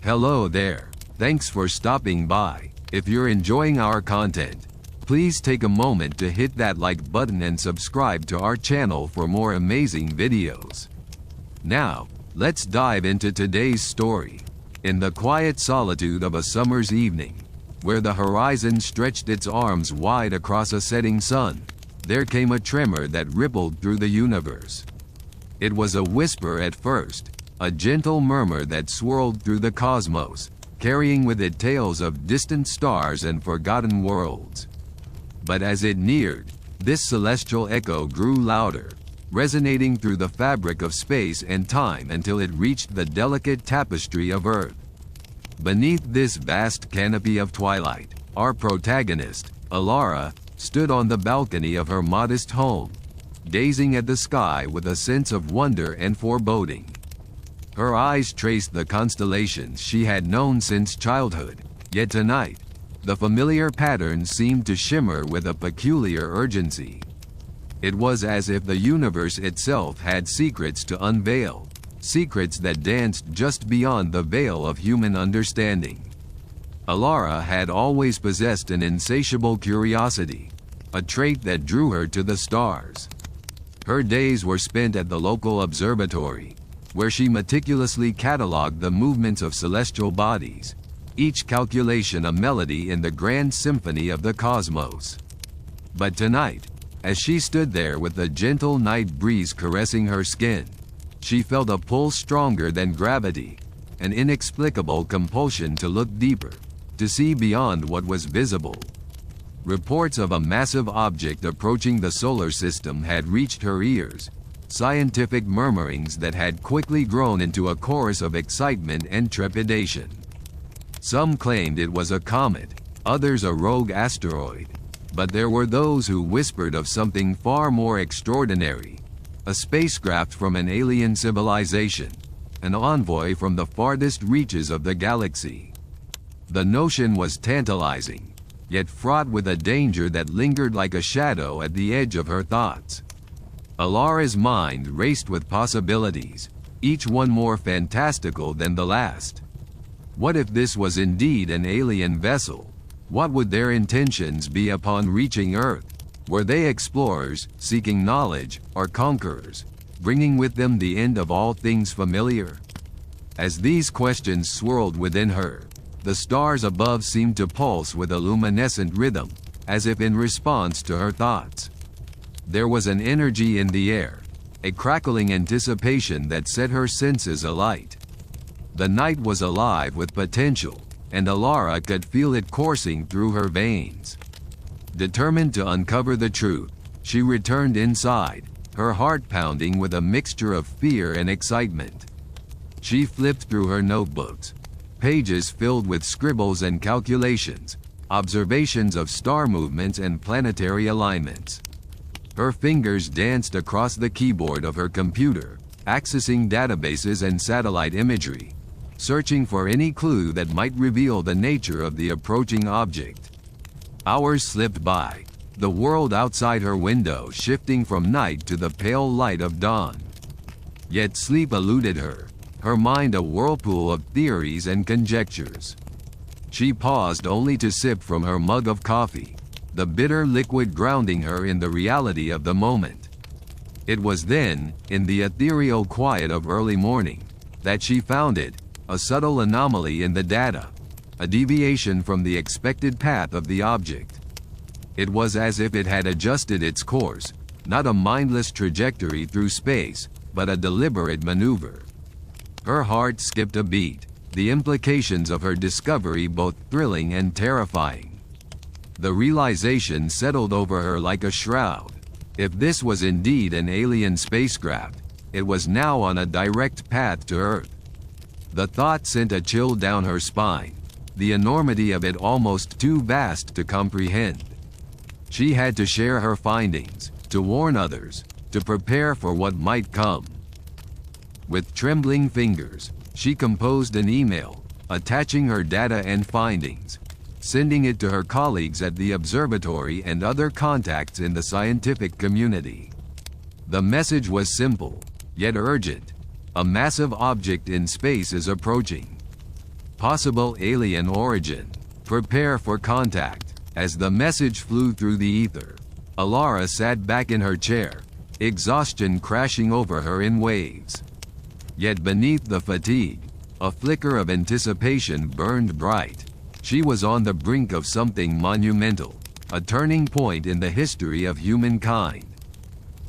Hello there. Thanks for stopping by. If you're enjoying our content, please take a moment to hit that like button and subscribe to our channel for more amazing videos. Now, let's dive into today's story. In the quiet solitude of a summer's evening, where the horizon stretched its arms wide across a setting sun, there came a tremor that rippled through the universe. It was a whisper at first, a gentle murmur that swirled through the cosmos, carrying with it tales of distant stars and forgotten worlds. But as it neared, this celestial echo grew louder, resonating through the fabric of space and time until it reached the delicate tapestry of Earth. Beneath this vast canopy of twilight, our protagonist, Alara, stood on the balcony of her modest home, gazing at the sky with a sense of wonder and foreboding. Her eyes traced the constellations she had known since childhood, yet tonight, the familiar patterns seemed to shimmer with a peculiar urgency. It was as if the universe itself had secrets to unveil, secrets that danced just beyond the veil of human understanding. Alara had always possessed an insatiable curiosity, a trait that drew her to the stars. Her days were spent at the local observatory, where she meticulously catalogued the movements of celestial bodies, each calculation a melody in the grand symphony of the cosmos. But tonight, as she stood there with the gentle night breeze caressing her skin, she felt a pull stronger than gravity, an inexplicable compulsion to look deeper, to see beyond what was visible. Reports of a massive object approaching the solar system had reached her ears, scientific murmurings that had quickly grown into a chorus of excitement and trepidation. Some claimed it was a comet, others a rogue asteroid, but there were those who whispered of something far more extraordinary, a spacecraft from an alien civilization, an envoy from the farthest reaches of the galaxy. The notion was tantalizing, yet fraught with a danger that lingered like a shadow at the edge of her thoughts. Alara's mind raced with possibilities, each one more fantastical than the last. What if this was indeed an alien vessel? What would their intentions be upon reaching Earth? Were they explorers, seeking knowledge, or conquerors, bringing with them the end of all things familiar? As these questions swirled within her, the stars above seemed to pulse with a luminescent rhythm, as if in response to her thoughts. There was an energy in the air, a crackling anticipation that set her senses alight. The night was alive with potential, and Alara could feel it coursing through her veins. Determined to uncover the truth, she returned inside, her heart pounding with a mixture of fear and excitement. She flipped through her notebooks, pages filled with scribbles and calculations, observations of star movements and planetary alignments. Her fingers danced across the keyboard of her computer, accessing databases and satellite imagery, searching for any clue that might reveal the nature of the approaching object. Hours slipped by, the world outside her window shifting from night to the pale light of dawn. Yet sleep eluded her, her mind a whirlpool of theories and conjectures. She paused only to sip from her mug of coffee, the bitter liquid grounding her in the reality of the moment. It was then, in the ethereal quiet of early morning, that she found it, a subtle anomaly in the data, a deviation from the expected path of the object. It was as if it had adjusted its course, not a mindless trajectory through space, but a deliberate maneuver. Her heart skipped a beat, the implications of her discovery both thrilling and terrifying. The realization settled over her like a shroud. If this was indeed an alien spacecraft, it was now on a direct path to Earth. The thought sent a chill down her spine, the enormity of it almost too vast to comprehend. She had to share her findings, to warn others, to prepare for what might come. With trembling fingers, she composed an email, attaching her data and findings, sending it to her colleagues at the observatory and other contacts in the scientific community. The message was simple, yet urgent. A massive object in space is approaching. Possible alien origin. Prepare for contact. As the message flew through the ether, Alara sat back in her chair, exhaustion crashing over her in waves. Yet beneath the fatigue, a flicker of anticipation burned bright. She was on the brink of something monumental, a turning point in the history of humankind.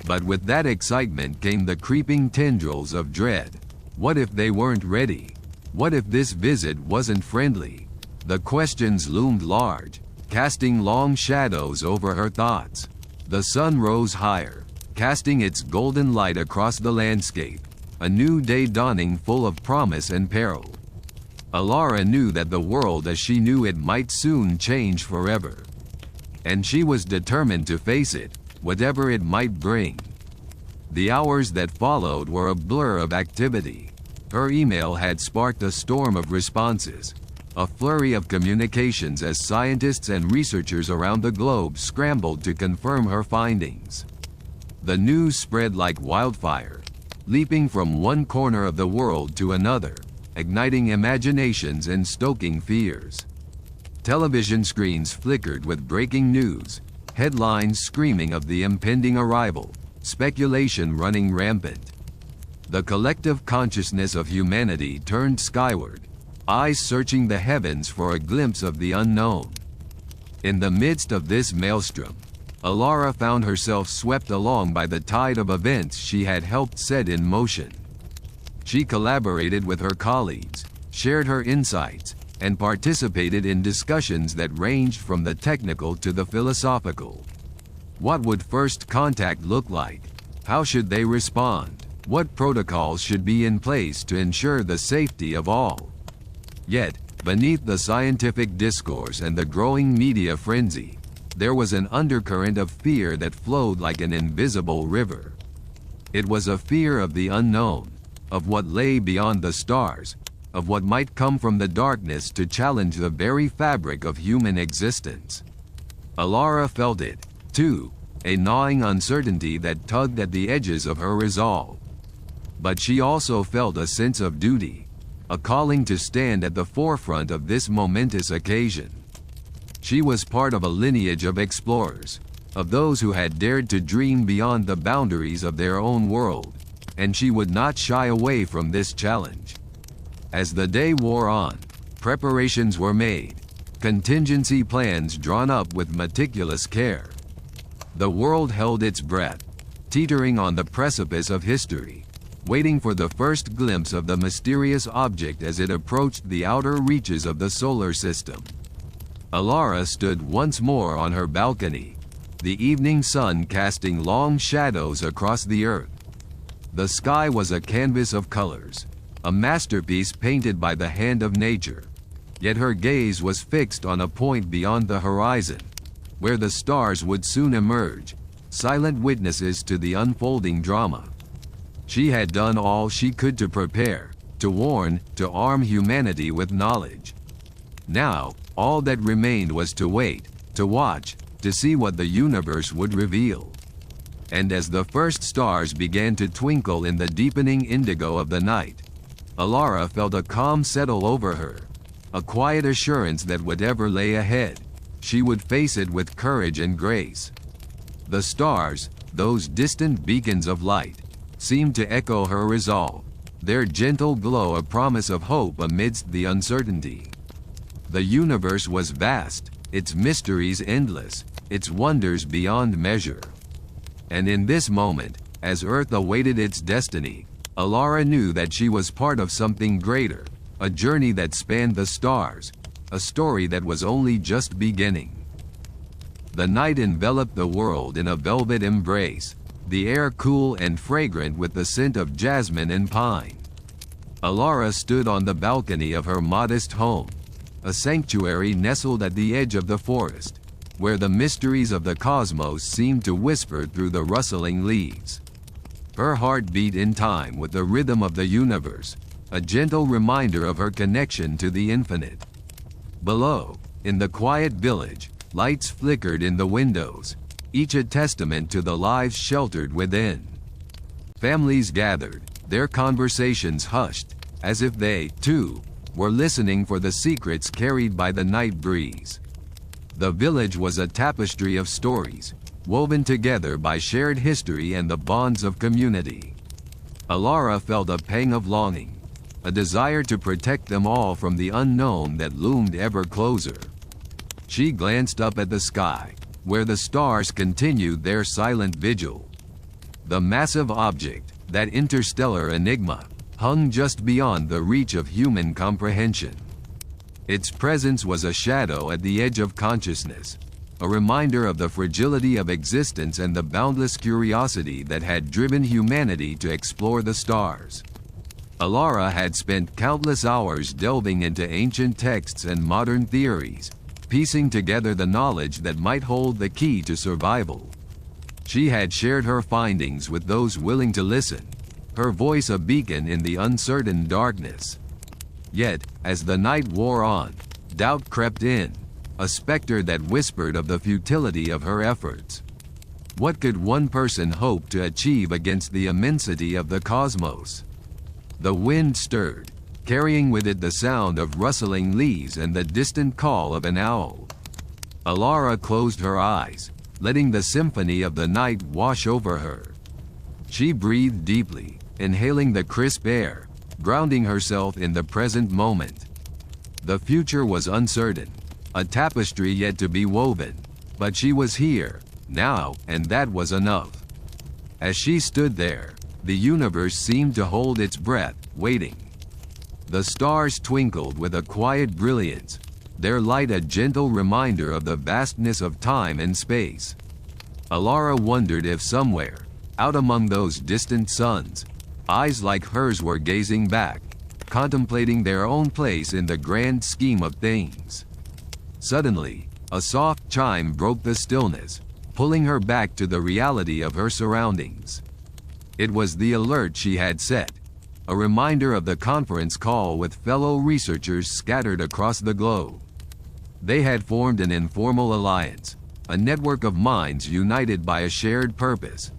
But with that excitement came the creeping tendrils of dread. What if they weren't ready? What if this visit wasn't friendly? The questions loomed large, casting long shadows over her thoughts. The sun rose higher, casting its golden light across the landscape, a new day dawning full of promise and peril. Alara knew that the world as she knew it might soon change forever. And she was determined to face it, whatever it might bring. The hours that followed were a blur of activity. Her email had sparked a storm of responses, a flurry of communications as scientists and researchers around the globe scrambled to confirm her findings. The news spread like wildfire, leaping from one corner of the world to another, igniting imaginations and stoking fears. Television screens flickered with breaking news, headlines screaming of the impending arrival, speculation running rampant. The collective consciousness of humanity turned skyward, eyes searching the heavens for a glimpse of the unknown. In the midst of this maelstrom, Alara found herself swept along by the tide of events she had helped set in motion. She collaborated with her colleagues, shared her insights, and participated in discussions that ranged from the technical to the philosophical. What would first contact look like? How should they respond? What protocols should be in place to ensure the safety of all? Yet, beneath the scientific discourse and the growing media frenzy, there was an undercurrent of fear that flowed like an invisible river. It was a fear of the unknown, of what lay beyond the stars, of what might come from the darkness to challenge the very fabric of human existence. Alara felt it, too, a gnawing uncertainty that tugged at the edges of her resolve. But she also felt a sense of duty, a calling to stand at the forefront of this momentous occasion. She was part of a lineage of explorers, of those who had dared to dream beyond the boundaries of their own world, and she would not shy away from this challenge. As the day wore on, preparations were made, contingency plans drawn up with meticulous care. The world held its breath, teetering on the precipice of history, waiting for the first glimpse of the mysterious object as it approached the outer reaches of the solar system. Alara stood once more on her balcony, the evening sun casting long shadows across the earth. The sky was a canvas of colors, a masterpiece painted by the hand of nature, yet her gaze was fixed on a point beyond the horizon, where the stars would soon emerge, silent witnesses to the unfolding drama. She had done all she could to prepare, to warn, to arm humanity with knowledge. Now, all that remained was to wait, to watch, to see what the universe would reveal. And as the first stars began to twinkle in the deepening indigo of the night, Alara felt a calm settle over her, a quiet assurance that whatever lay ahead, she would face it with courage and grace. The stars, those distant beacons of light, seemed to echo her resolve, their gentle glow a promise of hope amidst the uncertainty. The universe was vast, its mysteries endless, its wonders beyond measure. And in this moment, as Earth awaited its destiny, Alara knew that she was part of something greater, a journey that spanned the stars, a story that was only just beginning. The night enveloped the world in a velvet embrace, the air cool and fragrant with the scent of jasmine and pine. Alara stood on the balcony of her modest home, a sanctuary nestled at the edge of the forest, where the mysteries of the cosmos seemed to whisper through the rustling leaves. Her heart beat in time with the rhythm of the universe, a gentle reminder of her connection to the infinite. Below, in the quiet village, lights flickered in the windows, each a testament to the lives sheltered within. Families gathered, their conversations hushed, as if they, too, were listening for the secrets carried by the night breeze. The village was a tapestry of stories, woven together by shared history and the bonds of community. Alara felt a pang of longing, a desire to protect them all from the unknown that loomed ever closer. She glanced up at the sky, where the stars continued their silent vigil. The massive object, that interstellar enigma, hung just beyond the reach of human comprehension. Its presence was a shadow at the edge of consciousness, a reminder of the fragility of existence and the boundless curiosity that had driven humanity to explore the stars. Alara had spent countless hours delving into ancient texts and modern theories, piecing together the knowledge that might hold the key to survival. She had shared her findings with those willing to listen, her voice a beacon in the uncertain darkness. Yet, as the night wore on, doubt crept in, a specter that whispered of the futility of her efforts. What could one person hope to achieve against the immensity of the cosmos? The wind stirred, carrying with it the sound of rustling leaves and the distant call of an owl. Alara closed her eyes, letting the symphony of the night wash over her. She breathed deeply, inhaling the crisp air, grounding herself in the present moment. The future was uncertain, a tapestry yet to be woven, but she was here, now, and that was enough. As she stood there, the universe seemed to hold its breath, waiting. The stars twinkled with a quiet brilliance, their light a gentle reminder of the vastness of time and space. Alara wondered if somewhere, out among those distant suns, eyes like hers were gazing back, contemplating their own place in the grand scheme of things. Suddenly, a soft chime broke the stillness, pulling her back to the reality of her surroundings. It was the alert she had set, a reminder of the conference call with fellow researchers scattered across the globe. They had formed an informal alliance, a network of minds united by a shared purpose,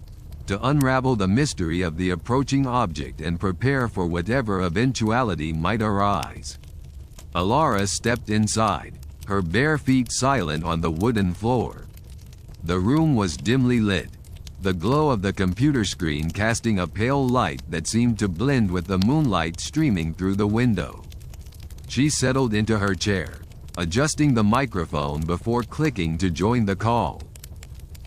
to unravel the mystery of the approaching object and prepare for whatever eventuality might arise. Alara stepped inside, her bare feet silent on the wooden floor. The room was dimly lit, the glow of the computer screen casting a pale light that seemed to blend with the moonlight streaming through the window. She settled into her chair, adjusting the microphone before clicking to join the call.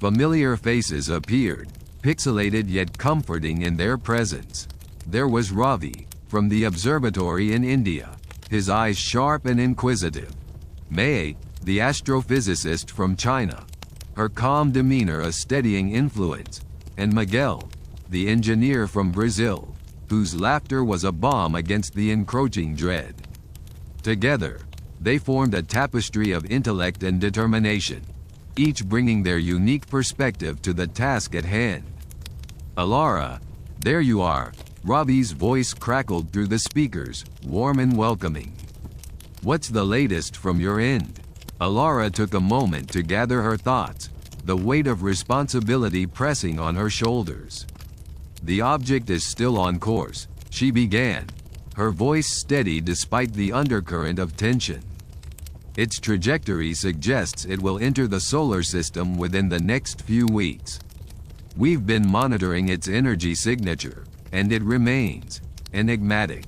Familiar faces appeared, pixelated yet comforting in their presence. There was Ravi, from the observatory in India, his eyes sharp and inquisitive. May, the astrophysicist from China, her calm demeanor a steadying influence, and Miguel, the engineer from Brazil, whose laughter was a balm against the encroaching dread. Together, they formed a tapestry of intellect and determination, each bringing their unique perspective to the task at hand. Alara, there you are, Ravi's voice crackled through the speakers, warm and welcoming. What's the latest from your end? Alara took a moment to gather her thoughts, the weight of responsibility pressing on her shoulders. The object is still on course, she began, her voice steady despite the undercurrent of tension. Its trajectory suggests it will enter the solar system within the next few weeks. We've been monitoring its energy signature, and it remains enigmatic.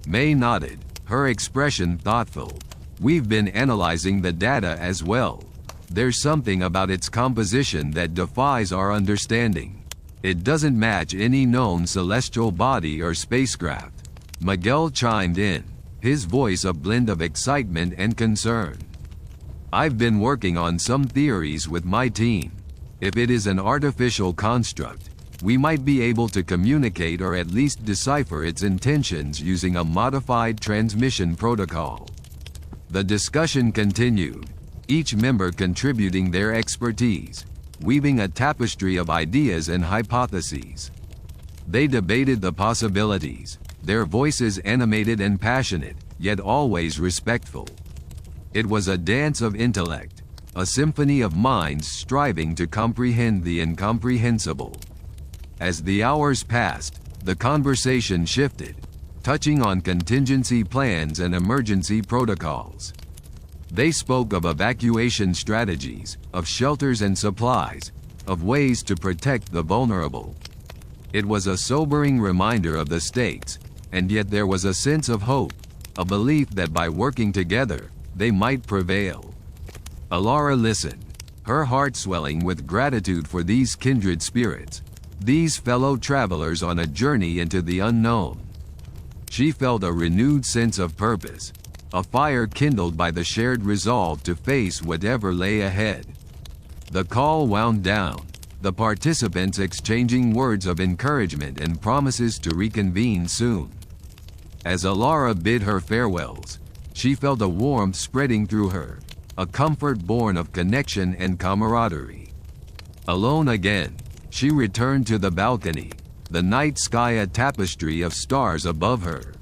May nodded, her expression thoughtful. We've been analyzing the data as well. There's something about its composition that defies our understanding. It doesn't match any known celestial body or spacecraft. Miguel chimed in, his voice a blend of excitement and concern. I've been working on some theories with my team. If it is an artificial construct, we might be able to communicate or at least decipher its intentions using a modified transmission protocol. The discussion continued, each member contributing their expertise, weaving a tapestry of ideas and hypotheses. They debated the possibilities, their voices animated and passionate, yet always respectful. It was a dance of intellect, a symphony of minds striving to comprehend the incomprehensible. As the hours passed, the conversation shifted. touching on contingency plans and emergency protocols. They spoke of evacuation strategies, of shelters and supplies, of ways to protect the vulnerable. It was a sobering reminder of the stakes, and yet there was a sense of hope, a belief that by working together, they might prevail. Alara listened, her heart swelling with gratitude for these kindred spirits, these fellow travelers on a journey into the unknown. She felt a renewed sense of purpose, a fire kindled by the shared resolve to face whatever lay ahead. The call wound down, the participants exchanging words of encouragement and promises to reconvene soon. As Alara bid her farewells, she felt a warmth spreading through her, a comfort born of connection and camaraderie. Alone again, she returned to the balcony, the night sky a tapestry of stars above her.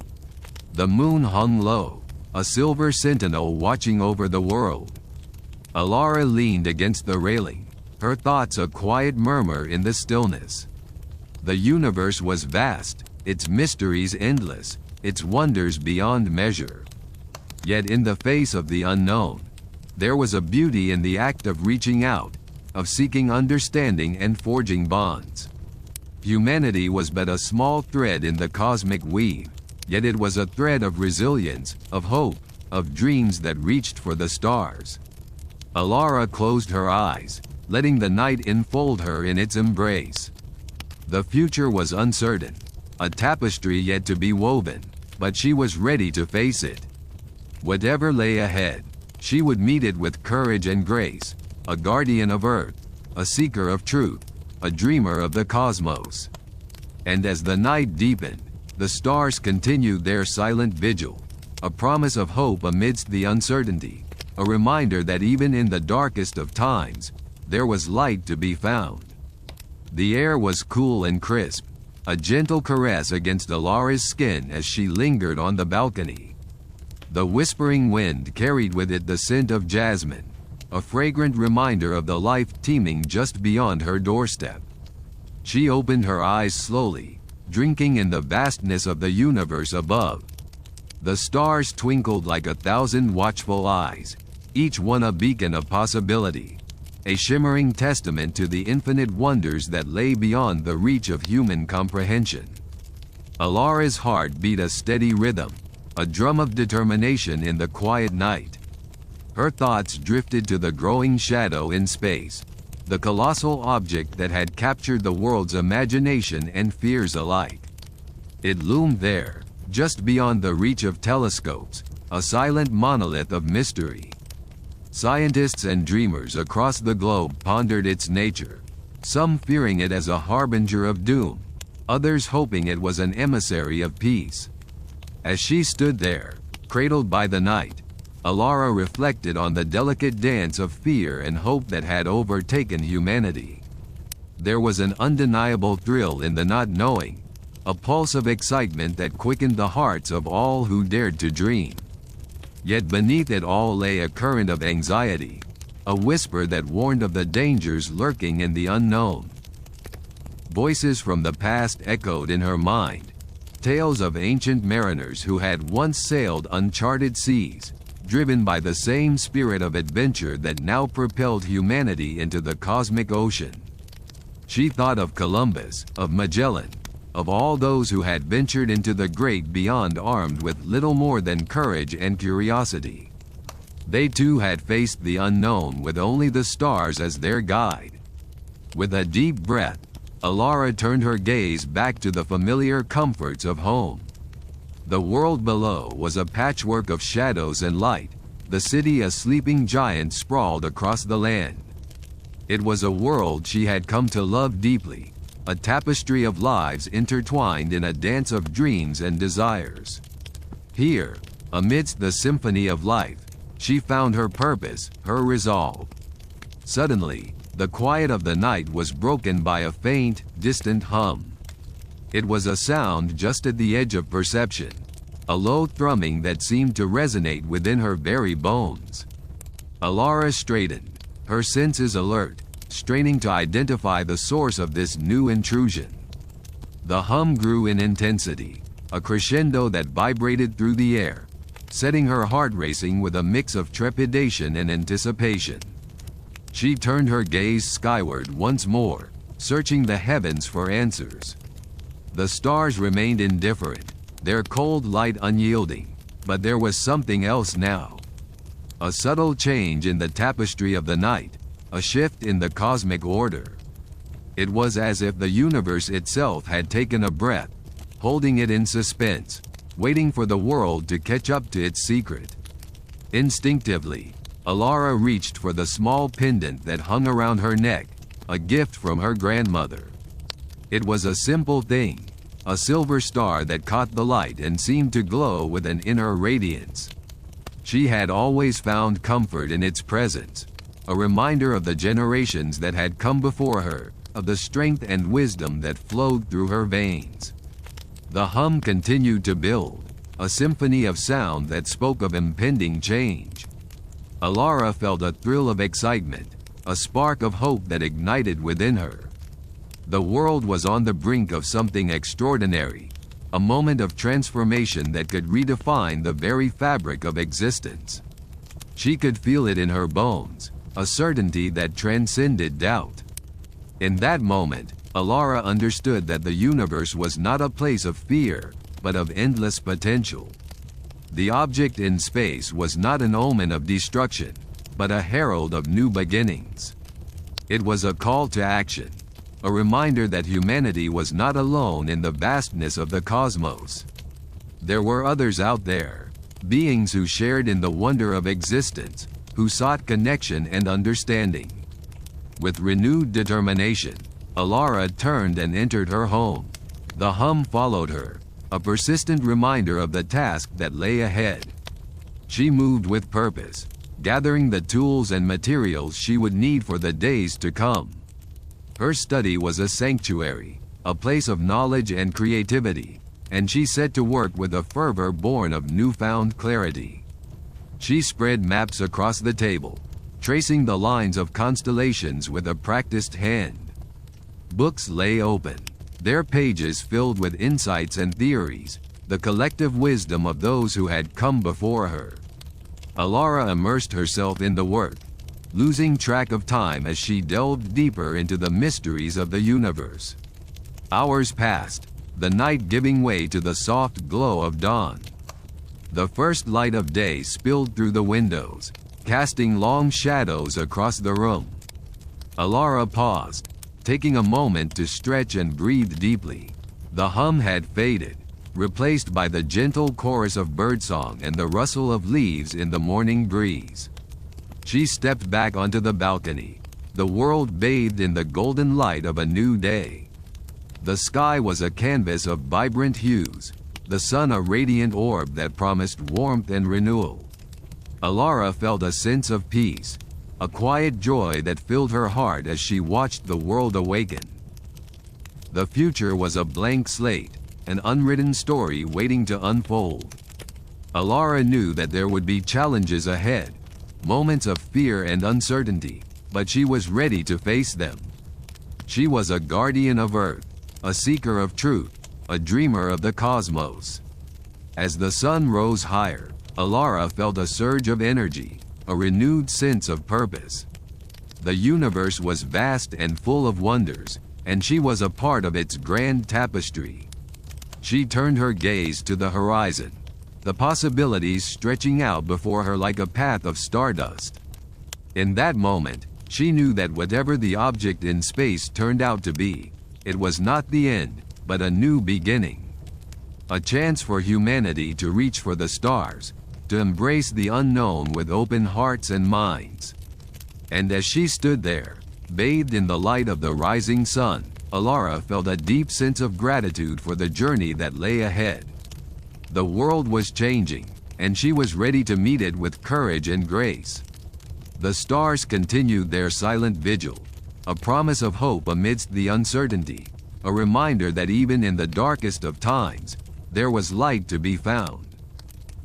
The moon hung low, a silver sentinel watching over the world. Alara leaned against the railing, her thoughts a quiet murmur in the stillness. The universe was vast, its mysteries endless, its wonders beyond measure. Yet in the face of the unknown, there was a beauty in the act of reaching out, of seeking understanding and forging bonds. Humanity was but a small thread in the cosmic weave, yet it was a thread of resilience, of hope, of dreams that reached for the stars. Alara closed her eyes, letting the night enfold her in its embrace. The future was uncertain, a tapestry yet to be woven, but she was ready to face it. Whatever lay ahead, she would meet it with courage and grace, a guardian of Earth, a seeker of truth, a dreamer of the cosmos. And as the night deepened, the stars continued their silent vigil, a promise of hope amidst the uncertainty, a reminder that even in the darkest of times, there was light to be found. The air was cool and crisp, a gentle caress against Alara's skin as she lingered on the balcony. The whispering wind carried with it the scent of jasmine, a fragrant reminder of the life teeming just beyond her doorstep. She opened her eyes slowly, drinking in the vastness of the universe above. The stars twinkled like 1,000 watchful eyes, each one a beacon of possibility, a shimmering testament to the infinite wonders that lay beyond the reach of human comprehension. Alara's heart beat a steady rhythm, a drum of determination in the quiet night. Her thoughts drifted to the growing shadow in space, the colossal object that had captured the world's imagination and fears alike. It loomed there, just beyond the reach of telescopes, a silent monolith of mystery. Scientists and dreamers across the globe pondered its nature, some fearing it as a harbinger of doom, others hoping it was an emissary of peace. As she stood there, cradled by the night, Alara reflected on the delicate dance of fear and hope that had overtaken humanity. There was an undeniable thrill in the not knowing, a pulse of excitement that quickened the hearts of all who dared to dream. Yet beneath it all lay a current of anxiety, a whisper that warned of the dangers lurking in the unknown. Voices from the past echoed in her mind, tales of ancient mariners who had once sailed uncharted seas, driven by the same spirit of adventure that now propelled humanity into the cosmic ocean. She thought of Columbus, of Magellan, of all those who had ventured into the great beyond armed with little more than courage and curiosity. They too had faced the unknown with only the stars as their guide. With a deep breath, Alara turned her gaze back to the familiar comforts of home. The world below was a patchwork of shadows and light, the city a sleeping giant sprawled across the land. It was a world she had come to love deeply, a tapestry of lives intertwined in a dance of dreams and desires. Here, amidst the symphony of life, she found her purpose, her resolve. Suddenly, the quiet of the night was broken by a faint, distant hum. It was a sound just at the edge of perception, a low thrumming that seemed to resonate within her very bones. Alara straightened, her senses alert, straining to identify the source of this new intrusion. The hum grew in intensity, a crescendo that vibrated through the air, setting her heart racing with a mix of trepidation and anticipation. She turned her gaze skyward once more, searching the heavens for answers. The stars remained indifferent, their cold light unyielding, but there was something else now. A subtle change in the tapestry of the night, a shift in the cosmic order. It was as if the universe itself had taken a breath, holding it in suspense, waiting for the world to catch up to its secret. Instinctively, Alara reached for the small pendant that hung around her neck, a gift from her grandmother. It was a simple thing, a silver star that caught the light and seemed to glow with an inner radiance. She had always found comfort in its presence, a reminder of the generations that had come before her, of the strength and wisdom that flowed through her veins. The hum continued to build, a symphony of sound that spoke of impending change. Alara felt a thrill of excitement, a spark of hope that ignited within her. The world was on the brink of something extraordinary, a moment of transformation that could redefine the very fabric of existence. She could feel it in her bones, a certainty that transcended doubt. In that moment, Alara understood that the universe was not a place of fear, but of endless potential. The object in space was not an omen of destruction, but a herald of new beginnings. It was a call to action, a reminder that humanity was not alone in the vastness of the cosmos. There were others out there, beings who shared in the wonder of existence, who sought connection and understanding. With renewed determination, Alara turned and entered her home. The hum followed her, a persistent reminder of the task that lay ahead. She moved with purpose, gathering the tools and materials she would need for the days to come. Her study was a sanctuary, a place of knowledge and creativity, and she set to work with a fervor born of newfound clarity. She spread maps across the table, tracing the lines of constellations with a practiced hand. Books lay open, their pages filled with insights and theories, the collective wisdom of those who had come before her. Alara immersed herself in the work, losing track of time as she delved deeper into the mysteries of the universe. Hours passed, the night giving way to the soft glow of dawn. The first light of day spilled through the windows, casting long shadows across the room. Alara paused, taking a moment to stretch and breathe deeply. The hum had faded, replaced by the gentle chorus of birdsong and the rustle of leaves in the morning breeze. She stepped back onto the balcony, the world bathed in the golden light of a new day. The sky was a canvas of vibrant hues, the sun a radiant orb that promised warmth and renewal. Alara felt a sense of peace, a quiet joy that filled her heart as she watched the world awaken. The future was a blank slate, an unwritten story waiting to unfold. Alara knew that there would be challenges ahead, moments of fear and uncertainty, but she was ready to face them. She was a guardian of Earth, a seeker of truth, a dreamer of the cosmos. As the sun rose higher, Alara felt a surge of energy, a renewed sense of purpose. The universe was vast and full of wonders, and she was a part of its grand tapestry. She turned her gaze to the horizon, the possibilities stretching out before her like a path of stardust. In that moment, she knew that whatever the object in space turned out to be, it was not the end, but a new beginning. A chance for humanity to reach for the stars, to embrace the unknown with open hearts and minds. And as she stood there, bathed in the light of the rising sun, Alara felt a deep sense of gratitude for the journey that lay ahead. The world was changing, and she was ready to meet it with courage and grace. The stars continued their silent vigil, a promise of hope amidst the uncertainty, a reminder that even in the darkest of times, there was light to be found.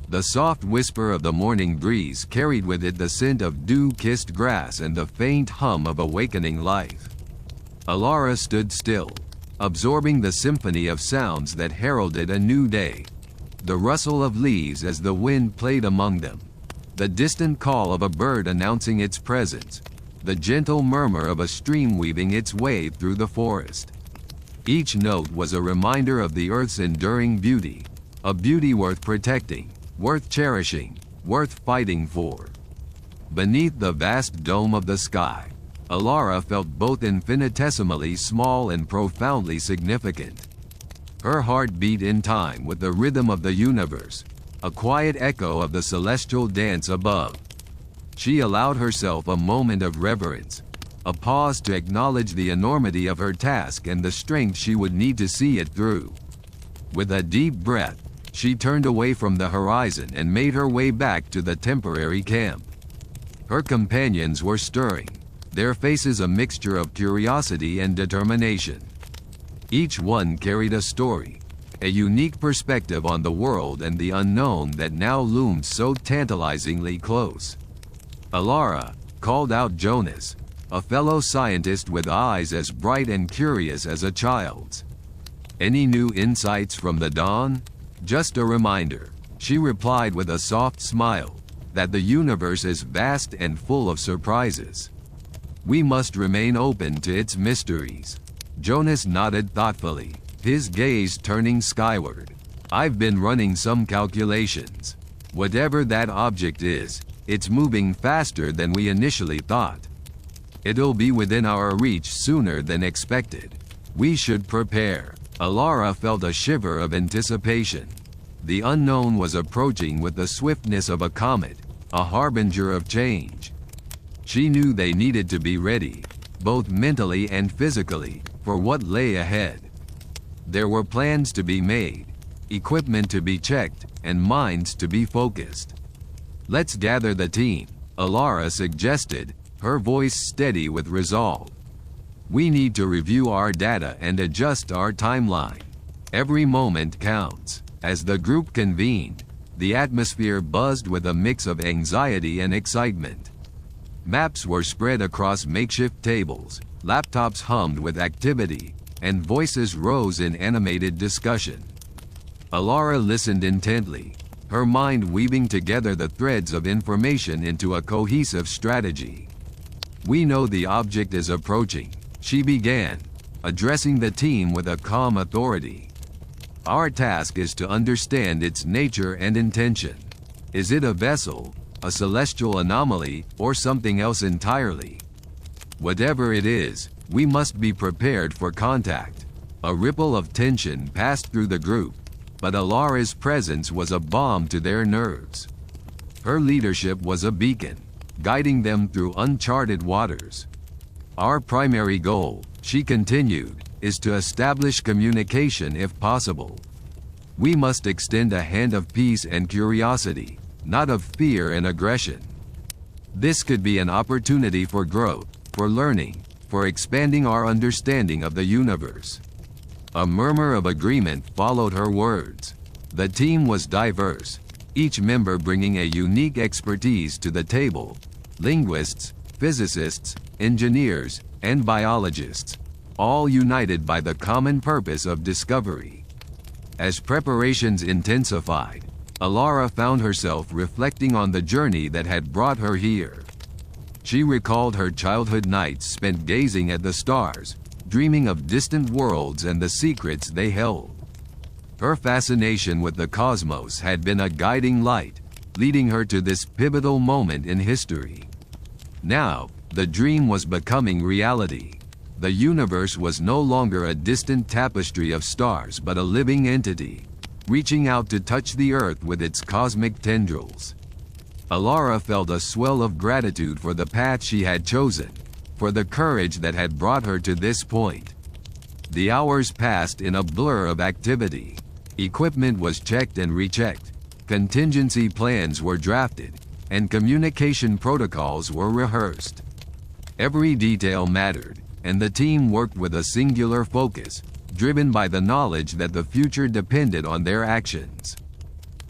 The soft whisper of the morning breeze carried with it the scent of dew-kissed grass and the faint hum of awakening life. Alara stood still, absorbing the symphony of sounds that heralded a new day. The rustle of leaves as the wind played among them, the distant call of a bird announcing its presence, the gentle murmur of a stream weaving its way through the forest. Each note was a reminder of the earth's enduring beauty, a beauty worth protecting, worth cherishing, worth fighting for. Beneath the vast dome of the sky, Alara felt both infinitesimally small and profoundly significant. Her heart beat in time with the rhythm of the universe, a quiet echo of the celestial dance above. She allowed herself a moment of reverence, a pause to acknowledge the enormity of her task and the strength she would need to see it through. With a deep breath, she turned away from the horizon and made her way back to the temporary camp. Her companions were stirring, their faces a mixture of curiosity and determination. Each one carried a story, a unique perspective on the world and the unknown that now loomed so tantalizingly close. Alara called out Jonas, a fellow scientist with eyes as bright and curious as a child's. "Any new insights from the dawn?" "Just a reminder," she replied with a soft smile, "that the universe is vast and full of surprises. We must remain open to its mysteries." Jonas nodded thoughtfully, his gaze turning skyward. "I've been running some calculations. Whatever that object is, it's moving faster than we initially thought. It'll be within our reach sooner than expected. We should prepare." Alara felt a shiver of anticipation. The unknown was approaching with the swiftness of a comet, a harbinger of change. She knew they needed to be ready, both mentally and physically, for what lay ahead. There were plans to be made, equipment to be checked, and minds to be focused. "Let's gather the team," Alara suggested, her voice steady with resolve. "We need to review our data and adjust our timeline. Every moment counts." As the group convened, the atmosphere buzzed with a mix of anxiety and excitement. Maps were spread across makeshift tables, laptops hummed with activity, and voices rose in animated discussion. Alara listened intently, her mind weaving together the threads of information into a cohesive strategy. "We know the object is approaching," she began, addressing the team with a calm authority. "Our task is to understand its nature and intention. Is it a vessel, a celestial anomaly, or something else entirely? Whatever it is, we must be prepared for contact." A ripple of tension passed through the group, but Alara's presence was a balm to their nerves. Her leadership was a beacon, guiding them through uncharted waters. "Our primary goal," she continued, "is to establish communication if possible. We must extend a hand of peace and curiosity, not of fear and aggression. This could be an opportunity for growth, for learning, for expanding our understanding of the universe." A murmur of agreement followed her words. The team was diverse, each member bringing a unique expertise to the table: linguists, physicists, engineers, and biologists, all united by the common purpose of discovery. As preparations intensified, Alara found herself reflecting on the journey that had brought her here. She recalled her childhood nights spent gazing at the stars, dreaming of distant worlds and the secrets they held. Her fascination with the cosmos had been a guiding light, leading her to this pivotal moment in history. Now, the dream was becoming reality. The universe was no longer a distant tapestry of stars but a living entity, reaching out to touch the earth with its cosmic tendrils. Alara felt a swell of gratitude for the path she had chosen, for the courage that had brought her to this point. The hours passed in a blur of activity. Equipment was checked and rechecked, contingency plans were drafted, and communication protocols were rehearsed. Every detail mattered, and the team worked with a singular focus, driven by the knowledge that the future depended on their actions.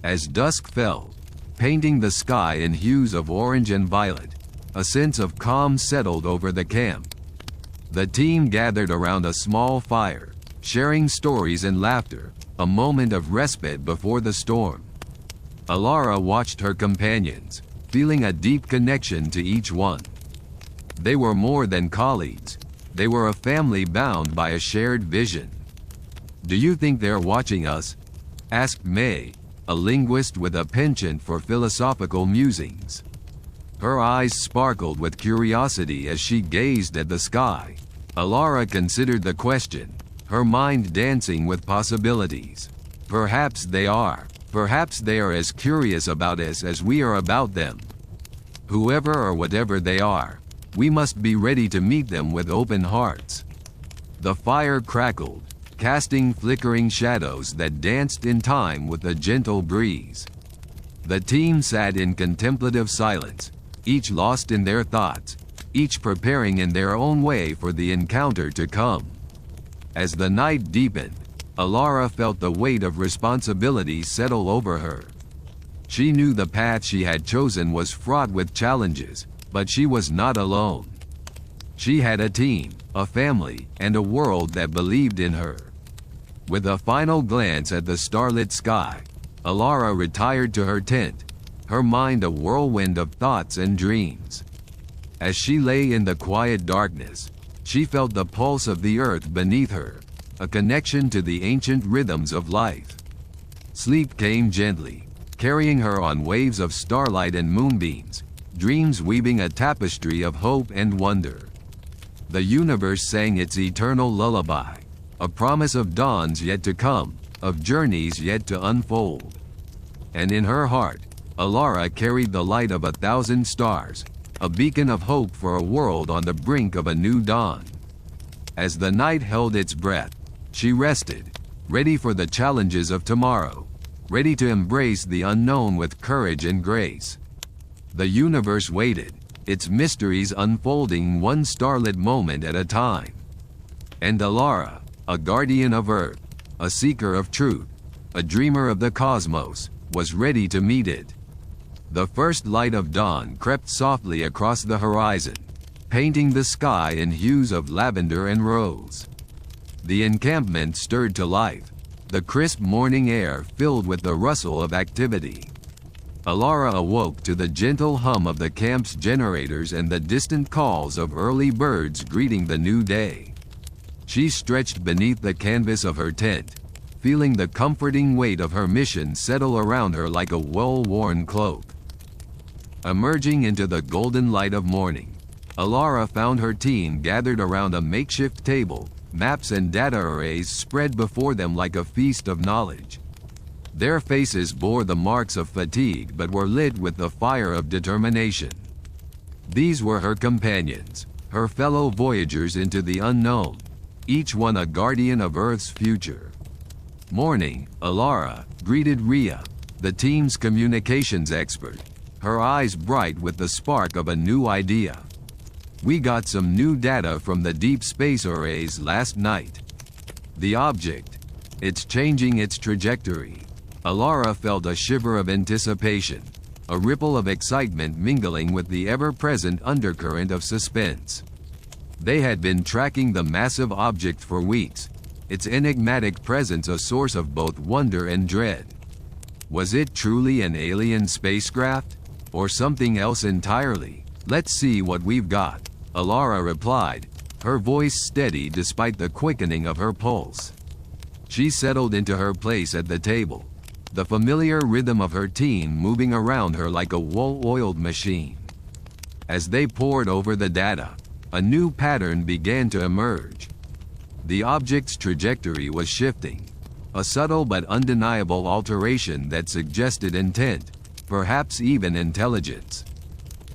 As dusk fell, painting the sky in hues of orange and violet, a sense of calm settled over the camp. The team gathered around a small fire, sharing stories and laughter, a moment of respite before the storm. Alara watched her companions, feeling a deep connection to each one. They were more than colleagues. They were a family bound by a shared vision. "Do you think they're watching us?" asked May, a linguist with a penchant for philosophical musings. Her eyes sparkled with curiosity as she gazed at the sky. Alara considered the question, her mind dancing with possibilities. Perhaps they are. Perhaps they are as curious about us as we are about them. Whoever or whatever they are, we must be ready to meet them with open hearts. The fire crackled, casting flickering shadows that danced in time with a gentle breeze. The team sat in contemplative silence, each lost in their thoughts, each preparing in their own way for the encounter to come. As the night deepened, Alara felt the weight of responsibility settle over her. She knew the path she had chosen was fraught with challenges, but she was not alone. She had a team, a family, and a world that believed in her. With a final glance at the starlit sky, Alara retired to her tent, her mind a whirlwind of thoughts and dreams. As she lay in the quiet darkness, she felt the pulse of the earth beneath her, a connection to the ancient rhythms of life. Sleep came gently, carrying her on waves of starlight and moonbeams, dreams weaving a tapestry of hope and wonder. The universe sang its eternal lullaby, a promise of dawns yet to come, of journeys yet to unfold. And in her heart, Alara carried the light of 1,000 stars, a beacon of hope for a world on the brink of a new dawn. As the night held its breath, she rested, ready for the challenges of tomorrow, ready to embrace the unknown with courage and grace. The universe waited, its mysteries unfolding one starlit moment at a time. And Alara, a guardian of Earth, a seeker of truth, a dreamer of the cosmos, was ready to meet it. The first light of dawn crept softly across the horizon, painting the sky in hues of lavender and rose. The encampment stirred to life, the crisp morning air filled with the rustle of activity. Alara awoke to the gentle hum of the camp's generators and the distant calls of early birds greeting the new day. She stretched beneath the canvas of her tent, feeling the comforting weight of her mission settle around her like a well-worn cloak. Emerging into the golden light of morning, Alara found her team gathered around a makeshift table, maps and data arrays spread before them like a feast of knowledge. Their faces bore the marks of fatigue but were lit with the fire of determination. These were her companions, her fellow voyagers into the unknown, each one a guardian of Earth's future. Morning, Alara greeted Rhea, the team's communications expert, her eyes bright with the spark of a new idea. "We got some new data from the deep space arrays last night. The object, it's changing its trajectory." Alara felt a shiver of anticipation, a ripple of excitement mingling with the ever-present undercurrent of suspense. They had been tracking the massive object for weeks, its enigmatic presence a source of both wonder and dread. Was it truly an alien spacecraft? Or something else entirely? "Let's see what we've got," Alara replied, her voice steady despite the quickening of her pulse. She settled into her place at the table, the familiar rhythm of her team moving around her like a well-oiled machine. As they pored over the data, a new pattern began to emerge. The object's trajectory was shifting, a subtle but undeniable alteration that suggested intent, perhaps even intelligence.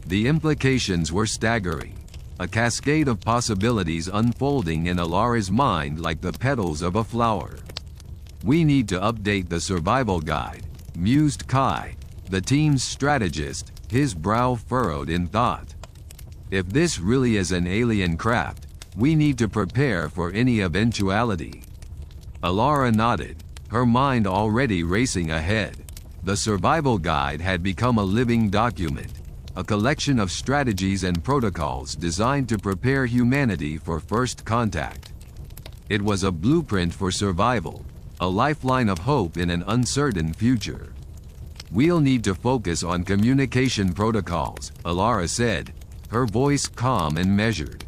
The implications were staggering, a cascade of possibilities unfolding in Alara's mind like the petals of a flower. "We need to update the survival guide," mused Kai, the team's strategist, his brow furrowed in thought. "If this really is an alien craft, we need to prepare for any eventuality." Alara nodded, her mind already racing ahead. The survival guide had become a living document, a collection of strategies and protocols designed to prepare humanity for first contact. It was a blueprint for survival, a lifeline of hope in an uncertain future. "We'll need to focus on communication protocols," Alara said, her voice calm and measured.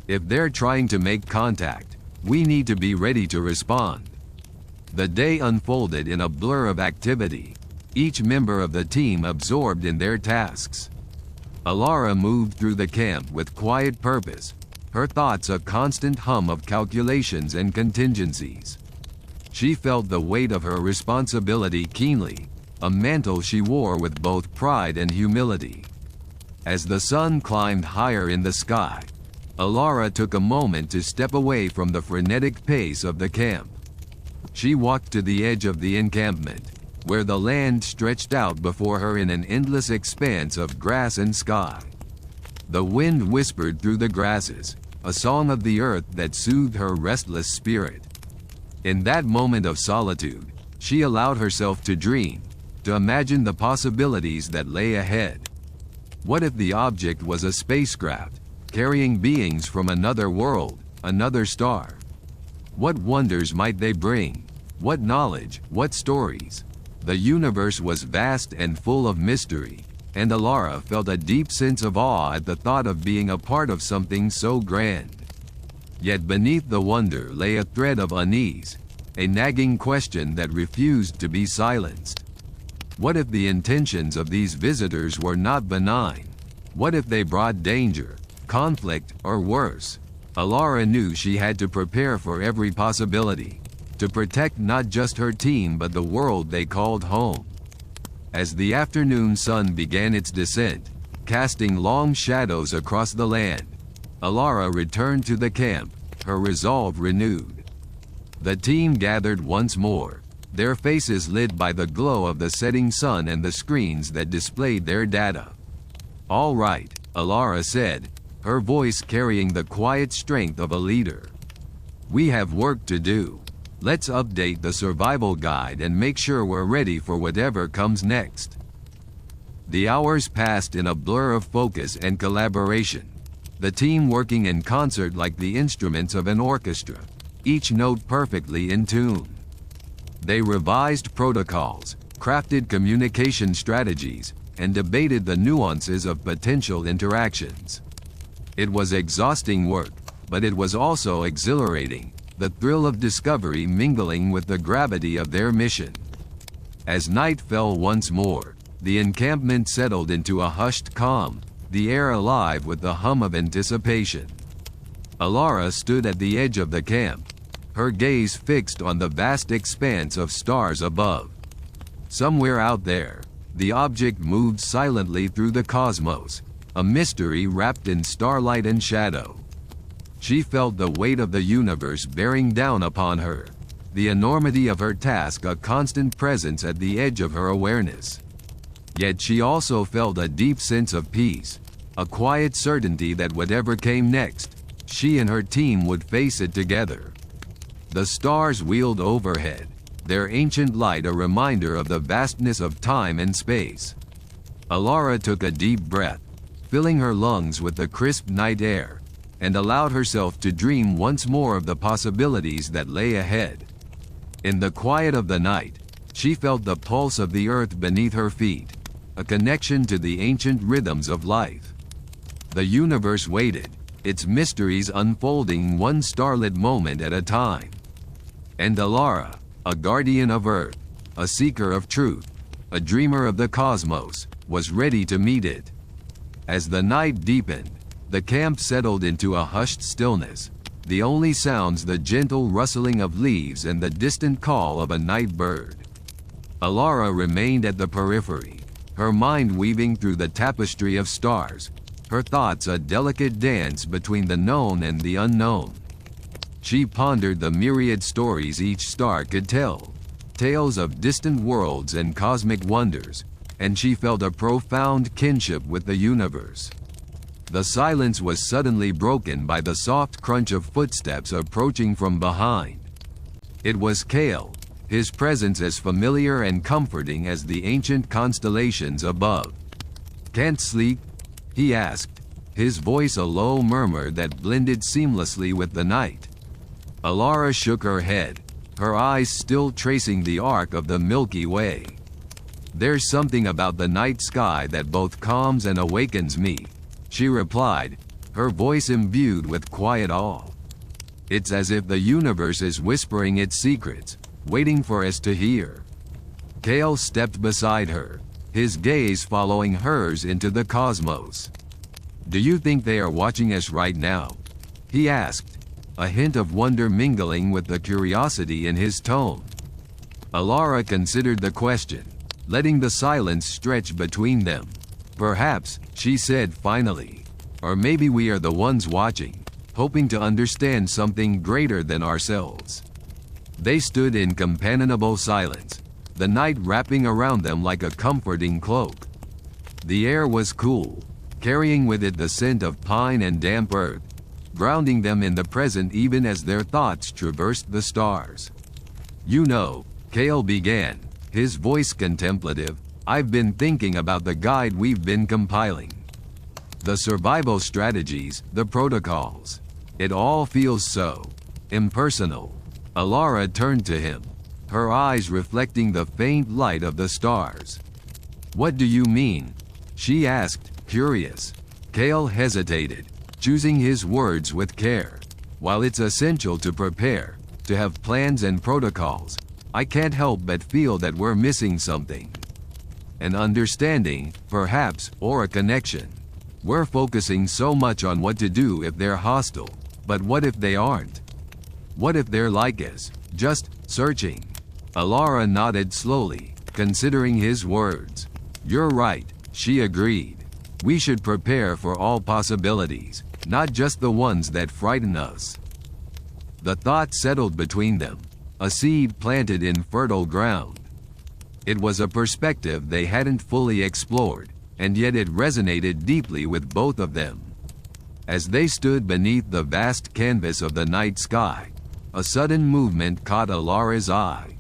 "If they're trying to make contact, we need to be ready to respond." The day unfolded in a blur of activity, each member of the team absorbed in their tasks. Alara moved through the camp with quiet purpose, her thoughts a constant hum of calculations and contingencies. She felt the weight of her responsibility keenly, a mantle she wore with both pride and humility. As the sun climbed higher in the sky, Alara took a moment to step away from the frenetic pace of the camp. She walked to the edge of the encampment, where the land stretched out before her in an endless expanse of grass and sky. The wind whispered through the grasses, a song of the earth that soothed her restless spirit. In that moment of solitude, she allowed herself to dream, to imagine the possibilities that lay ahead. What if the object was a spacecraft, carrying beings from another world, another star? What wonders might they bring? What knowledge, what stories? The universe was vast and full of mystery, and Alara felt a deep sense of awe at the thought of being a part of something so grand. Yet beneath the wonder lay a thread of unease, a nagging question that refused to be silenced. What if the intentions of these visitors were not benign? What if they brought danger, conflict, or worse? Alara knew she had to prepare for every possibility, to protect not just her team but the world they called home. As the afternoon sun began its descent, casting long shadows across the land, Alara returned to the camp, her resolve renewed. The team gathered once more, their faces lit by the glow of the setting sun and the screens that displayed their data. "All right," Alara said, her voice carrying the quiet strength of a leader. "We have work to do. Let's update the survival guide and make sure we're ready for whatever comes next." The hours passed in a blur of focus and collaboration, the team working in concert like the instruments of an orchestra, each note perfectly in tune. They revised protocols, crafted communication strategies, and debated the nuances of potential interactions. It was exhausting work, but it was also exhilarating, the thrill of discovery mingling with the gravity of their mission. As night fell once more, the encampment settled into a hushed calm, the air alive with the hum of anticipation. Alara stood at the edge of the camp, her gaze fixed on the vast expanse of stars above. Somewhere out there, the object moved silently through the cosmos, a mystery wrapped in starlight and shadow. She felt the weight of the universe bearing down upon her, the enormity of her task a constant presence at the edge of her awareness. Yet she also felt a deep sense of peace, a quiet certainty that whatever came next, she and her team would face it together. The stars wheeled overhead, their ancient light a reminder of the vastness of time and space. Alara took a deep breath, filling her lungs with the crisp night air, and allowed herself to dream once more of the possibilities that lay ahead. In the quiet of the night, she felt the pulse of the earth beneath her feet, a connection to the ancient rhythms of life. The universe waited, its mysteries unfolding one starlit moment at a time. And Alara, a guardian of Earth, a seeker of truth, a dreamer of the cosmos, was ready to meet it. As the night deepened, the camp settled into a hushed stillness, the only sounds the gentle rustling of leaves and the distant call of a night bird. Alara remained at the periphery, her mind weaving through the tapestry of stars, her thoughts a delicate dance between the known and the unknown. She pondered the myriad stories each star could tell, tales of distant worlds and cosmic wonders, and she felt a profound kinship with the universe. The silence was suddenly broken by the soft crunch of footsteps approaching from behind. It was Kale, his presence as familiar and comforting as the ancient constellations above. "Can't sleep?" he asked, his voice a low murmur that blended seamlessly with the night. Alara shook her head, her eyes still tracing the arc of the Milky Way. "There's something about the night sky that both calms and awakens me," she replied, her voice imbued with quiet awe. "It's as if the universe is whispering its secrets, waiting for us to hear." Kale stepped beside her, his gaze following hers into the cosmos. "Do you think they are watching us right now?" he asked, a hint of wonder mingling with the curiosity in his tone. Alara considered the question, letting the silence stretch between them. "Perhaps," she said finally. "Or maybe we are the ones watching, hoping to understand something greater than ourselves." They stood in companionable silence, the night wrapping around them like a comforting cloak. The air was cool, carrying with it the scent of pine and damp earth, grounding them in the present even as their thoughts traversed the stars. "You know," Kale began, his voice contemplative, "I've been thinking about the guide we've been compiling. The survival strategies, the protocols. It all feels so impersonal." Alara turned to him, her eyes reflecting the faint light of the stars. "What do you mean?" she asked, curious. Kale hesitated, choosing his words with care. "While it's essential to prepare, to have plans and protocols, I can't help but feel that we're missing something. An understanding, perhaps, or a connection. We're focusing so much on what to do if they're hostile, but what if they aren't? What if they're like us, just searching?" Alara nodded slowly, considering his words. "You're right," she agreed. "We should prepare for all possibilities, not just the ones that frighten us." The thought settled between them, a seed planted in fertile ground. It was a perspective they hadn't fully explored, and yet it resonated deeply with both of them. As they stood beneath the vast canvas of the night sky, a sudden movement caught Alara's eye.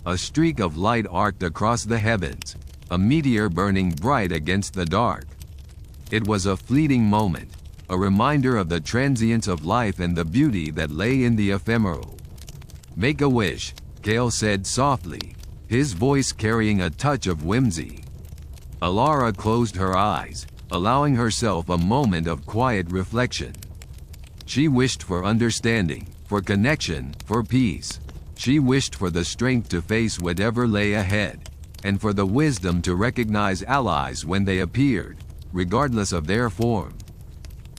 A streak of light arced across the heavens, a meteor burning bright against the dark. It was a fleeting moment, a reminder of the transience of life and the beauty that lay in the ephemeral. "Make a wish," Kale said softly, his voice carrying a touch of whimsy. Alara closed her eyes, allowing herself a moment of quiet reflection. She wished for understanding, for connection, for peace. She wished for the strength to face whatever lay ahead, and for the wisdom to recognize allies when they appeared, regardless of their form.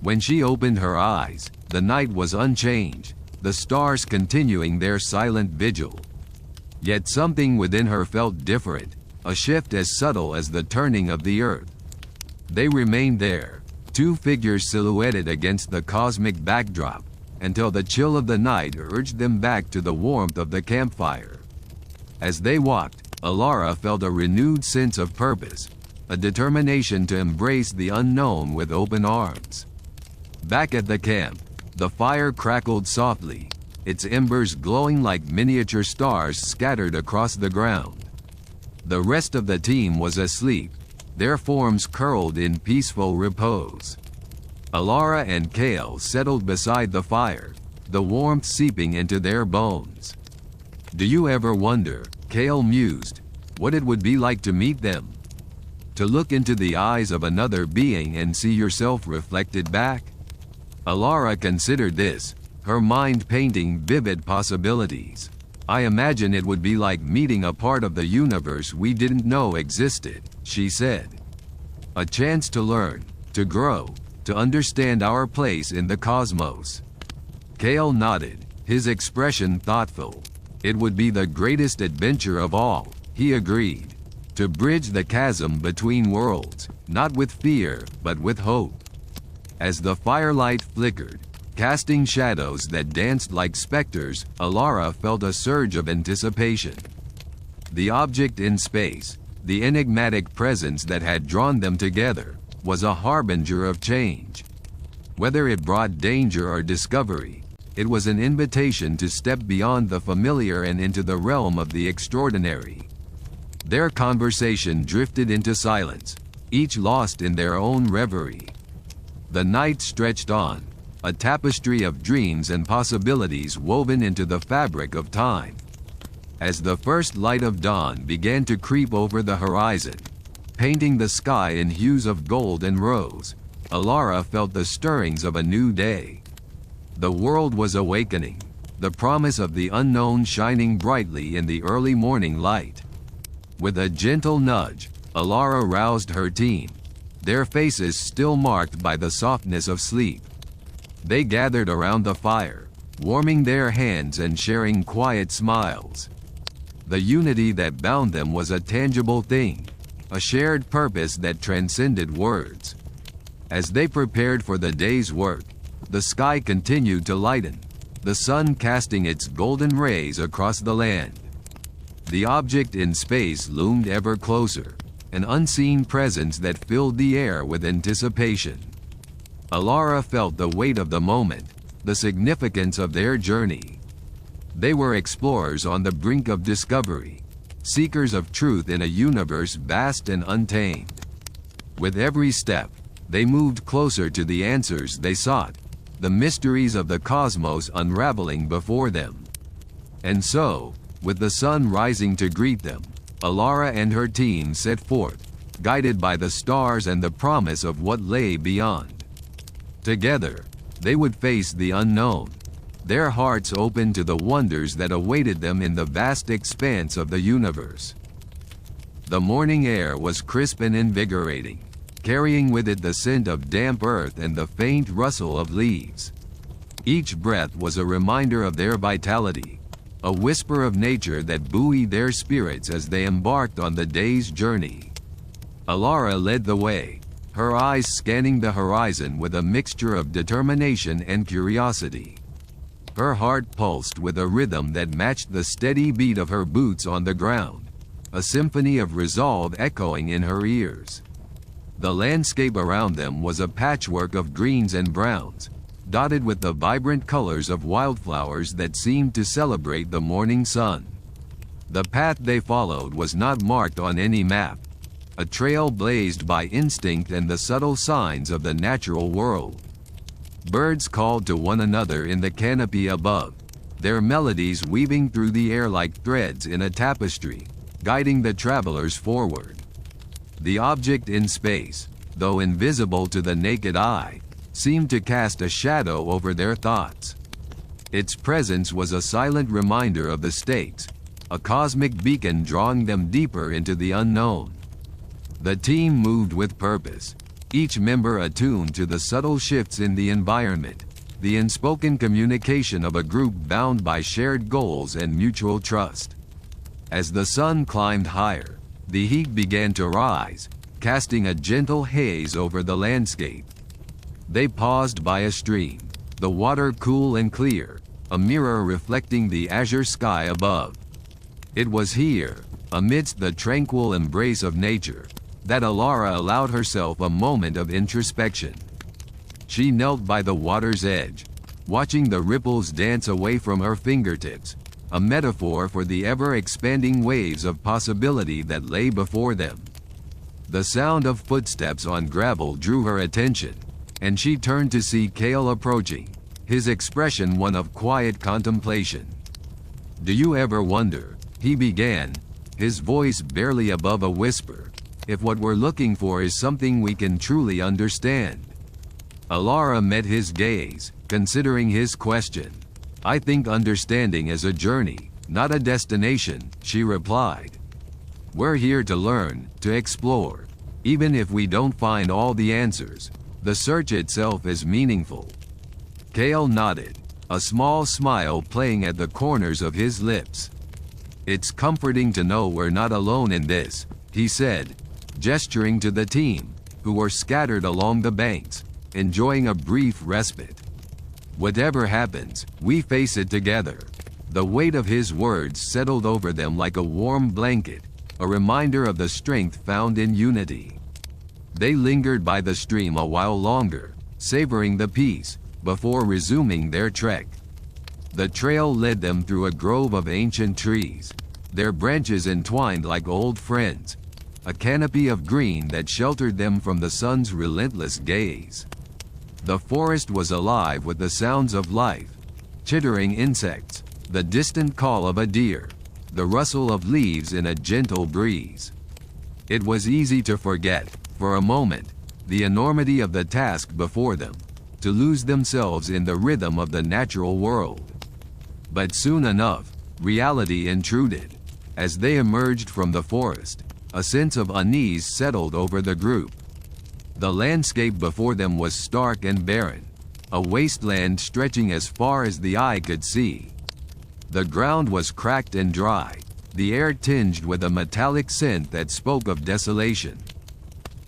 When she opened her eyes, the night was unchanged, the stars continuing their silent vigil. Yet something within her felt different, a shift as subtle as the turning of the earth. They remained there, two figures silhouetted against the cosmic backdrop, until the chill of the night urged them back to the warmth of the campfire. As they walked, Alara felt a renewed sense of purpose, a determination to embrace the unknown with open arms. Back at the camp, the fire crackled softly, its embers glowing like miniature stars scattered across the ground. The rest of the team was asleep, their forms curled in peaceful repose. Alara and Kale settled beside the fire, the warmth seeping into their bones. "Do you ever wonder," Kale mused, "what it would be like to meet them? To look into the eyes of another being and see yourself reflected back?" Alara considered this, her mind painting vivid possibilities. "I imagine it would be like meeting a part of the universe we didn't know existed," she said. "A chance to learn, to grow, to understand our place in the cosmos." Kale nodded, his expression thoughtful. "It would be the greatest adventure of all," he agreed. "To bridge the chasm between worlds, not with fear, but with hope." As the firelight flickered, casting shadows that danced like specters, Alara felt a surge of anticipation. The object in space, the enigmatic presence that had drawn them together, was a harbinger of change. Whether it brought danger or discovery, it was an invitation to step beyond the familiar and into the realm of the extraordinary. Their conversation drifted into silence, each lost in their own reverie. The night stretched on, a tapestry of dreams and possibilities woven into the fabric of time. As the first light of dawn began to creep over the horizon, painting the sky in hues of gold and rose, Alara felt the stirrings of a new day. The world was awakening, the promise of the unknown shining brightly in the early morning light. With a gentle nudge, Alara roused her team, their faces still marked by the softness of sleep. They gathered around the fire, warming their hands and sharing quiet smiles. The unity that bound them was a tangible thing, a shared purpose that transcended words. As they prepared for the day's work, the sky continued to lighten, the sun casting its golden rays across the land. The object in space loomed ever closer, an unseen presence that filled the air with anticipation. Alara felt the weight of the moment, the significance of their journey. They were explorers on the brink of discovery, seekers of truth in a universe vast and untamed. With every step, they moved closer to the answers they sought, the mysteries of the cosmos unraveling before them. And so, with the sun rising to greet them, Alara and her team set forth, guided by the stars and the promise of what lay beyond. Together, they would face the unknown, their hearts open to the wonders that awaited them in the vast expanse of the universe. The morning air was crisp and invigorating, carrying with it the scent of damp earth and the faint rustle of leaves. Each breath was a reminder of their vitality, a whisper of nature that buoyed their spirits as they embarked on the day's journey. Alara led the way, her eyes scanning the horizon with a mixture of determination and curiosity. Her heart pulsed with a rhythm that matched the steady beat of her boots on the ground, a symphony of resolve echoing in her ears. The landscape around them was a patchwork of greens and browns, dotted with the vibrant colors of wildflowers that seemed to celebrate the morning sun. The path they followed was not marked on any map, a trail blazed by instinct and the subtle signs of the natural world. Birds called to one another in the canopy above, their melodies weaving through the air like threads in a tapestry, guiding the travelers forward. The object in space, though invisible to the naked eye, seemed to cast a shadow over their thoughts. Its presence was a silent reminder of the stakes, a cosmic beacon drawing them deeper into the unknown. The team moved with purpose, each member attuned to the subtle shifts in the environment, the unspoken communication of a group bound by shared goals and mutual trust. As the sun climbed higher, the heat began to rise, casting a gentle haze over the landscape. They paused by a stream, the water cool and clear, a mirror reflecting the azure sky above. It was here, amidst the tranquil embrace of nature, that Alara allowed herself a moment of introspection. She knelt by the water's edge, watching the ripples dance away from her fingertips, a metaphor for the ever-expanding waves of possibility that lay before them. The sound of footsteps on gravel drew her attention, and she turned to see Kale approaching, his expression one of quiet contemplation. "Do you ever wonder," he began, his voice barely above a whisper, "if what we're looking for is something we can truly understand?" Alara met his gaze, considering his question. "I think understanding is a journey, not a destination," she replied. "We're here to learn, to explore. Even if we don't find all the answers, the search itself is meaningful." Kale nodded, a small smile playing at the corners of his lips. "It's comforting to know we're not alone in this," he said, gesturing to the team, who were scattered along the banks, enjoying a brief respite. "Whatever happens, we face it together." The weight of his words settled over them like a warm blanket, a reminder of the strength found in unity. They lingered by the stream a while longer, savoring the peace, before resuming their trek. The trail led them through a grove of ancient trees, their branches entwined like old friends, a canopy of green that sheltered them from the sun's relentless gaze. The forest was alive with the sounds of life: chittering insects, the distant call of a deer, the rustle of leaves in a gentle breeze. It was easy to forget, for a moment, the enormity of the task before them, to lose themselves in the rhythm of the natural world. But soon enough, reality intruded. As they emerged from the forest, a sense of unease settled over the group. The landscape before them was stark and barren, a wasteland stretching as far as the eye could see. The ground was cracked and dry, the air tinged with a metallic scent that spoke of desolation.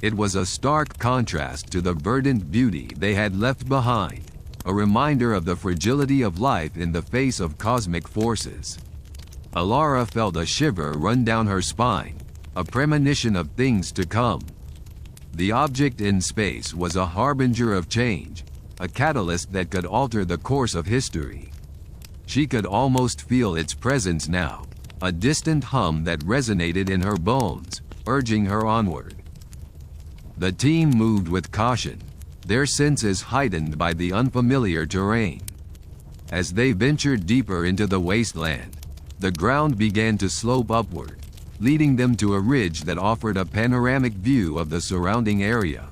It was a stark contrast to the verdant beauty they had left behind, a reminder of the fragility of life in the face of cosmic forces. Alara felt a shiver run down her spine, a premonition of things to come. The object in space was a harbinger of change, a catalyst that could alter the course of history. She could almost feel its presence now, a distant hum that resonated in her bones, urging her onward. The team moved with caution, their senses heightened by the unfamiliar terrain. As they ventured deeper into the wasteland, the ground began to slope upward, leading them to a ridge that offered a panoramic view of the surrounding area.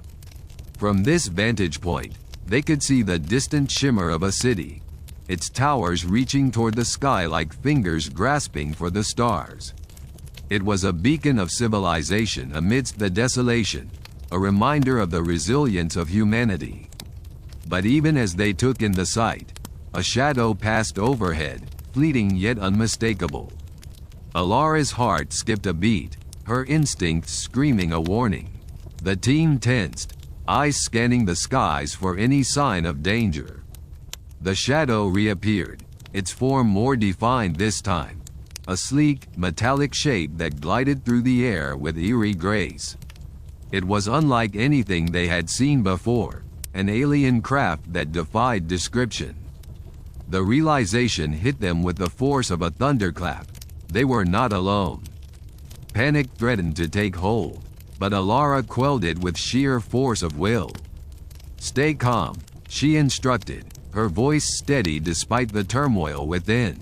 From this vantage point, they could see the distant shimmer of a city, its towers reaching toward the sky like fingers grasping for the stars. It was a beacon of civilization amidst the desolation, a reminder of the resilience of humanity. But even as they took in the sight, a shadow passed overhead, fleeting yet unmistakable. Alara's heart skipped a beat, her instincts screaming a warning. The team tensed, eyes scanning the skies for any sign of danger. The shadow reappeared, its form more defined this time, a sleek, metallic shape that glided through the air with eerie grace. It was unlike anything they had seen before, an alien craft that defied description. The realization hit them with the force of a thunderclap. They were not alone. Panic threatened to take hold, but Alara quelled it with sheer force of will. "Stay calm," she instructed, her voice steady despite the turmoil within.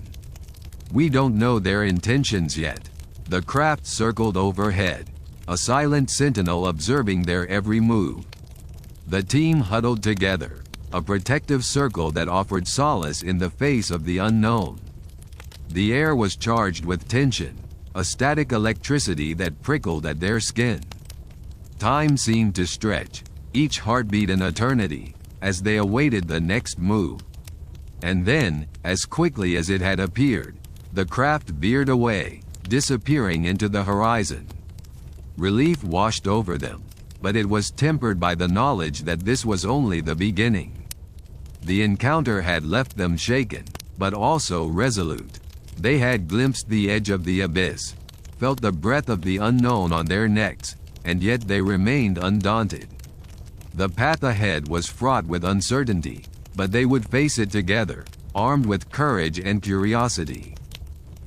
"We don't know their intentions yet." The craft circled overhead, a silent sentinel observing their every move. The team huddled together, a protective circle that offered solace in the face of the unknown. The air was charged with tension, a static electricity that prickled at their skin. Time seemed to stretch, each heartbeat an eternity, as they awaited the next move. And then, as quickly as it had appeared, the craft veered away, disappearing into the horizon. Relief washed over them, but it was tempered by the knowledge that this was only the beginning. The encounter had left them shaken, but also resolute. They had glimpsed the edge of the abyss, felt the breath of the unknown on their necks, and yet they remained undaunted. The path ahead was fraught with uncertainty, but they would face it together, armed with courage and curiosity.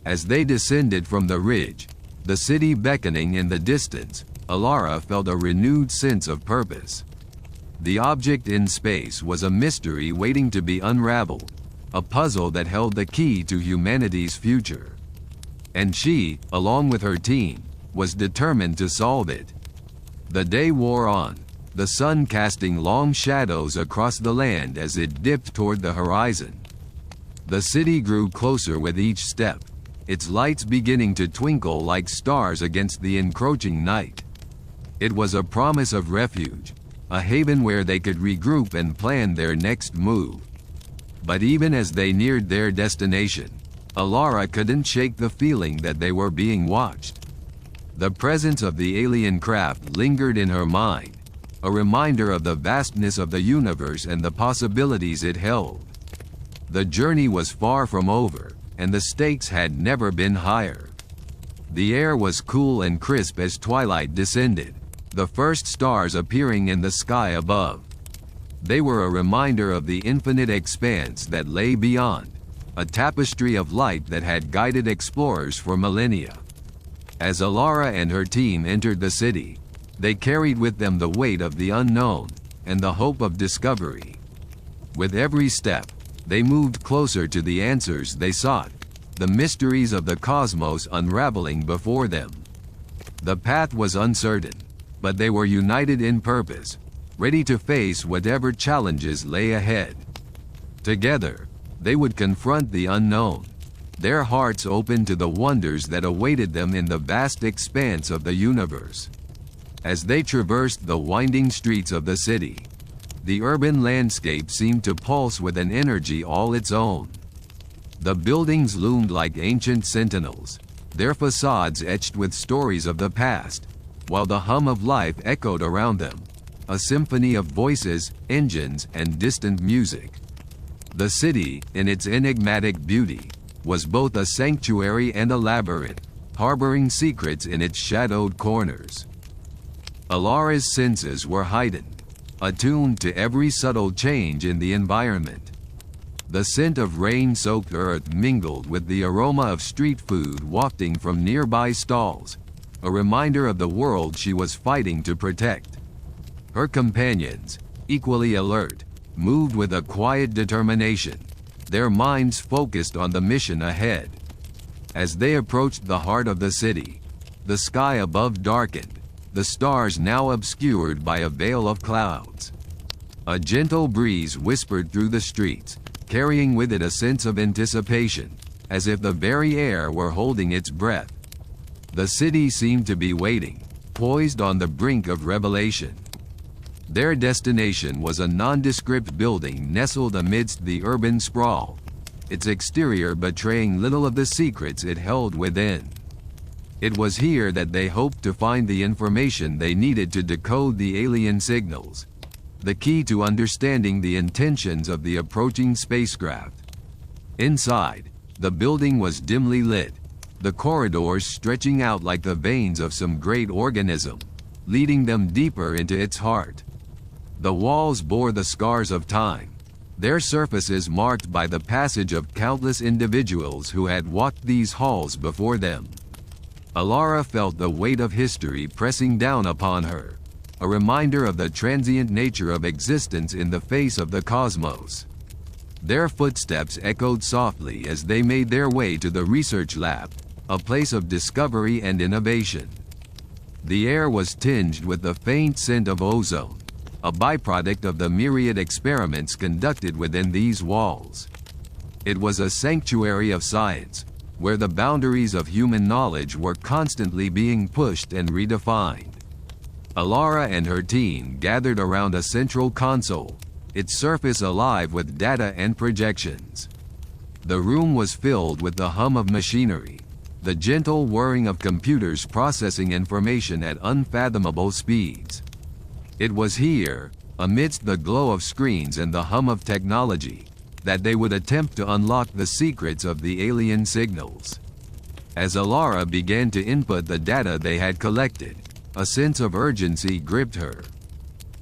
As they descended from the ridge, the city beckoning in the distance, Alara felt a renewed sense of purpose. The object in space was a mystery waiting to be unraveled, a puzzle that held the key to humanity's future. And she, along with her team, was determined to solve it. The day wore on, the sun casting long shadows across the land as it dipped toward the horizon. The city grew closer with each step, its lights beginning to twinkle like stars against the encroaching night. It was a promise of refuge, a haven where they could regroup and plan their next move. But even as they neared their destination, Alara couldn't shake the feeling that they were being watched. The presence of the alien craft lingered in her mind, a reminder of the vastness of the universe and the possibilities it held. The journey was far from over, and the stakes had never been higher. The air was cool and crisp as twilight descended, the first stars appearing in the sky above. They were a reminder of the infinite expanse that lay beyond, a tapestry of light that had guided explorers for millennia. As Alara and her team entered the city, they carried with them the weight of the unknown and the hope of discovery. With every step, they moved closer to the answers they sought, the mysteries of the cosmos unraveling before them. The path was uncertain, but they were united in purpose, ready to face whatever challenges lay ahead. Together, they would confront the unknown, their hearts open to the wonders that awaited them in the vast expanse of the universe. As they traversed the winding streets of the city, the urban landscape seemed to pulse with an energy all its own. The buildings loomed like ancient sentinels, their facades etched with stories of the past, while the hum of life echoed around them, a symphony of voices, engines, and distant music. The city, in its enigmatic beauty, was both a sanctuary and a labyrinth, harboring secrets in its shadowed corners. Alara's senses were heightened, attuned to every subtle change in the environment. The scent of rain-soaked earth mingled with the aroma of street food wafting from nearby stalls, a reminder of the world she was fighting to protect. Her companions, equally alert, moved with a quiet determination, their minds focused on the mission ahead. As they approached the heart of the city, the sky above darkened, the stars now obscured by a veil of clouds. A gentle breeze whispered through the streets, carrying with it a sense of anticipation, as if the very air were holding its breath. The city seemed to be waiting, poised on the brink of revelation. Their destination was a nondescript building nestled amidst the urban sprawl, its exterior betraying little of the secrets it held within. It was here that they hoped to find the information they needed to decode the alien signals, the key to understanding the intentions of the approaching spacecraft. Inside, the building was dimly lit, the corridors stretching out like the veins of some great organism, leading them deeper into its heart. The walls bore the scars of time, their surfaces marked by the passage of countless individuals who had walked these halls before them. Alara felt the weight of history pressing down upon her, a reminder of the transient nature of existence in the face of the cosmos. Their footsteps echoed softly as they made their way to the research lab, a place of discovery and innovation. The air was tinged with the faint scent of ozone, a byproduct of the myriad experiments conducted within these walls. It was a sanctuary of science, where the boundaries of human knowledge were constantly being pushed and redefined. Alara and her team gathered around a central console, its surface alive with data and projections. The room was filled with the hum of machinery, the gentle whirring of computers processing information at unfathomable speeds. It was here, amidst the glow of screens and the hum of technology, that they would attempt to unlock the secrets of the alien signals. As Alara began to input the data they had collected, a sense of urgency gripped her.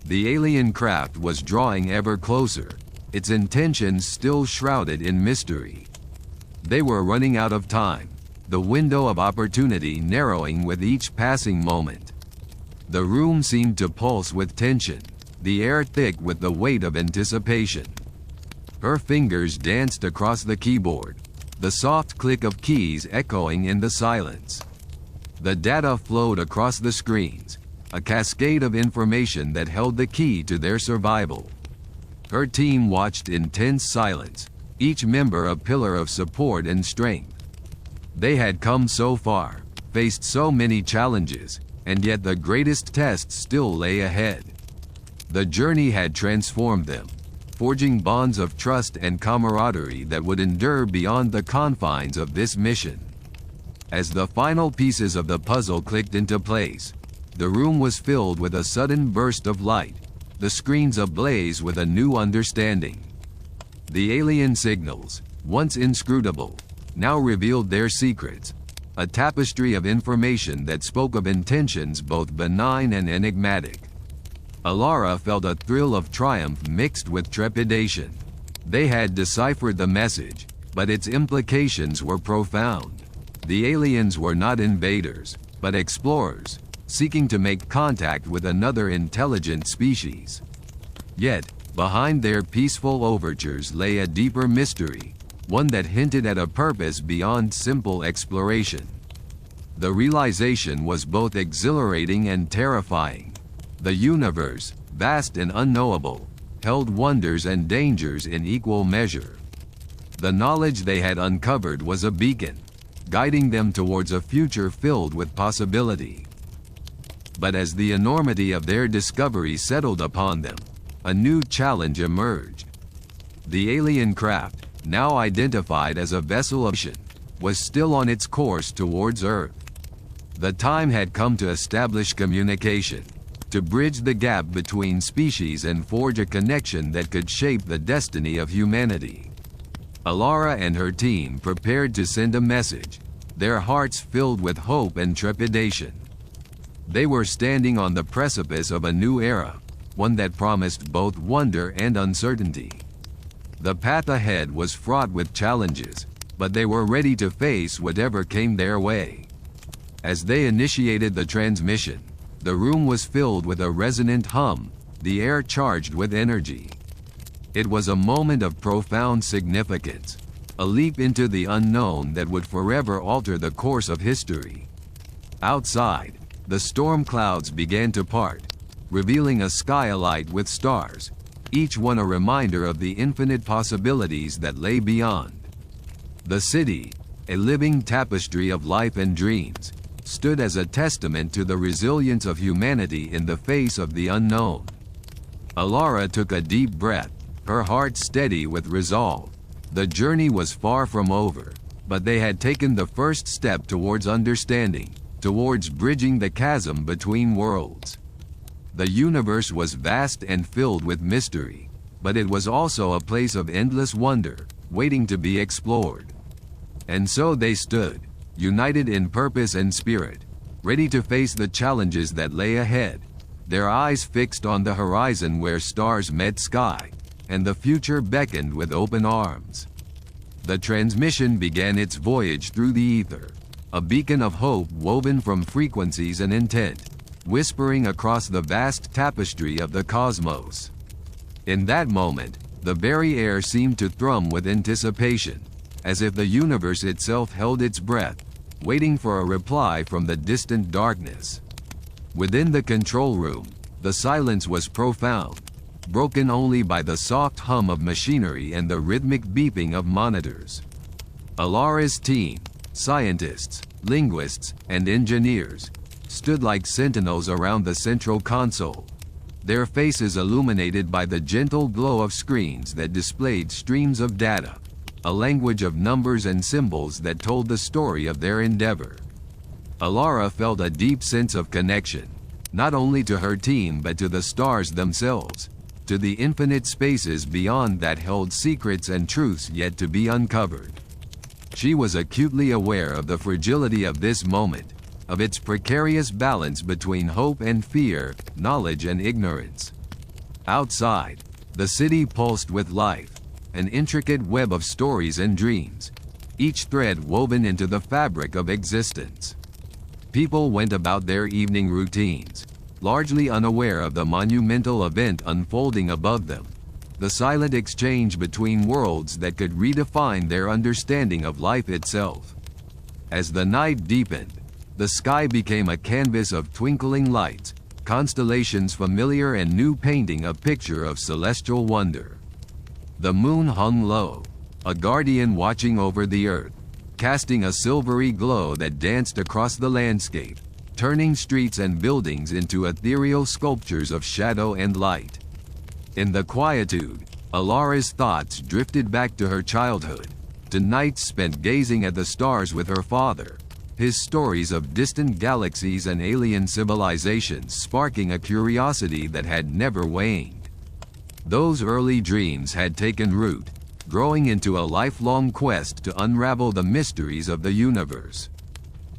The alien craft was drawing ever closer, its intentions still shrouded in mystery. They were running out of time, the window of opportunity narrowing with each passing moment. The room seemed to pulse with tension, the air thick with the weight of anticipation. Her fingers danced across the keyboard, the soft click of keys echoing in the silence. The data flowed across the screens, a cascade of information that held the key to their survival. Her team watched in tense silence, each member a pillar of support and strength. They had come so far, faced so many challenges, and yet the greatest tests still lay ahead. The journey had transformed them, forging bonds of trust and camaraderie that would endure beyond the confines of this mission. As the final pieces of the puzzle clicked into place, the room was filled with a sudden burst of light, the screens ablaze with a new understanding. The alien signals, once inscrutable, now revealed their secrets, a tapestry of information that spoke of intentions both benign and enigmatic. Alara felt a thrill of triumph mixed with trepidation. They had deciphered the message, but its implications were profound. The aliens were not invaders, but explorers, seeking to make contact with another intelligent species. Yet, behind their peaceful overtures lay a deeper mystery, one that hinted at a purpose beyond simple exploration. The realization was both exhilarating and terrifying. The universe, vast and unknowable, held wonders and dangers in equal measure. The knowledge they had uncovered was a beacon, guiding them towards a future filled with possibility. But as the enormity of their discovery settled upon them, a new challenge emerged. The alien craft, now identified as a vessel of mission, was still on its course towards Earth. The time had come to establish communication, to bridge the gap between species and forge a connection that could shape the destiny of humanity. Alara and her team prepared to send a message, their hearts filled with hope and trepidation. They were standing on the precipice of a new era, one that promised both wonder and uncertainty. The path ahead was fraught with challenges, but they were ready to face whatever came their way. As they initiated the transmission, the room was filled with a resonant hum, the air charged with energy. It was a moment of profound significance, a leap into the unknown that would forever alter the course of history. Outside, the storm clouds began to part, revealing a sky alight with stars, each one a reminder of the infinite possibilities that lay beyond. The city, a living tapestry of life and dreams, stood as a testament to the resilience of humanity in the face of the unknown. Alara took a deep breath, her heart steady with resolve. The journey was far from over, but they had taken the first step towards understanding, towards bridging the chasm between worlds. The universe was vast and filled with mystery, but it was also a place of endless wonder, waiting to be explored. And so they stood, united in purpose and spirit, ready to face the challenges that lay ahead, their eyes fixed on the horizon where stars met sky, and the future beckoned with open arms. The transmission began its voyage through the ether, a beacon of hope woven from frequencies and intent, whispering across the vast tapestry of the cosmos. In that moment, the very air seemed to thrum with anticipation, as if the universe itself held its breath, waiting for a reply from the distant darkness. Within the control room, the silence was profound, broken only by the soft hum of machinery and the rhythmic beeping of monitors. Alara's team, scientists, linguists, and engineers, stood like sentinels around the central console, their faces illuminated by the gentle glow of screens that displayed streams of data, a language of numbers and symbols that told the story of their endeavor. Alara felt a deep sense of connection, not only to her team but to the stars themselves, to the infinite spaces beyond that held secrets and truths yet to be uncovered. She was acutely aware of the fragility of this moment, of its precarious balance between hope and fear, knowledge and ignorance. Outside, the city pulsed with life, an intricate web of stories and dreams, each thread woven into the fabric of existence. People went about their evening routines, largely unaware of the monumental event unfolding above them, the silent exchange between worlds that could redefine their understanding of life itself. As the night deepened, the sky became a canvas of twinkling lights, constellations familiar and new painting a picture of celestial wonder. The moon hung low, a guardian watching over the earth, casting a silvery glow that danced across the landscape, turning streets and buildings into ethereal sculptures of shadow and light. In the quietude, Alara's thoughts drifted back to her childhood, to nights spent gazing at the stars with her father, his stories of distant galaxies and alien civilizations sparking a curiosity that had never waned. Those early dreams had taken root, growing into a lifelong quest to unravel the mysteries of the universe.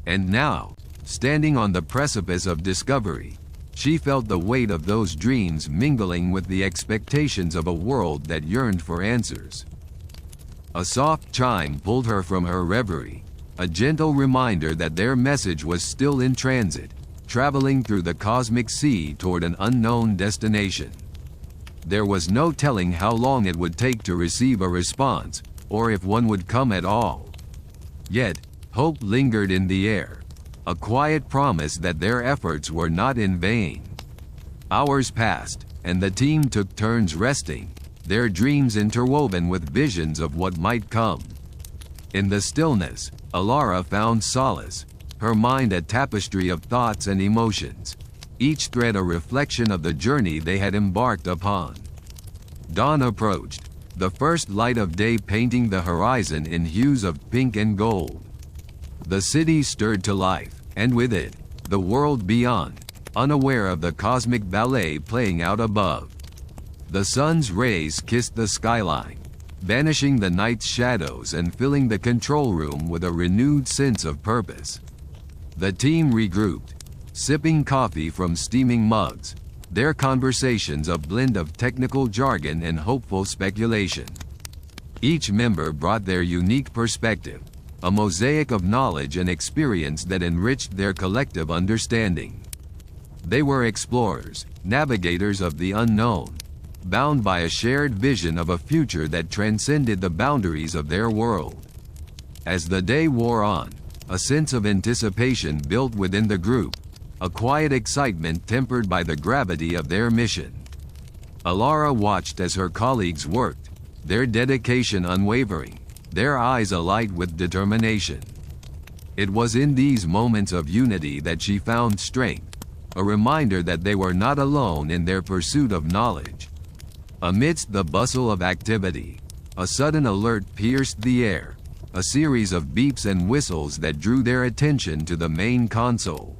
And now, standing on the precipice of discovery, she felt the weight of those dreams mingling with the expectations of a world that yearned for answers. A soft chime pulled her from her reverie, a gentle reminder that their message was still in transit, traveling through the cosmic sea toward an unknown destination. There was no telling how long it would take to receive a response, or if one would come at all. Yet, hope lingered in the air, a quiet promise that their efforts were not in vain. Hours passed, and the team took turns resting, their dreams interwoven with visions of what might come. In the stillness, Alara found solace, her mind a tapestry of thoughts and emotions, each thread a reflection of the journey they had embarked upon. Dawn approached, the first light of day painting the horizon in hues of pink and gold. The city stirred to life, and with it, the world beyond, unaware of the cosmic ballet playing out above. The sun's rays kissed the skyline, banishing the night's shadows and filling the control room with a renewed sense of purpose. The team regrouped, sipping coffee from steaming mugs, their conversations a blend of technical jargon and hopeful speculation. Each member brought their unique perspective, a mosaic of knowledge and experience that enriched their collective understanding. They were explorers, navigators of the unknown, bound by a shared vision of a future that transcended the boundaries of their world. As the day wore on, a sense of anticipation built within the group, a quiet excitement tempered by the gravity of their mission. Alara watched as her colleagues worked, their dedication unwavering, their eyes alight with determination. It was in these moments of unity that she found strength, a reminder that they were not alone in their pursuit of knowledge. Amidst the bustle of activity, a sudden alert pierced the air, a series of beeps and whistles that drew their attention to the main console.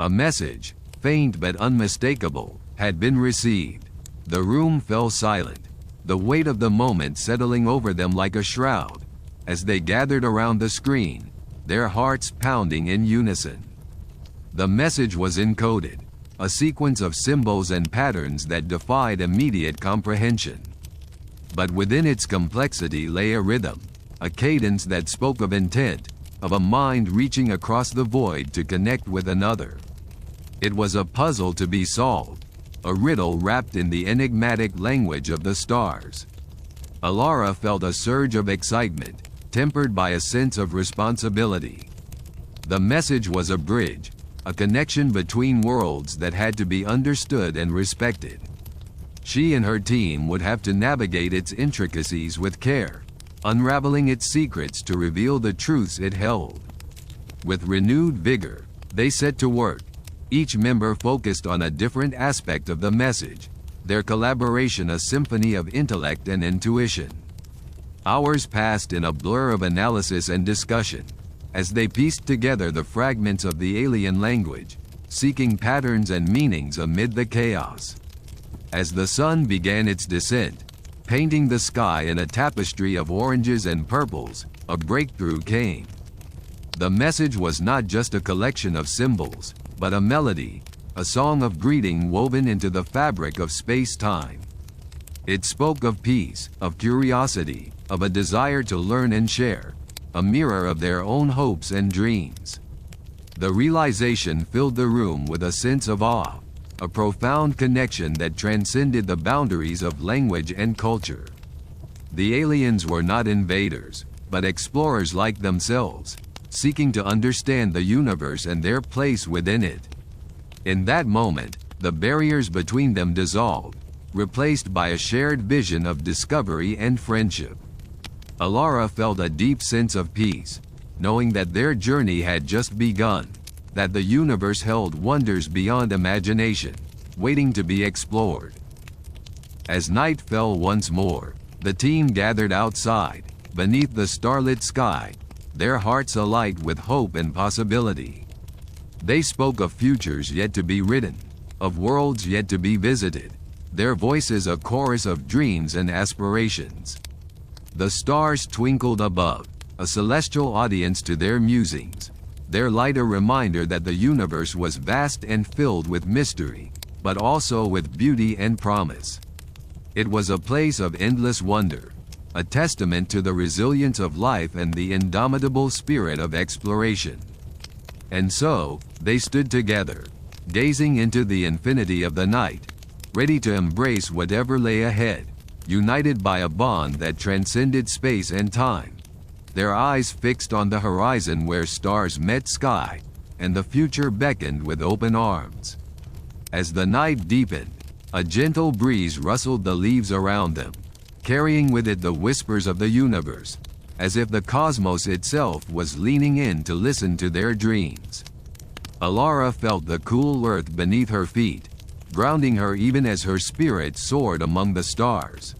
A message, faint but unmistakable, had been received. The room fell silent, the weight of the moment settling over them like a shroud, as they gathered around the screen, their hearts pounding in unison. The message was encoded, a sequence of symbols and patterns that defied immediate comprehension. But within its complexity lay a rhythm, a cadence that spoke of intent, of a mind reaching across the void to connect with another. It was a puzzle to be solved, a riddle wrapped in the enigmatic language of the stars. Alara felt a surge of excitement, tempered by a sense of responsibility. The message was a bridge, a connection between worlds that had to be understood and respected. She and her team would have to navigate its intricacies with care, unraveling its secrets to reveal the truths it held. With renewed vigor, they set to work, each member focused on a different aspect of the message, their collaboration a symphony of intellect and intuition. Hours passed in a blur of analysis and discussion, as they pieced together the fragments of the alien language, seeking patterns and meanings amid the chaos. As the sun began its descent, painting the sky in a tapestry of oranges and purples, a breakthrough came. The message was not just a collection of symbols, but a melody, a song of greeting woven into the fabric of space-time. It spoke of peace, of curiosity, of a desire to learn and share, a mirror of their own hopes and dreams. The realization filled the room with a sense of awe, a profound connection that transcended the boundaries of language and culture. The aliens were not invaders, but explorers like themselves, seeking to understand the universe and their place within it. In that moment, the barriers between them dissolved, replaced by a shared vision of discovery and friendship. Alara felt a deep sense of peace, knowing that their journey had just begun, that the universe held wonders beyond imagination, waiting to be explored. As night fell once more, the team gathered outside, beneath the starlit sky, their hearts alight with hope and possibility. They spoke of futures yet to be written, of worlds yet to be visited, their voices a chorus of dreams and aspirations. The stars twinkled above, a celestial audience to their musings, their light a reminder that the universe was vast and filled with mystery, but also with beauty and promise. It was a place of endless wonder, a testament to the resilience of life and the indomitable spirit of exploration. And so, they stood together, gazing into the infinity of the night, ready to embrace whatever lay ahead, united by a bond that transcended space and time, their eyes fixed on the horizon where stars met sky, and the future beckoned with open arms. As the night deepened, a gentle breeze rustled the leaves around them, carrying with it the whispers of the universe, as if the cosmos itself was leaning in to listen to their dreams. Alara felt the cool earth beneath her feet, grounding her even as her spirit soared among the stars.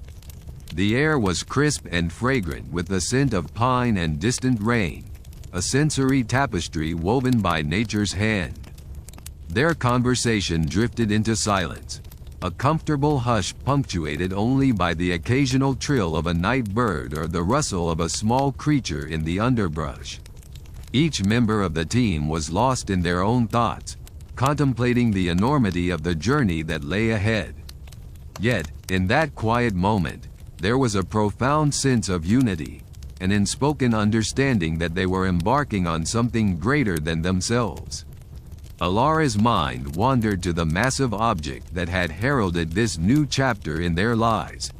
The air was crisp and fragrant with the scent of pine and distant rain, a sensory tapestry woven by nature's hand. Their conversation drifted into silence, a comfortable hush punctuated only by the occasional trill of a night bird or the rustle of a small creature in the underbrush. Each member of the team was lost in their own thoughts, contemplating the enormity of the journey that lay ahead. Yet, in that quiet moment, there was a profound sense of unity, an unspoken understanding that they were embarking on something greater than themselves. Alara's mind wandered to the massive object that had heralded this new chapter in their lives,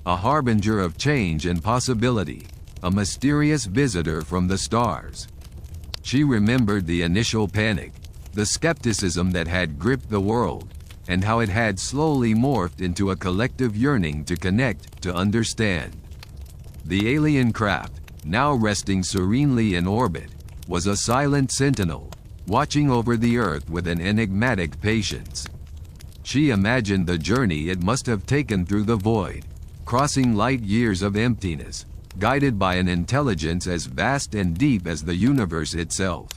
a harbinger of change and possibility, a mysterious visitor from the stars. She remembered the initial panic, the skepticism that had gripped the world, and how it had slowly morphed into a collective yearning to connect, to understand. The alien craft, now resting serenely in orbit, was a silent sentinel, watching over the Earth with an enigmatic patience. She imagined the journey it must have taken through the void, crossing light years of emptiness, guided by an intelligence as vast and deep as the universe itself.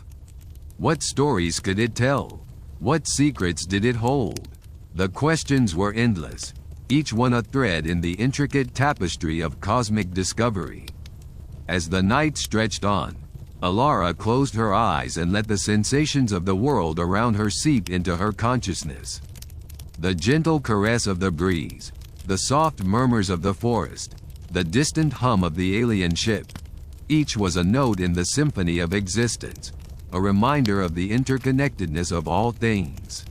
What stories could it tell? What secrets did it hold? The questions were endless, each one a thread in the intricate tapestry of cosmic discovery. As the night stretched on, Alara closed her eyes and let the sensations of the world around her seep into her consciousness. The gentle caress of the breeze, the soft murmurs of the forest, the distant hum of the alien ship, each was a note in the symphony of existence, a reminder of the interconnectedness of all things.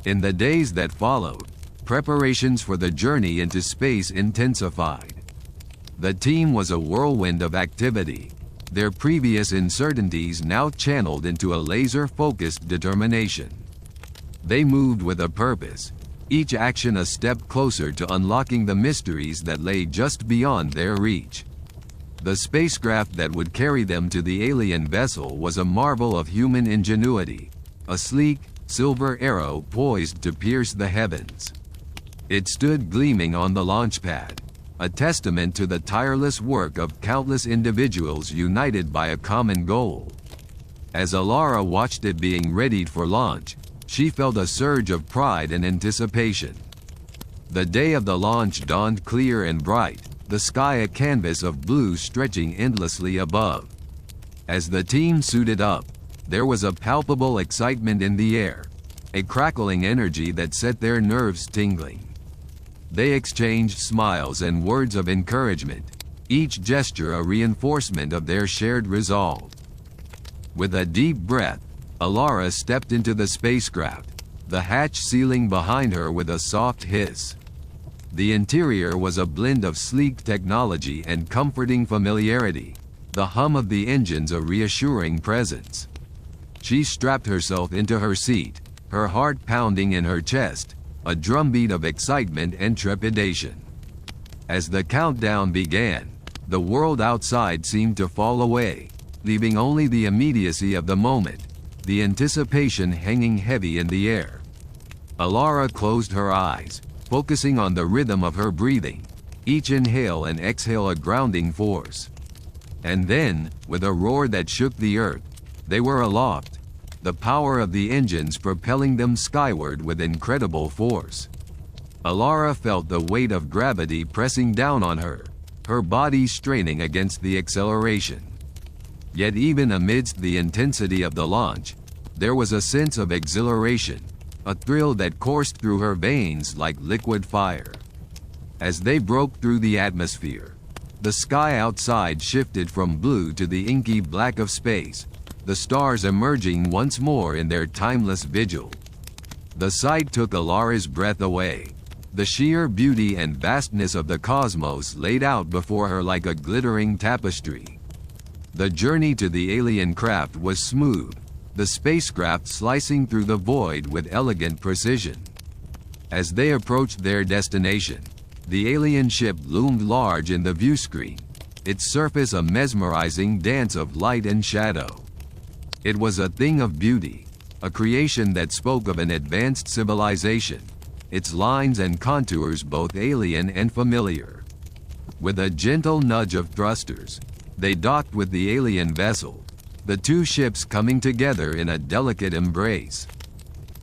In the days that followed, preparations for the journey into space intensified. The team was a whirlwind of activity, their previous uncertainties now channeled into a laser-focused determination. They moved with a purpose, each action a step closer to unlocking the mysteries that lay just beyond their reach. The spacecraft that would carry them to the alien vessel was a marvel of human ingenuity, a sleek, silver arrow poised to pierce the heavens. It stood gleaming on the launch pad, a testament to the tireless work of countless individuals united by a common goal. As Alara watched it being readied for launch, she felt a surge of pride and anticipation. The day of the launch dawned clear and bright, the sky a canvas of blue stretching endlessly above. As the team suited up, there was a palpable excitement in the air, a crackling energy that set their nerves tingling. They exchanged smiles and words of encouragement, each gesture a reinforcement of their shared resolve. With a deep breath, Alara stepped into the spacecraft, the hatch sealing behind her with a soft hiss. The interior was a blend of sleek technology and comforting familiarity, the hum of the engines a reassuring presence. She strapped herself into her seat, her heart pounding in her chest, a drumbeat of excitement and trepidation. As the countdown began, the world outside seemed to fall away, leaving only the immediacy of the moment, the anticipation hanging heavy in the air. Alara closed her eyes, focusing on the rhythm of her breathing, each inhale and exhale a grounding force. And then, with a roar that shook the earth, they were aloft, the power of the engines propelling them skyward with incredible force. Alara felt the weight of gravity pressing down on her, her body straining against the acceleration. Yet even amidst the intensity of the launch, there was a sense of exhilaration, a thrill that coursed through her veins like liquid fire. As they broke through the atmosphere, the sky outside shifted from blue to the inky black of space, the stars emerging once more in their timeless vigil. The sight took Alara's breath away, The sheer beauty and vastness of the cosmos laid out before her like a glittering tapestry. The journey to the alien craft was smooth, the spacecraft slicing through the void with elegant precision. As they approached their destination, the alien ship loomed large in the viewscreen, its surface a mesmerizing dance of light and shadow. It was a thing of beauty, a creation that spoke of an advanced civilization, its lines and contours both alien and familiar. With a gentle nudge of thrusters, they docked with the alien vessel, the two ships coming together in a delicate embrace.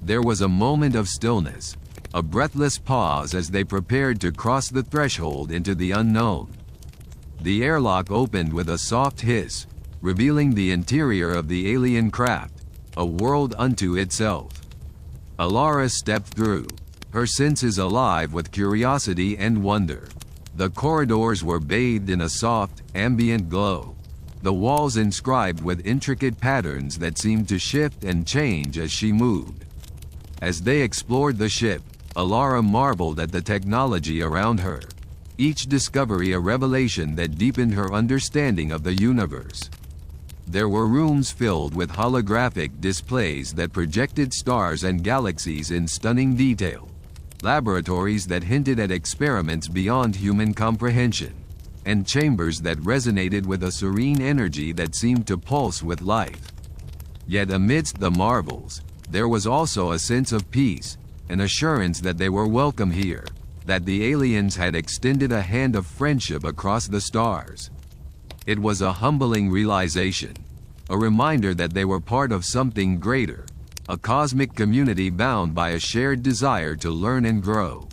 There was a moment of stillness, a breathless pause as they prepared to cross the threshold into the unknown. The airlock opened with a soft hiss, revealing the interior of the alien craft, a world unto itself. Alara stepped through, her senses alive with curiosity and wonder. The corridors were bathed in a soft, ambient glow, the walls inscribed with intricate patterns that seemed to shift and change as she moved. As they explored the ship, Alara marveled at the technology around her, each discovery a revelation that deepened her understanding of the universe. There were rooms filled with holographic displays that projected stars and galaxies in stunning detail, laboratories that hinted at experiments beyond human comprehension, and chambers that resonated with a serene energy that seemed to pulse with life. Yet amidst the marvels, there was also a sense of peace, an assurance that they were welcome here, that the aliens had extended a hand of friendship across the stars. It was a humbling realization, a reminder that they were part of something greater, a cosmic community bound by a shared desire to learn and grow.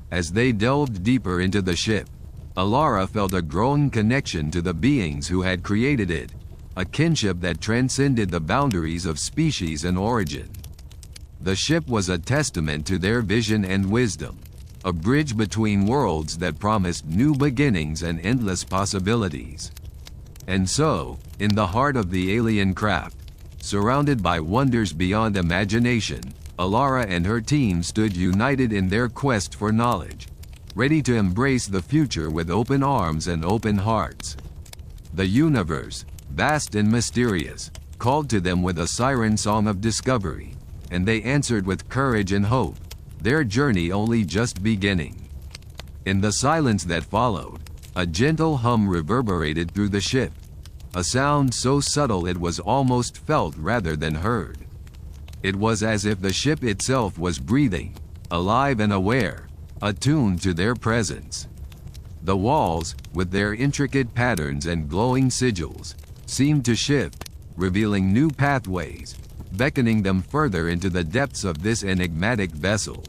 As they delved deeper into the ship, Alara felt a growing connection to the beings who had created it, a kinship that transcended the boundaries of species and origin. The ship was a testament to their vision and wisdom, a bridge between worlds that promised new beginnings and endless possibilities. And so, in the heart of the alien craft, surrounded by wonders beyond imagination, Alara and her team stood united in their quest for knowledge, ready to embrace the future with open arms and open hearts. The universe, vast and mysterious, called to them with a siren song of discovery, and they answered with courage and hope, their journey only just beginning. In the silence that followed, a gentle hum reverberated through the ship, a sound so subtle it was almost felt rather than heard. It was as if the ship itself was breathing, alive and aware, attuned to their presence. The walls, with their intricate patterns and glowing sigils, seemed to shift, revealing new pathways, beckoning them further into the depths of this enigmatic vessel.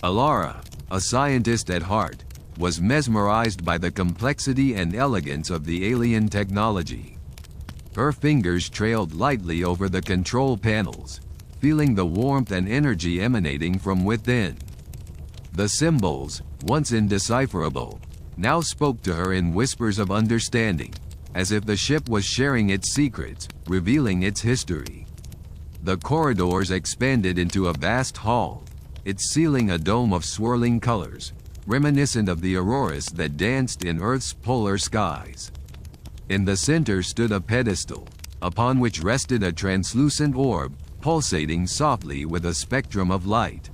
Alara, a scientist at heart, was mesmerized by the complexity and elegance of the alien technology. Her fingers trailed lightly over the control panels, feeling the warmth and energy emanating from within. The symbols, once indecipherable, now spoke to her in whispers of understanding, as if the ship was sharing its secrets, revealing its history. The corridors expanded into a vast hall, its ceiling a dome of swirling colors, reminiscent of the auroras that danced in Earth's polar skies. In the center stood a pedestal, upon which rested a translucent orb, pulsating softly with a spectrum of light.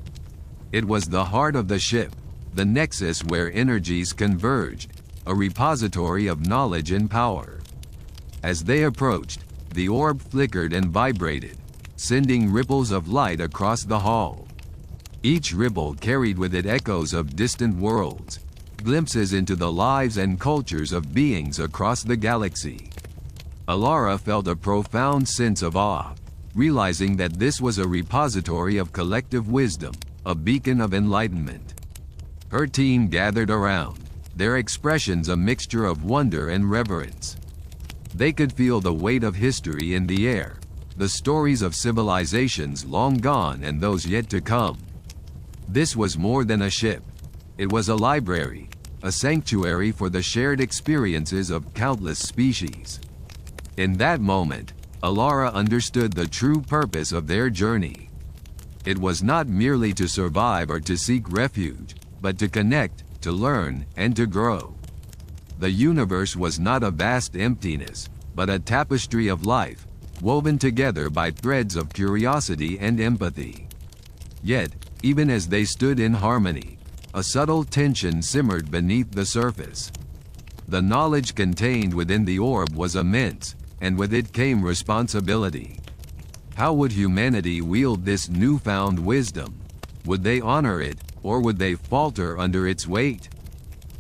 It was the heart of the ship, the nexus where energies converged, a repository of knowledge and power. As they approached, the orb flickered and vibrated, sending ripples of light across the hall. Each ripple carried with it echoes of distant worlds, glimpses into the lives and cultures of beings across the galaxy. Alara felt a profound sense of awe, realizing that this was a repository of collective wisdom, a beacon of enlightenment. Her team gathered around, their expressions a mixture of wonder and reverence. They could feel the weight of history in the air, the stories of civilizations long gone and those yet to come. This was more than a ship. It was a library, a sanctuary for the shared experiences of countless species. In that moment, Alara understood the true purpose of their journey. It was not merely to survive or to seek refuge, but to connect, to learn, and to grow. The universe was not a vast emptiness, but a tapestry of life, woven together by threads of curiosity and empathy. Yet, even as they stood in harmony, a subtle tension simmered beneath the surface. The knowledge contained within the orb was immense, and with it came responsibility. How would humanity wield this newfound wisdom? Would they honor it, or would they falter under its weight?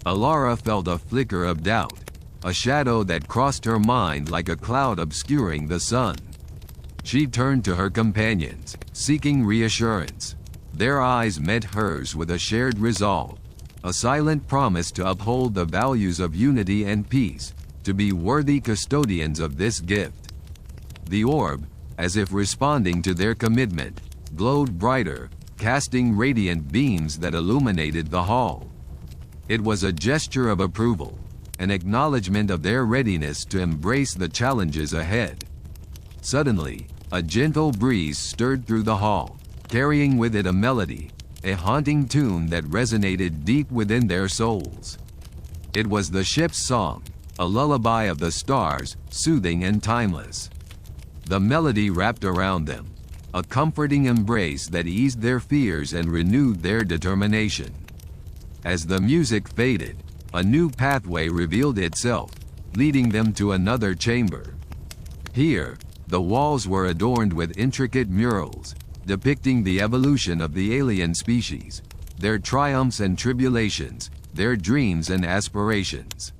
Alara felt a flicker of doubt, a shadow that crossed her mind like a cloud obscuring the sun. She turned to her companions, seeking reassurance. Their eyes met hers with a shared resolve, a silent promise to uphold the values of unity and peace, to be worthy custodians of this gift. The orb, as if responding to their commitment, glowed brighter, casting radiant beams that illuminated the hall. It was a gesture of approval, an acknowledgement of their readiness to embrace the challenges ahead. Suddenly, a gentle breeze stirred through the hall, carrying with it a melody, a haunting tune that resonated deep within their souls. It was the ship's song, a lullaby of the stars, soothing and timeless. The melody wrapped around them, a comforting embrace that eased their fears and renewed their determination. As the music faded, a new pathway revealed itself, leading them to another chamber. Here, the walls were adorned with intricate murals, depicting the evolution of the alien species, their triumphs and tribulations, their dreams and aspirations.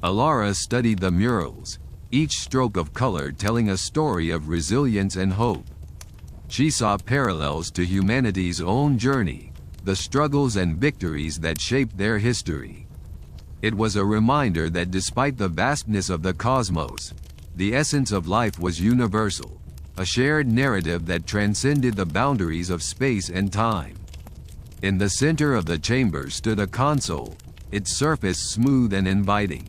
Alara studied the murals, each stroke of color telling a story of resilience and hope. She saw parallels to humanity's own journey, the struggles and victories that shaped their history. It was a reminder that despite the vastness of the cosmos, the essence of life was universal, a shared narrative that transcended the boundaries of space and time. In the center of the chamber stood a console, its surface smooth and inviting.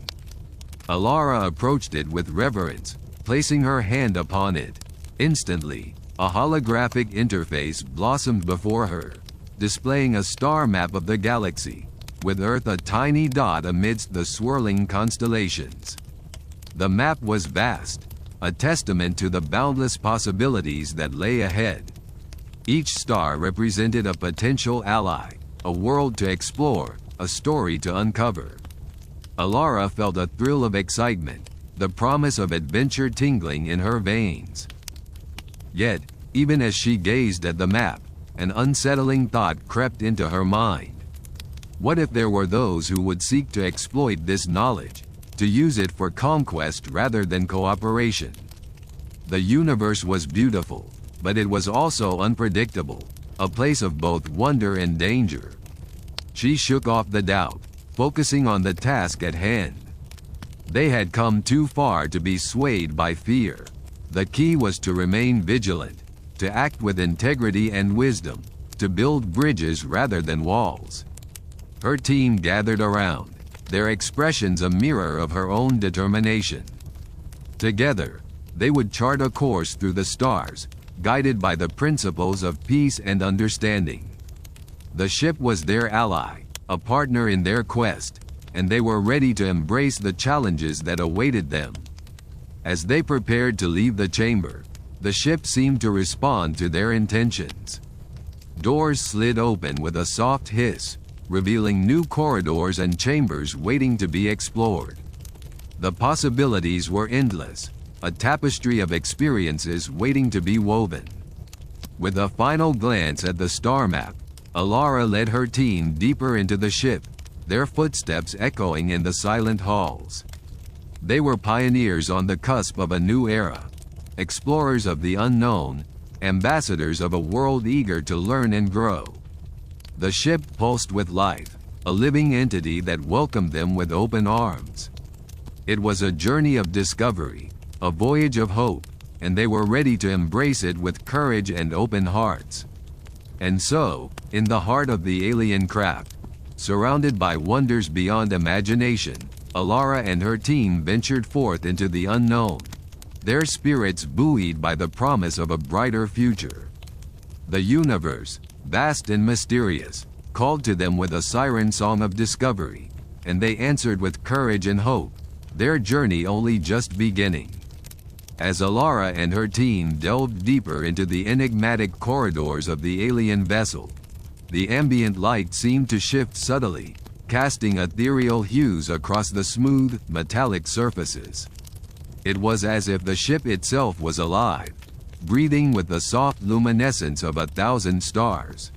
Alara approached it with reverence, placing her hand upon it. Instantly, a holographic interface blossomed before her, displaying a star map of the galaxy, with Earth a tiny dot amidst the swirling constellations. The map was vast, a testament to the boundless possibilities that lay ahead. Each star represented a potential ally, a world to explore, a story to uncover. Alara felt a thrill of excitement, the promise of adventure tingling in her veins. Yet, even as she gazed at the map, an unsettling thought crept into her mind. What if there were those who would seek to exploit this knowledge, to use it for conquest rather than cooperation? The universe was beautiful, but it was also unpredictable, a place of both wonder and danger. She shook off the doubt, focusing on the task at hand. They had come too far to be swayed by fear. The key was to remain vigilant, to act with integrity and wisdom, to build bridges rather than walls. Her team gathered around, their expressions a mirror of her own determination. Together, they would chart a course through the stars, guided by the principles of peace and understanding. The ship was their ally, a partner in their quest, and they were ready to embrace the challenges that awaited them. As they prepared to leave the chamber, the ship seemed to respond to their intentions. Doors slid open with a soft hiss, revealing new corridors and chambers waiting to be explored. The possibilities were endless, a tapestry of experiences waiting to be woven. With a final glance at the star map, Alara led her team deeper into the ship, their footsteps echoing in the silent halls. They were pioneers on the cusp of a new era, explorers of the unknown, ambassadors of a world eager to learn and grow. The ship pulsed with life, a living entity that welcomed them with open arms. It was a journey of discovery, a voyage of hope, and they were ready to embrace it with courage and open hearts. And so, in the heart of the alien craft, surrounded by wonders beyond imagination, Alara and her team ventured forth into the unknown, their spirits buoyed by the promise of a brighter future. The universe, vast and mysterious, called to them with a siren song of discovery, and they answered with courage and hope, their journey only just beginning. As Alara and her team delved deeper into the enigmatic corridors of the alien vessel, the ambient light seemed to shift subtly, casting ethereal hues across the smooth, metallic surfaces. It was as if the ship itself was alive, breathing with the soft luminescence of 1,000 stars.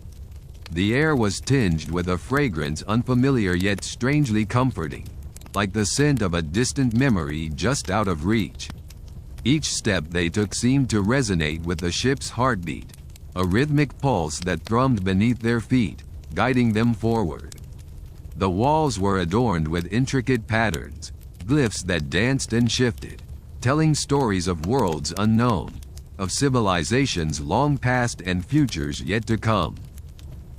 The air was tinged with a fragrance unfamiliar yet strangely comforting, like the scent of a distant memory just out of reach. Each step they took seemed to resonate with the ship's heartbeat, a rhythmic pulse that thrummed beneath their feet, guiding them forward. The walls were adorned with intricate patterns, glyphs that danced and shifted, telling stories of worlds unknown, of civilizations long past and futures yet to come.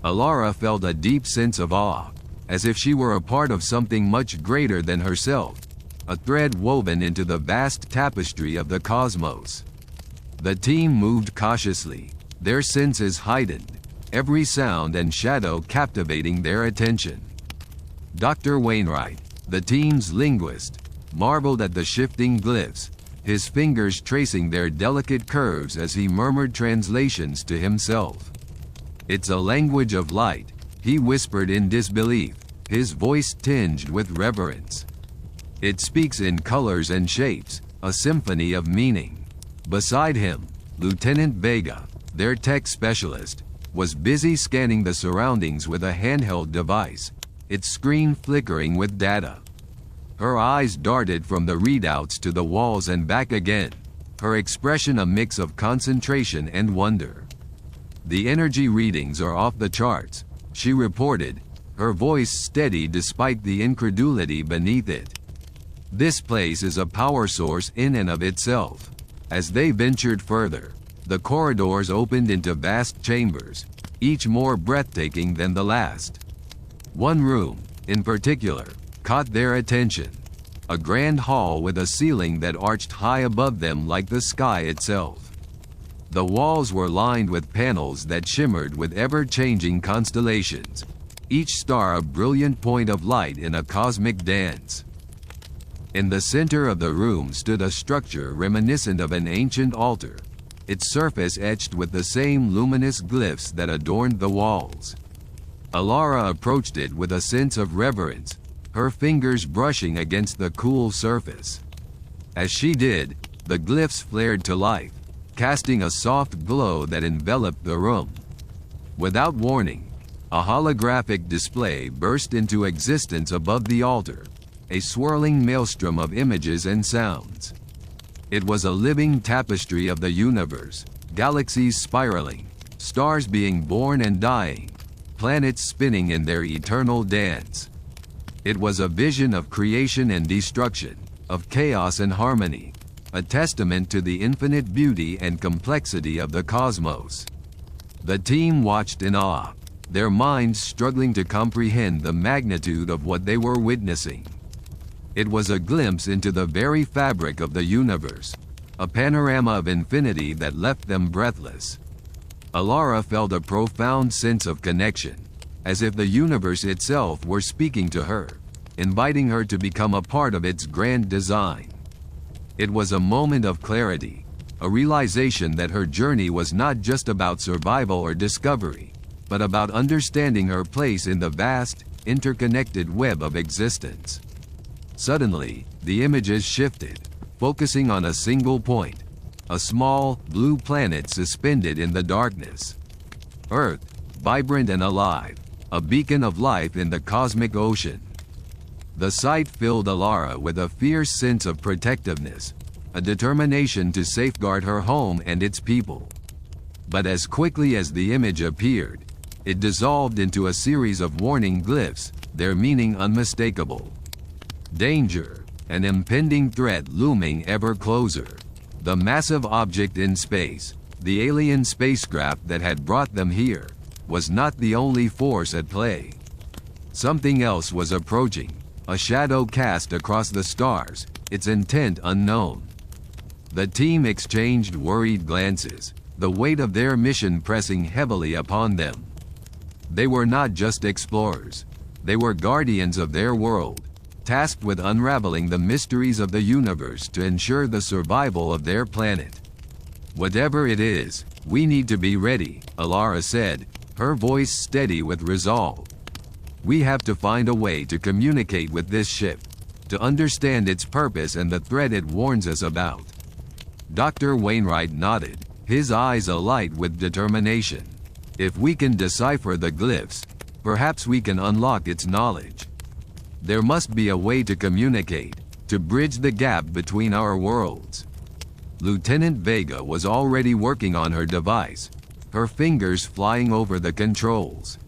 Alara felt a deep sense of awe, as if she were a part of something much greater than herself, a thread woven into the vast tapestry of the cosmos. The team moved cautiously, their senses heightened, every sound and shadow captivating their attention. Dr. Wainwright, the team's linguist, marveled at the shifting glyphs, his fingers tracing their delicate curves as he murmured translations to himself. "It's a language of light," he whispered in disbelief, his voice tinged with reverence. "It speaks in colors and shapes, a symphony of meaning." Beside him, Lieutenant Vega, their tech specialist, was busy scanning the surroundings with a handheld device, its screen flickering with data. Her eyes darted from the readouts to the walls and back again, her expression a mix of concentration and wonder. "The energy readings are off the charts," she reported, her voice steady despite the incredulity beneath it. "This place is a power source in and of itself." As they ventured further, the corridors opened into vast chambers, each more breathtaking than the last. One room, in particular, caught their attention, a grand hall with a ceiling that arched high above them like the sky itself. The walls were lined with panels that shimmered with ever-changing constellations, each star a brilliant point of light in a cosmic dance. In the center of the room stood a structure reminiscent of an ancient altar, its surface etched with the same luminous glyphs that adorned the walls. Alara approached it with a sense of reverence, her fingers brushing against the cool surface. As she did, the glyphs flared to life, casting a soft glow that enveloped the room. Without warning, a holographic display burst into existence above the altar, a swirling maelstrom of images and sounds. It was a living tapestry of the universe, galaxies spiraling, stars being born and dying, planets spinning in their eternal dance. It was a vision of creation and destruction, of chaos and harmony, a testament to the infinite beauty and complexity of the cosmos. The team watched in awe, their minds struggling to comprehend the magnitude of what they were witnessing. It was a glimpse into the very fabric of the universe, a panorama of infinity that left them breathless. Alara felt a profound sense of connection, as if the universe itself were speaking to her, inviting her to become a part of its grand design. It was a moment of clarity, a realization that her journey was not just about survival or discovery, but about understanding her place in the vast, interconnected web of existence. Suddenly, the images shifted, focusing on a single point, a small, blue planet suspended in the darkness. Earth, vibrant and alive, a beacon of life in the cosmic ocean. The sight filled Alara with a fierce sense of protectiveness, a determination to safeguard her home and its people. But as quickly as the image appeared, it dissolved into a series of warning glyphs, their meaning unmistakable. Danger, an impending threat looming ever closer. The massive object in space, the alien spacecraft that had brought them here, was not the only force at play. Something else was approaching, a shadow cast across the stars, its intent unknown. The team exchanged worried glances, the weight of their mission pressing heavily upon them. They were not just explorers. They were guardians of their world, tasked with unraveling the mysteries of the universe to ensure the survival of their planet. Whatever it is, we need to be ready, Alara said, her voice steady with resolve. We have to find a way to communicate with this ship, to understand its purpose and the threat it warns us about. Dr. Wainwright nodded, his eyes alight with determination. If we can decipher the glyphs, perhaps we can unlock its knowledge. There must be a way to communicate, to bridge the gap between our worlds. Lieutenant Vega was already working on her device, her fingers flying over the controls.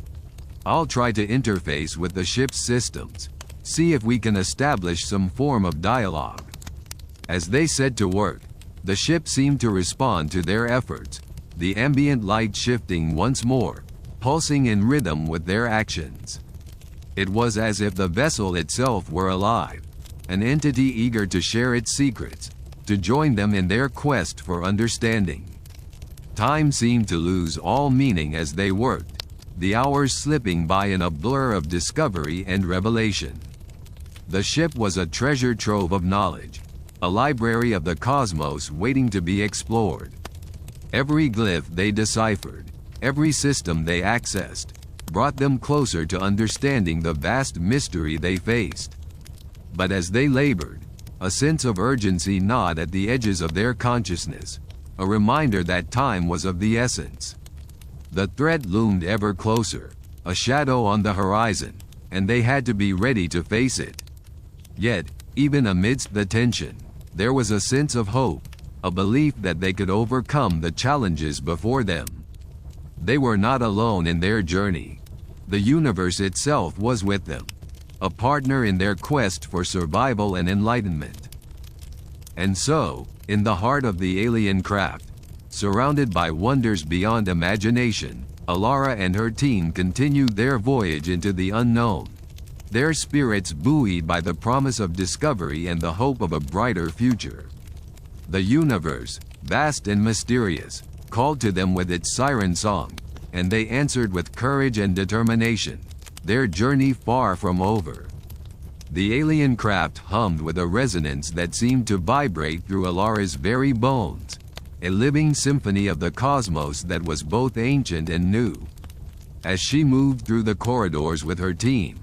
I'll try to interface with the ship's systems, see if we can establish some form of dialogue. As they set to work, the ship seemed to respond to their efforts, the ambient light shifting once more, pulsing in rhythm with their actions. It was as if the vessel itself were alive, an entity eager to share its secrets, to join them in their quest for understanding. Time seemed to lose all meaning as they worked, the hours slipping by in a blur of discovery and revelation. The ship was a treasure trove of knowledge, a library of the cosmos waiting to be explored. Every glyph they deciphered, every system they accessed, brought them closer to understanding the vast mystery they faced. But as they labored, a sense of urgency gnawed at the edges of their consciousness, a reminder that time was of the essence. The threat loomed ever closer, a shadow on the horizon, and they had to be ready to face it. Yet, even amidst the tension, there was a sense of hope, a belief that they could overcome the challenges before them. They were not alone in their journey. The universe itself was with them, a partner in their quest for survival and enlightenment. And so, in the heart of the alien craft, surrounded by wonders beyond imagination, Alara and her team continued their voyage into the unknown, their spirits buoyed by the promise of discovery and the hope of a brighter future. The universe, vast and mysterious, called to them with its siren song, and they answered with courage and determination, their journey far from over. The alien craft hummed with a resonance that seemed to vibrate through Alara's very bones, a living symphony of the cosmos that was both ancient and new. As she moved through the corridors with her team,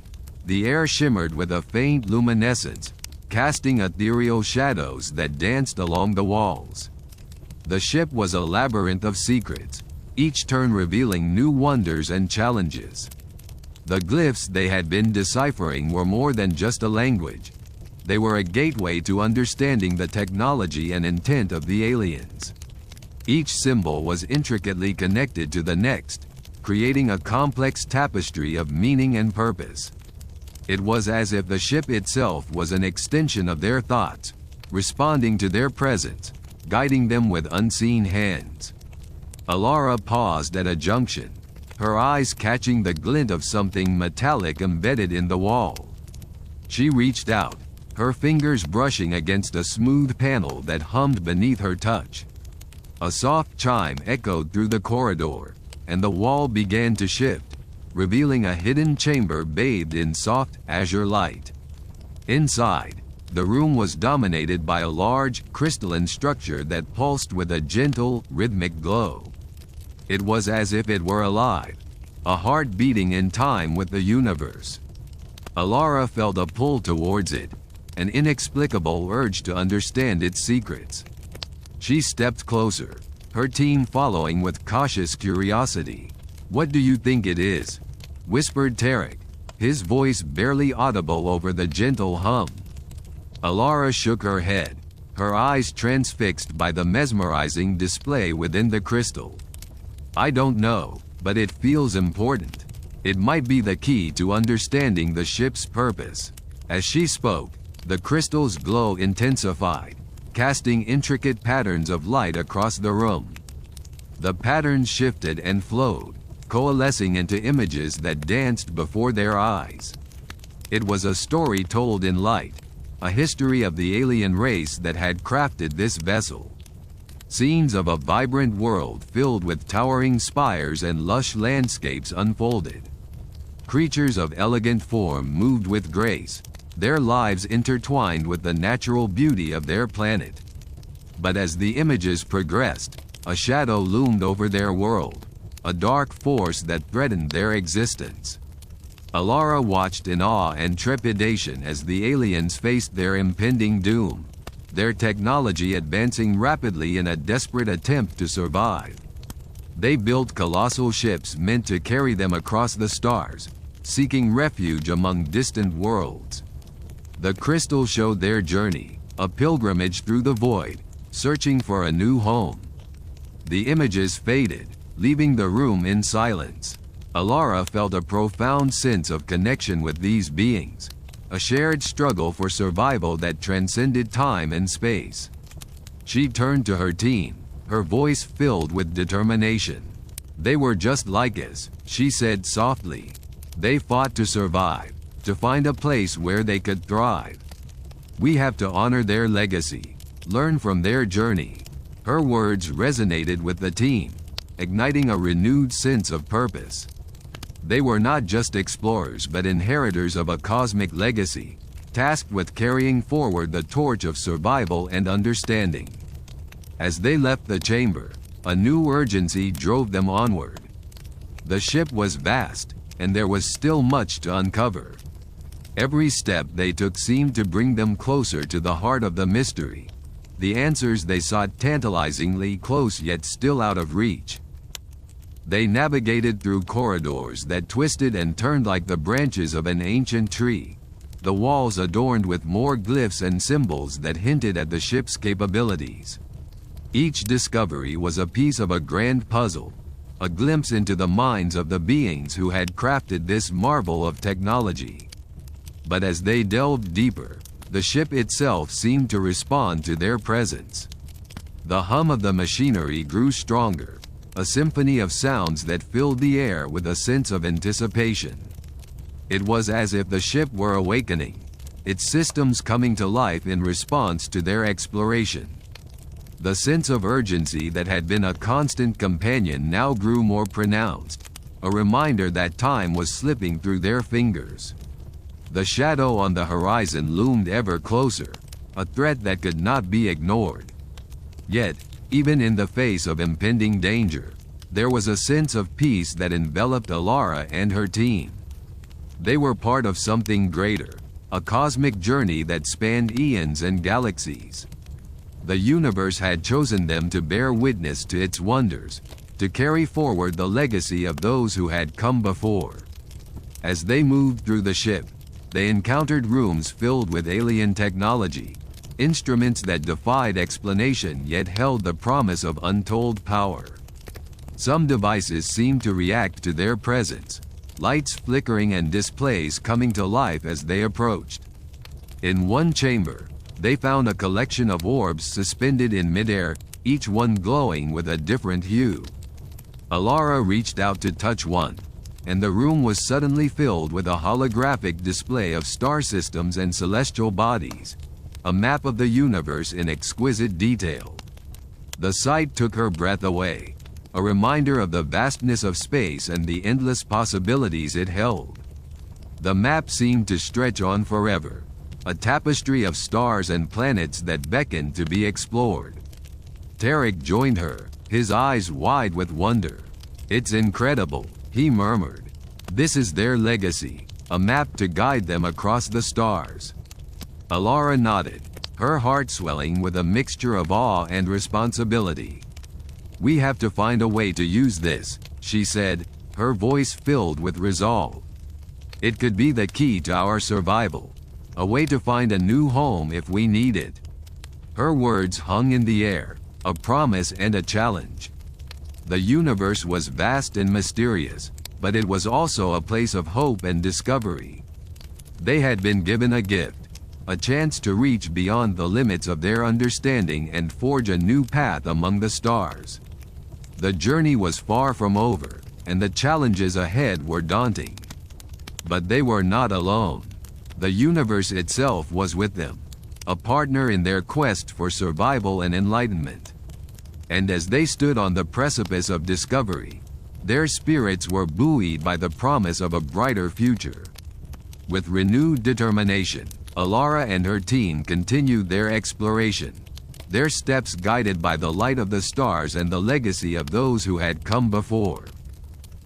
the air shimmered with a faint luminescence, casting ethereal shadows that danced along the walls. The ship was a labyrinth of secrets, each turn revealing new wonders and challenges. The glyphs they had been deciphering were more than just a language. They were a gateway to understanding the technology and intent of the aliens. Each symbol was intricately connected to the next, creating a complex tapestry of meaning and purpose. It was as if the ship itself was an extension of their thoughts, responding to their presence, guiding them with unseen hands. Alara paused at a junction, her eyes catching the glint of something metallic embedded in the wall. She reached out, her fingers brushing against a smooth panel that hummed beneath her touch. A soft chime echoed through the corridor, and the wall began to shift, revealing a hidden chamber bathed in soft, azure light. Inside, the room was dominated by a large, crystalline structure that pulsed with a gentle, rhythmic glow. It was as if it were alive, a heart beating in time with the universe. Alara felt a pull towards it, an inexplicable urge to understand its secrets. She stepped closer, her team following with cautious curiosity. "What do you think it is?" whispered Tarek, his voice barely audible over the gentle hum. Alara shook her head, her eyes transfixed by the mesmerizing display within the crystal. "I don't know, but it feels important. It might be the key to understanding the ship's purpose." As she spoke, the crystal's glow intensified, casting intricate patterns of light across the room. The patterns shifted and flowed, coalescing into images that danced before their eyes. It was a story told in light, a history of the alien race that had crafted this vessel. Scenes of a vibrant world filled with towering spires and lush landscapes unfolded. Creatures of elegant form moved with grace, their lives intertwined with the natural beauty of their planet. But as the images progressed, a shadow loomed over their world, a dark force that threatened their existence. Alara watched in awe and trepidation as the aliens faced their impending doom, their technology advancing rapidly in a desperate attempt to survive. They built colossal ships meant to carry them across the stars, seeking refuge among distant worlds. The crystal showed their journey, a pilgrimage through the void, searching for a new home. The images faded, leaving the room in silence. Alara felt a profound sense of connection with these beings, a shared struggle for survival that transcended time and space. She turned to her team, her voice filled with determination. "They were just like us," she said softly. "They fought to survive, to find a place where they could thrive. We have to honor their legacy, learn from their journey." Her words resonated with the team, igniting a renewed sense of purpose. They were not just explorers but inheritors of a cosmic legacy, tasked with carrying forward the torch of survival and understanding. As they left the chamber, a new urgency drove them onward. The ship was vast, and there was still much to uncover. Every step they took seemed to bring them closer to the heart of the mystery, the answers they sought tantalizingly close yet still out of reach. They navigated through corridors that twisted and turned like the branches of an ancient tree, the walls adorned with more glyphs and symbols that hinted at the ship's capabilities. Each discovery was a piece of a grand puzzle, a glimpse into the minds of the beings who had crafted this marvel of technology. But as they delved deeper, the ship itself seemed to respond to their presence. The hum of the machinery grew stronger, a symphony of sounds that filled the air with a sense of anticipation. It was as if the ship were awakening, its systems coming to life in response to their exploration. The sense of urgency that had been a constant companion now grew more pronounced, a reminder that time was slipping through their fingers. The shadow on the horizon loomed ever closer, a threat that could not be ignored. Yet, even in the face of impending danger, there was a sense of peace that enveloped Alara and her team. They were part of something greater, a cosmic journey that spanned eons and galaxies. The universe had chosen them to bear witness to its wonders, to carry forward the legacy of those who had come before. As they moved through the ship, they encountered rooms filled with alien technology, instruments that defied explanation yet held the promise of untold power. Some devices seemed to react to their presence, lights flickering and displays coming to life as they approached. In one chamber, they found a collection of orbs suspended in midair, each one glowing with a different hue. Alara reached out to touch one, and the room was suddenly filled with a holographic display of star systems and celestial bodies, a map of the universe in exquisite detail. The sight took her breath away, a reminder of the vastness of space and the endless possibilities it held. The map seemed to stretch on forever, a tapestry of stars and planets that beckoned to be explored. Tarek joined her, his eyes wide with wonder. "It's incredible," he murmured. "This is their legacy, a map to guide them across the stars." Alara nodded, her heart swelling with a mixture of awe and responsibility. "We have to find a way to use this," she said, her voice filled with resolve. "It could be the key to our survival, a way to find a new home if we need it." Her words hung in the air, a promise and a challenge. The universe was vast and mysterious, but it was also a place of hope and discovery. They had been given a gift, a chance to reach beyond the limits of their understanding and forge a new path among the stars. The journey was far from over, and the challenges ahead were daunting. But they were not alone. The universe itself was with them, a partner in their quest for survival and enlightenment. And as they stood on the precipice of discovery, their spirits were buoyed by the promise of a brighter future. With renewed determination, Alara and her team continued their exploration, their steps guided by the light of the stars and the legacy of those who had come before.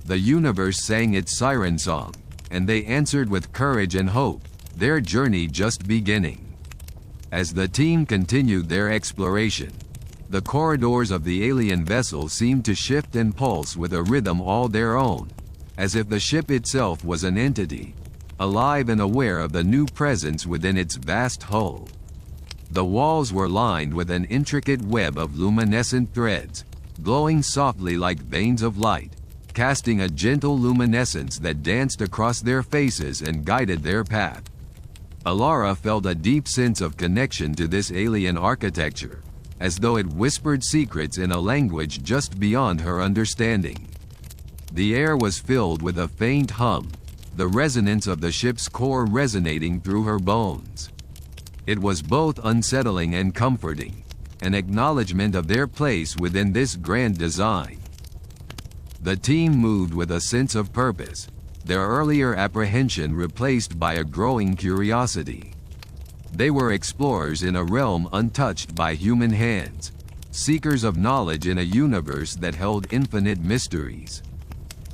The universe sang its siren song, and they answered with courage and hope, their journey just beginning. As the team continued their exploration, the corridors of the alien vessel seemed to shift and pulse with a rhythm all their own, as if the ship itself was an entity, alive and aware of the new presence within its vast hull. The walls were lined with an intricate web of luminescent threads, glowing softly like veins of light, casting a gentle luminescence that danced across their faces and guided their path. Alara felt a deep sense of connection to this alien architecture, as though it whispered secrets in a language just beyond her understanding. The air was filled with a faint hum, the resonance of the ship's core resonating through her bones. It was both unsettling and comforting, an acknowledgement of their place within this grand design. The team moved with a sense of purpose, their earlier apprehension replaced by a growing curiosity. They were explorers in a realm untouched by human hands, seekers of knowledge in a universe that held infinite mysteries.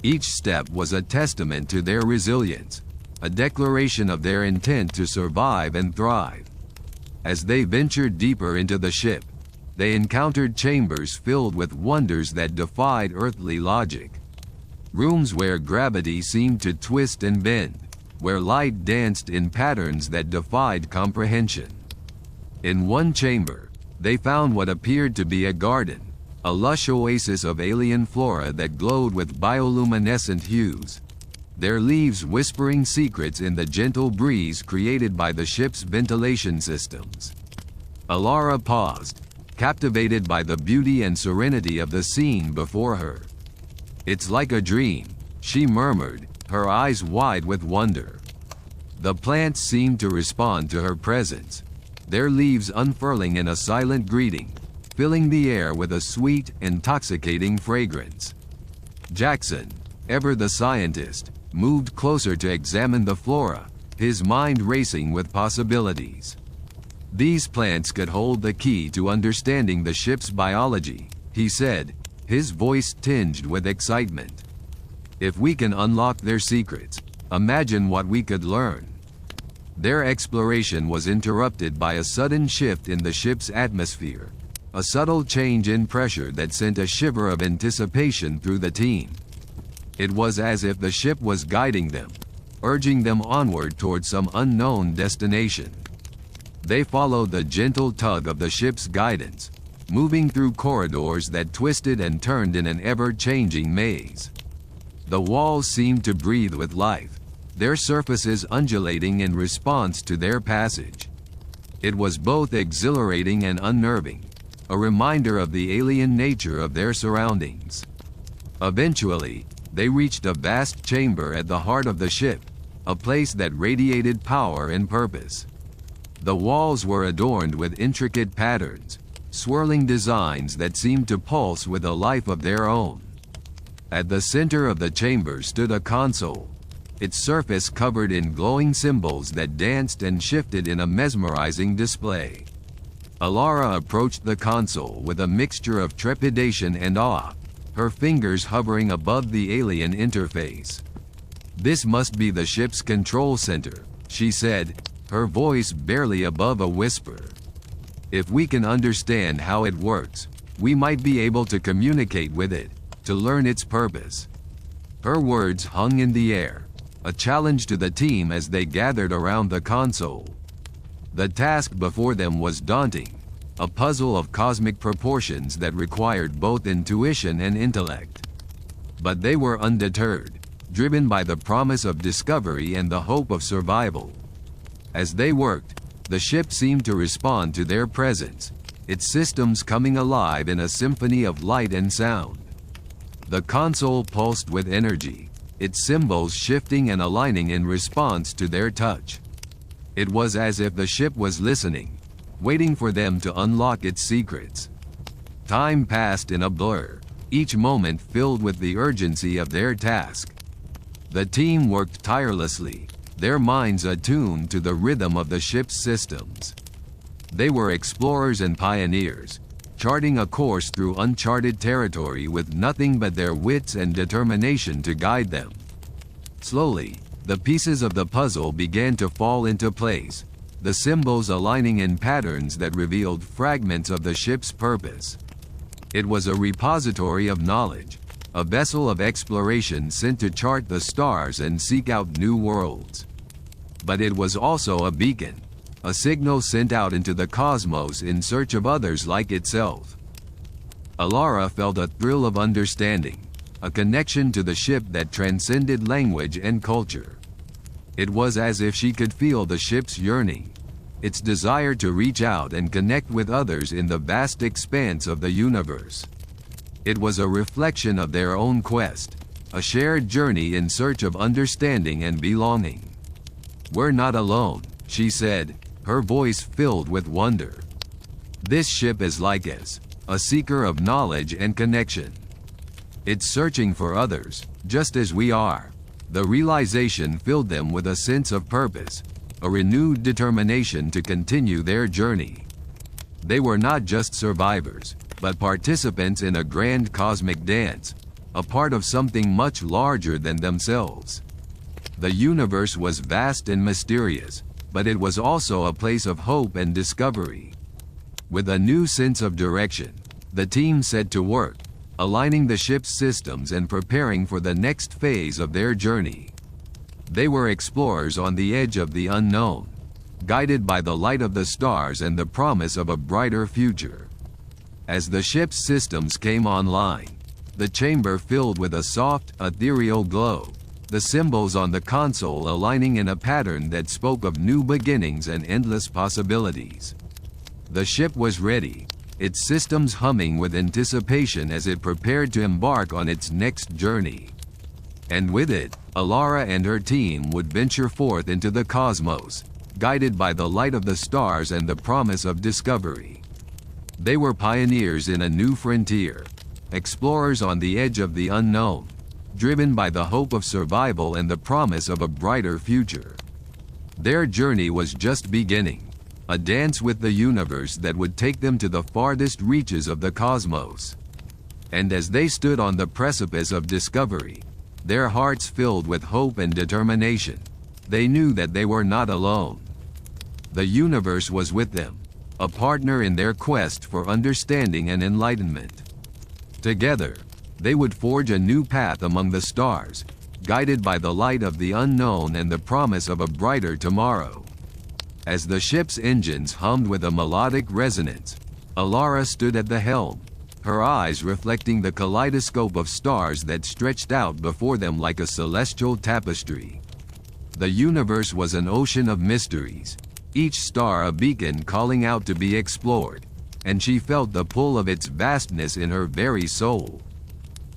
Each step was a testament to their resilience, a declaration of their intent to survive and thrive. As they ventured deeper into the ship, they encountered chambers filled with wonders that defied earthly logic. Rooms where gravity seemed to twist and bend, where light danced in patterns that defied comprehension. In one chamber, they found what appeared to be a garden, a lush oasis of alien flora that glowed with bioluminescent hues, their leaves whispering secrets in the gentle breeze created by the ship's ventilation systems. Alara paused, captivated by the beauty and serenity of the scene before her. "It's like a dream," she murmured, her eyes wide with wonder. The plants seemed to respond to her presence, their leaves unfurling in a silent greeting, filling the air with a sweet, intoxicating fragrance. Jackson, ever the scientist, moved closer to examine the flora, his mind racing with possibilities. "These plants could hold the key to understanding the ship's biology," he said, his voice tinged with excitement. "If we can unlock their secrets, imagine what we could learn." Their exploration was interrupted by a sudden shift in the ship's atmosphere, a subtle change in pressure that sent a shiver of anticipation through the team. It was as if the ship was guiding them, urging them onward toward some unknown destination. They followed the gentle tug of the ship's guidance, moving through corridors that twisted and turned in an ever-changing maze. The walls seemed to breathe with life, their surfaces undulating in response to their passage. It was both exhilarating and unnerving, a reminder of the alien nature of their surroundings. Eventually, they reached a vast chamber at the heart of the ship, a place that radiated power and purpose. The walls were adorned with intricate patterns, swirling designs that seemed to pulse with a life of their own. At the center of the chamber stood a console, its surface covered in glowing symbols that danced and shifted in a mesmerizing display. Alara approached the console with a mixture of trepidation and awe, her fingers hovering above the alien interface. "This must be the ship's control center," she said, her voice barely above a whisper. "If we can understand how it works, we might be able to communicate with it, to learn its purpose." Her words hung in the air, a challenge to the team as they gathered around the console. The task before them was daunting, a puzzle of cosmic proportions that required both intuition and intellect. But they were undeterred, driven by the promise of discovery and the hope of survival. As they worked, the ship seemed to respond to their presence, its systems coming alive in a symphony of light and sound. The console pulsed with energy, its symbols shifting and aligning in response to their touch. It was as if the ship was listening, waiting for them to unlock its secrets. Time passed in a blur, each moment filled with the urgency of their task. The team worked tirelessly, their minds attuned to the rhythm of the ship's systems. They were explorers and pioneers, charting a course through uncharted territory with nothing but their wits and determination to guide them. Slowly, the pieces of the puzzle began to fall into place, the symbols aligning in patterns that revealed fragments of the ship's purpose. It was a repository of knowledge, a vessel of exploration sent to chart the stars and seek out new worlds. But it was also a beacon, a signal sent out into the cosmos in search of others like itself. Alara felt a thrill of understanding, a connection to the ship that transcended language and culture. It was as if she could feel the ship's yearning, its desire to reach out and connect with others in the vast expanse of the universe. It was a reflection of their own quest, a shared journey in search of understanding and belonging. "We're not alone," she said, her voice filled with wonder. "This ship is like us, a seeker of knowledge and connection. It's searching for others, just as we are." The realization filled them with a sense of purpose, a renewed determination to continue their journey. They were not just survivors, but participants in a grand cosmic dance, a part of something much larger than themselves. The universe was vast and mysterious, but it was also a place of hope and discovery. With a new sense of direction, the team set to work, aligning the ship's systems and preparing for the next phase of their journey. They were explorers on the edge of the unknown, guided by the light of the stars and the promise of a brighter future. As the ship's systems came online, the chamber filled with a soft, ethereal glow, the symbols on the console aligning in a pattern that spoke of new beginnings and endless possibilities. The ship was ready, its systems humming with anticipation as it prepared to embark on its next journey. And with it, Alara and her team would venture forth into the cosmos, guided by the light of the stars and the promise of discovery. They were pioneers in a new frontier, explorers on the edge of the unknown, driven by the hope of survival and the promise of a brighter future. Their journey was just beginning, a dance with the universe that would take them to the farthest reaches of the cosmos. And as they stood on the precipice of discovery, their hearts filled with hope and determination, they knew that they were not alone. The universe was with them, a partner in their quest for understanding and enlightenment. Together, they would forge a new path among the stars, guided by the light of the unknown and the promise of a brighter tomorrow. As the ship's engines hummed with a melodic resonance, Alara stood at the helm, her eyes reflecting the kaleidoscope of stars that stretched out before them like a celestial tapestry. The universe was an ocean of mysteries, each star a beacon calling out to be explored, and she felt the pull of its vastness in her very soul.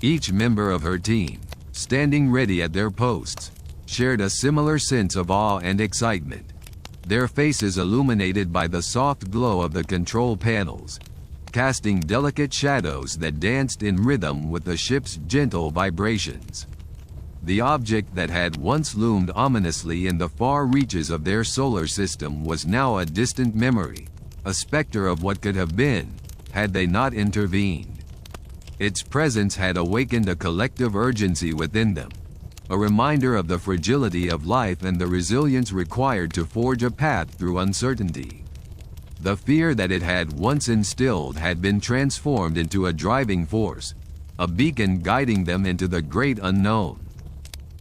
Each member of her team, standing ready at their posts, shared a similar sense of awe and excitement, their faces illuminated by the soft glow of the control panels, casting delicate shadows that danced in rhythm with the ship's gentle vibrations. The object that had once loomed ominously in the far reaches of their solar system was now a distant memory, a specter of what could have been, had they not intervened. Its presence had awakened a collective urgency within them, a reminder of the fragility of life and the resilience required to forge a path through uncertainty. The fear that it had once instilled had been transformed into a driving force, a beacon guiding them into the great unknown.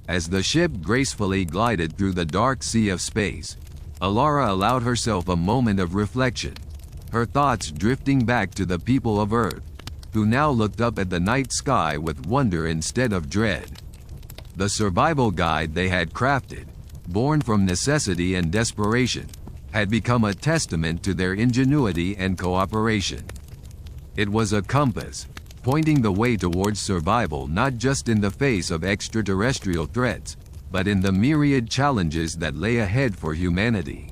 As the ship gracefully glided through the dark sea of space, Alara allowed herself a moment of reflection, her thoughts drifting back to the people of Earth, who now looked up at the night sky with wonder instead of dread. The survival guide they had crafted, born from necessity and desperation, had become a testament to their ingenuity and cooperation. It was a compass, pointing the way towards survival not just in the face of extraterrestrial threats, but in the myriad challenges that lay ahead for humanity.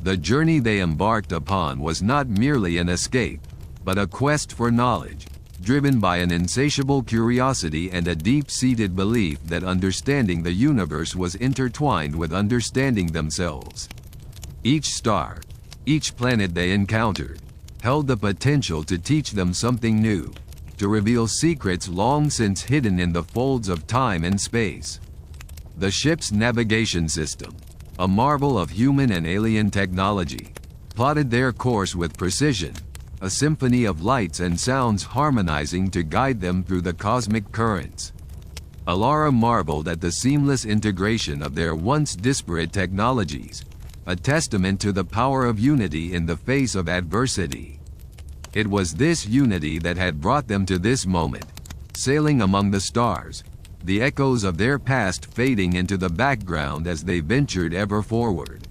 The journey they embarked upon was not merely an escape, but a quest for knowledge, driven by an insatiable curiosity and a deep-seated belief that understanding the universe was intertwined with understanding themselves. Each star, each planet they encountered, held the potential to teach them something new, to reveal secrets long since hidden in the folds of time and space. The ship's navigation system, a marvel of human and alien technology, plotted their course with precision, a symphony of lights and sounds harmonizing to guide them through the cosmic currents. Alara marveled at the seamless integration of their once disparate technologies, a testament to the power of unity in the face of adversity. It was this unity that had brought them to this moment, sailing among the stars, the echoes of their past fading into the background as they ventured ever forward.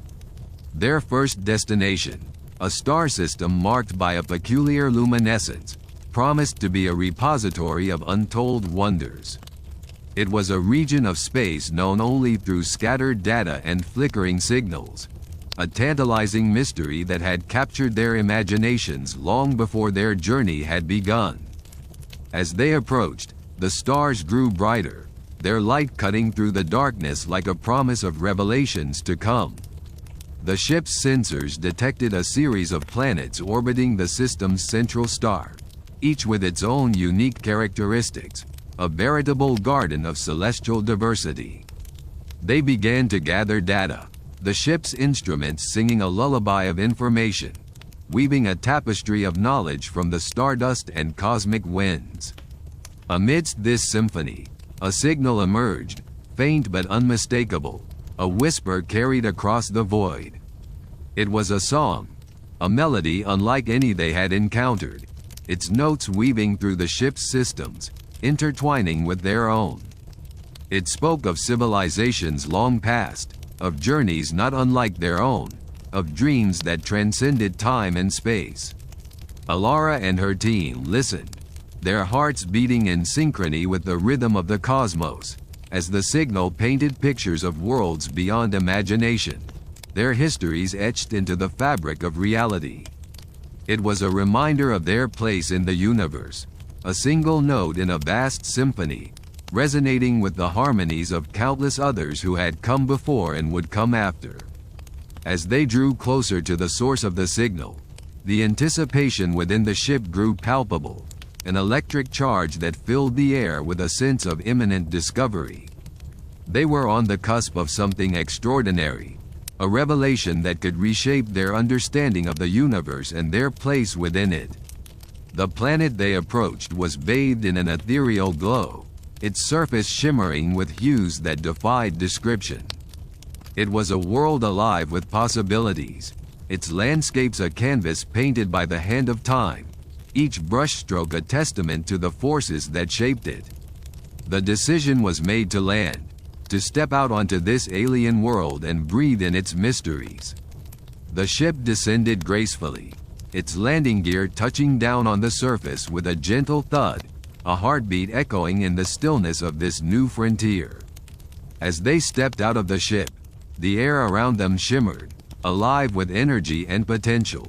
Their first destination, a star system marked by a peculiar luminescence, promised to be a repository of untold wonders. It was a region of space known only through scattered data and flickering signals, a tantalizing mystery that had captured their imaginations long before their journey had begun. As they approached, the stars grew brighter, their light cutting through the darkness like a promise of revelations to come. The ship's sensors detected a series of planets orbiting the system's central star, each with its own unique characteristics, a veritable garden of celestial diversity. They began to gather data, the ship's instruments singing a lullaby of information, weaving a tapestry of knowledge from the stardust and cosmic winds. Amidst this symphony, a signal emerged, faint but unmistakable, a whisper carried across the void. It was a song, a melody unlike any they had encountered, its notes weaving through the ship's systems, intertwining with their own. It spoke of civilizations long past, of journeys not unlike their own, of dreams that transcended time and space. Alara and her team listened, their hearts beating in synchrony with the rhythm of the cosmos, as the signal painted pictures of worlds beyond imagination, their histories etched into the fabric of reality. It was a reminder of their place in the universe, a single note in a vast symphony, resonating with the harmonies of countless others who had come before and would come after. As they drew closer to the source of the signal, the anticipation within the ship grew palpable, an electric charge that filled the air with a sense of imminent discovery. They were on the cusp of something extraordinary, a revelation that could reshape their understanding of the universe and their place within it. The planet they approached was bathed in an ethereal glow, its surface shimmering with hues that defied description. It was a world alive with possibilities, its landscapes a canvas painted by the hand of time, each brushstroke a testament to the forces that shaped it. The decision was made to land, to step out onto this alien world and breathe in its mysteries. The ship descended gracefully, its landing gear touching down on the surface with a gentle thud, a heartbeat echoing in the stillness of this new frontier. As they stepped out of the ship, the air around them shimmered, alive with energy and potential.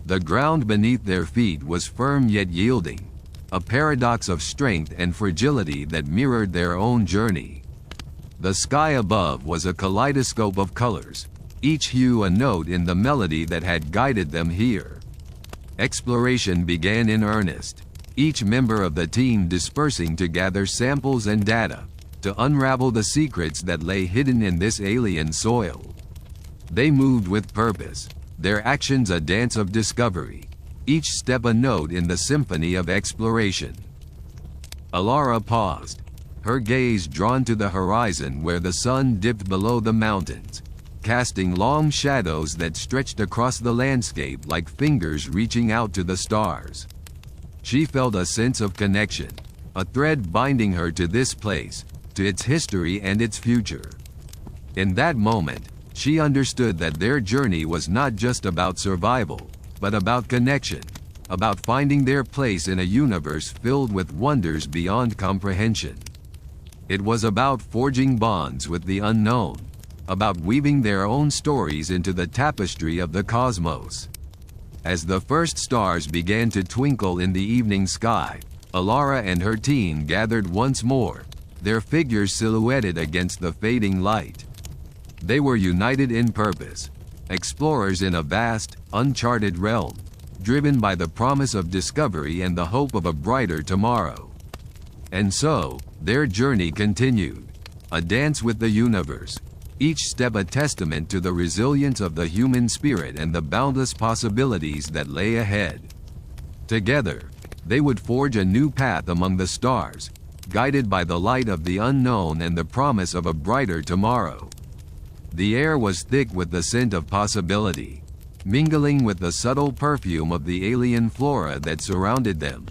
The ground beneath their feet was firm yet yielding, a paradox of strength and fragility that mirrored their own journey. The sky above was a kaleidoscope of colors, each hue a note in the melody that had guided them here. Exploration began in earnest, each member of the team dispersing to gather samples and data, to unravel the secrets that lay hidden in this alien soil. They moved with purpose, their actions a dance of discovery, each step a note in the symphony of exploration. Alara paused, her gaze drawn to the horizon where the sun dipped below the mountains, casting long shadows that stretched across the landscape like fingers reaching out to the stars. She felt a sense of connection, a thread binding her to this place, to its history and its future. In that moment, she understood that their journey was not just about survival, but about connection, about finding their place in a universe filled with wonders beyond comprehension. It was about forging bonds with the unknown, about weaving their own stories into the tapestry of the cosmos. As the first stars began to twinkle in the evening sky, Alara and her team gathered once more, their figures silhouetted against the fading light. They were united in purpose, explorers in a vast, uncharted realm, driven by the promise of discovery and the hope of a brighter tomorrow. And so, their journey continued, a dance with the universe, each step a testament to the resilience of the human spirit and the boundless possibilities that lay ahead. Together, they would forge a new path among the stars, guided by the light of the unknown and the promise of a brighter tomorrow. The air was thick with the scent of possibility, mingling with the subtle perfume of the alien flora that surrounded them.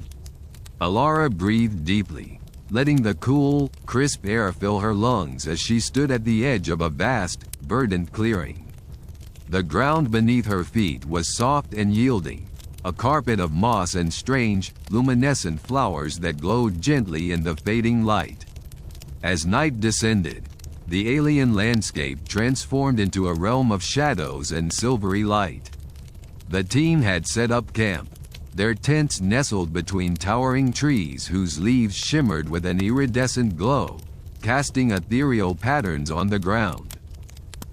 Alara breathed deeply, letting the cool, crisp air fill her lungs as she stood at the edge of a vast, verdant clearing. The ground beneath her feet was soft and yielding, a carpet of moss and strange, luminescent flowers that glowed gently in the fading light. As night descended, the alien landscape transformed into a realm of shadows and silvery light. The team had set up camp, their tents nestled between towering trees whose leaves shimmered with an iridescent glow, casting ethereal patterns on the ground.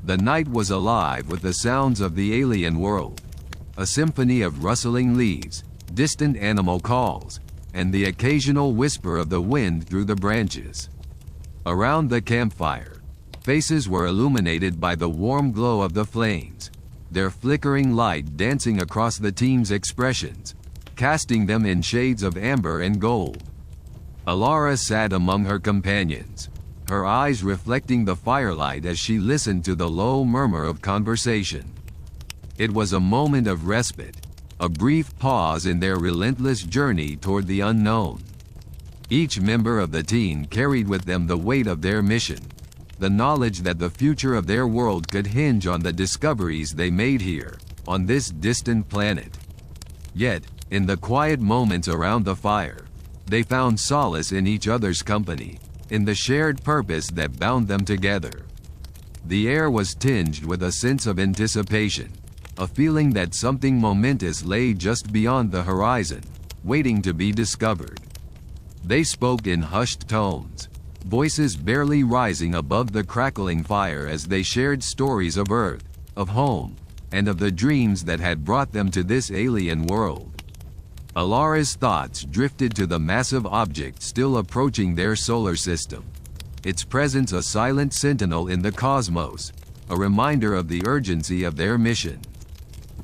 The night was alive with the sounds of the alien world, a symphony of rustling leaves, distant animal calls, and the occasional whisper of the wind through the branches. Around the campfire, faces were illuminated by the warm glow of the flames, their flickering light dancing across the team's expressions, casting them in shades of amber and gold. Alara sat among her companions, her eyes reflecting the firelight as she listened to the low murmur of conversation. It was a moment of respite, a brief pause in their relentless journey toward the unknown. Each member of the team carried with them the weight of their mission, the knowledge that the future of their world could hinge on the discoveries they made here, on this distant planet. Yet, in the quiet moments around the fire, they found solace in each other's company, in the shared purpose that bound them together. The air was tinged with a sense of anticipation, a feeling that something momentous lay just beyond the horizon, waiting to be discovered. They spoke in hushed tones, voices barely rising above the crackling fire as they shared stories of Earth, of home, and of the dreams that had brought them to this alien world. Alara's thoughts drifted to the massive object still approaching their solar system, its presence a silent sentinel in the cosmos, a reminder of the urgency of their mission.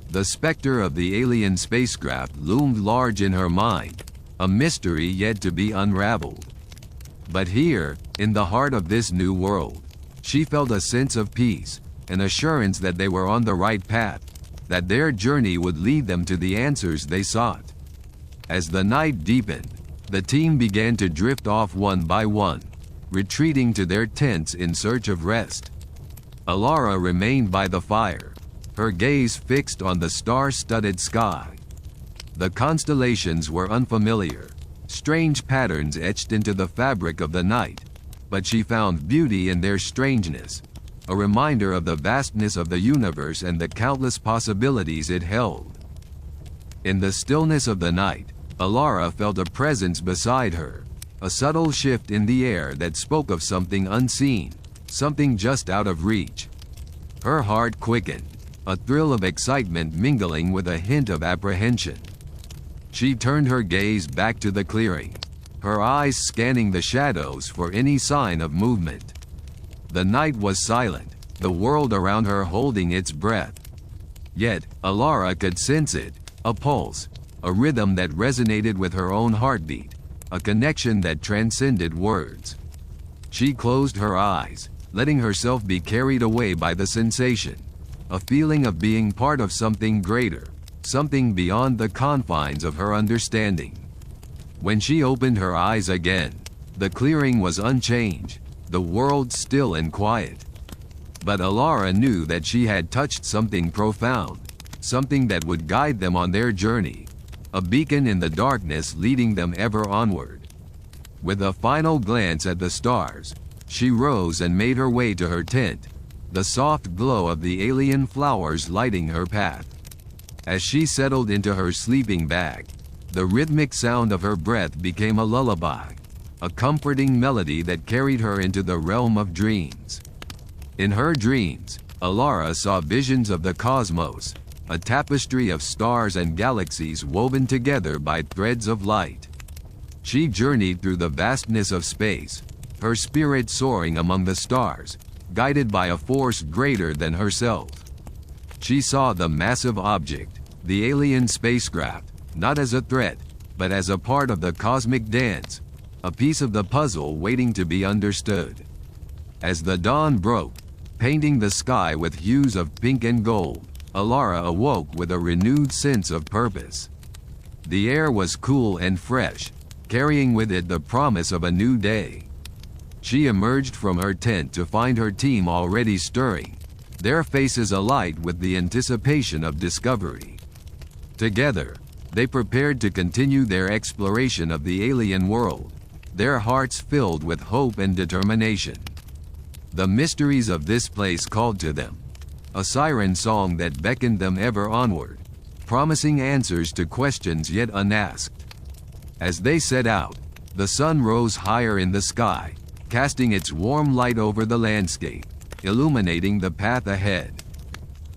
The specter of the alien spacecraft loomed large in her mind, a mystery yet to be unraveled. But here, in the heart of this new world, she felt a sense of peace, an assurance that they were on the right path, that their journey would lead them to the answers they sought. As the night deepened, the team began to drift off one by one, retreating to their tents in search of rest. Alara remained by the fire, her gaze fixed on the star-studded sky. The constellations were unfamiliar, strange patterns etched into the fabric of the night, but she found beauty in their strangeness, a reminder of the vastness of the universe and the countless possibilities it held. In the stillness of the night, Alara felt a presence beside her, a subtle shift in the air that spoke of something unseen, something just out of reach. Her heart quickened, a thrill of excitement mingling with a hint of apprehension. She turned her gaze back to the clearing, her eyes scanning the shadows for any sign of movement. The night was silent, the world around her holding its breath. Yet, Alara could sense it, a pulse, a rhythm that resonated with her own heartbeat, a connection that transcended words. She closed her eyes, letting herself be carried away by the sensation, a feeling of being part of something greater, something beyond the confines of her understanding. When she opened her eyes again, the clearing was unchanged, the world still and quiet. But Alara knew that she had touched something profound, something that would guide them on their journey, a beacon in the darkness leading them ever onward. With a final glance at the stars, she rose and made her way to her tent, the soft glow of the alien flowers lighting her path. As she settled into her sleeping bag, the rhythmic sound of her breath became a lullaby, a comforting melody that carried her into the realm of dreams. In her dreams, Alara saw visions of the cosmos, a tapestry of stars and galaxies woven together by threads of light. She journeyed through the vastness of space, her spirit soaring among the stars, guided by a force greater than herself. She saw the massive object, the alien spacecraft, not as a threat, but as a part of the cosmic dance, a piece of the puzzle waiting to be understood. As the dawn broke, painting the sky with hues of pink and gold, Alara awoke with a renewed sense of purpose. The air was cool and fresh, carrying with it the promise of a new day. She emerged from her tent to find her team already stirring, their faces alight with the anticipation of discovery. Together, they prepared to continue their exploration of the alien world, their hearts filled with hope and determination. The mysteries of this place called to them, a siren song that beckoned them ever onward, promising answers to questions yet unasked. As they set out, the sun rose higher in the sky, casting its warm light over the landscape, illuminating the path ahead.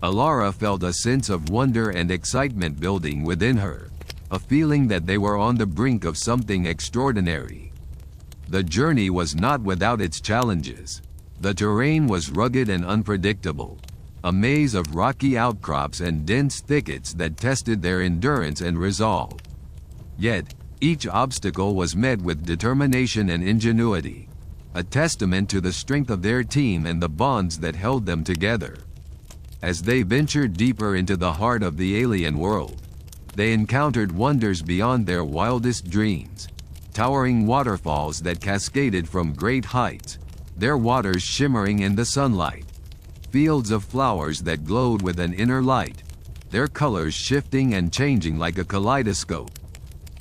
Alara felt a sense of wonder and excitement building within her, a feeling that they were on the brink of something extraordinary. The journey was not without its challenges. The terrain was rugged and unpredictable, a maze of rocky outcrops and dense thickets that tested their endurance and resolve. Yet, each obstacle was met with determination and ingenuity, a testament to the strength of their team and the bonds that held them together. As they ventured deeper into the heart of the alien world, they encountered wonders beyond their wildest dreams, towering waterfalls that cascaded from great heights, their waters shimmering in the sunlight, fields of flowers that glowed with an inner light, their colors shifting and changing like a kaleidoscope,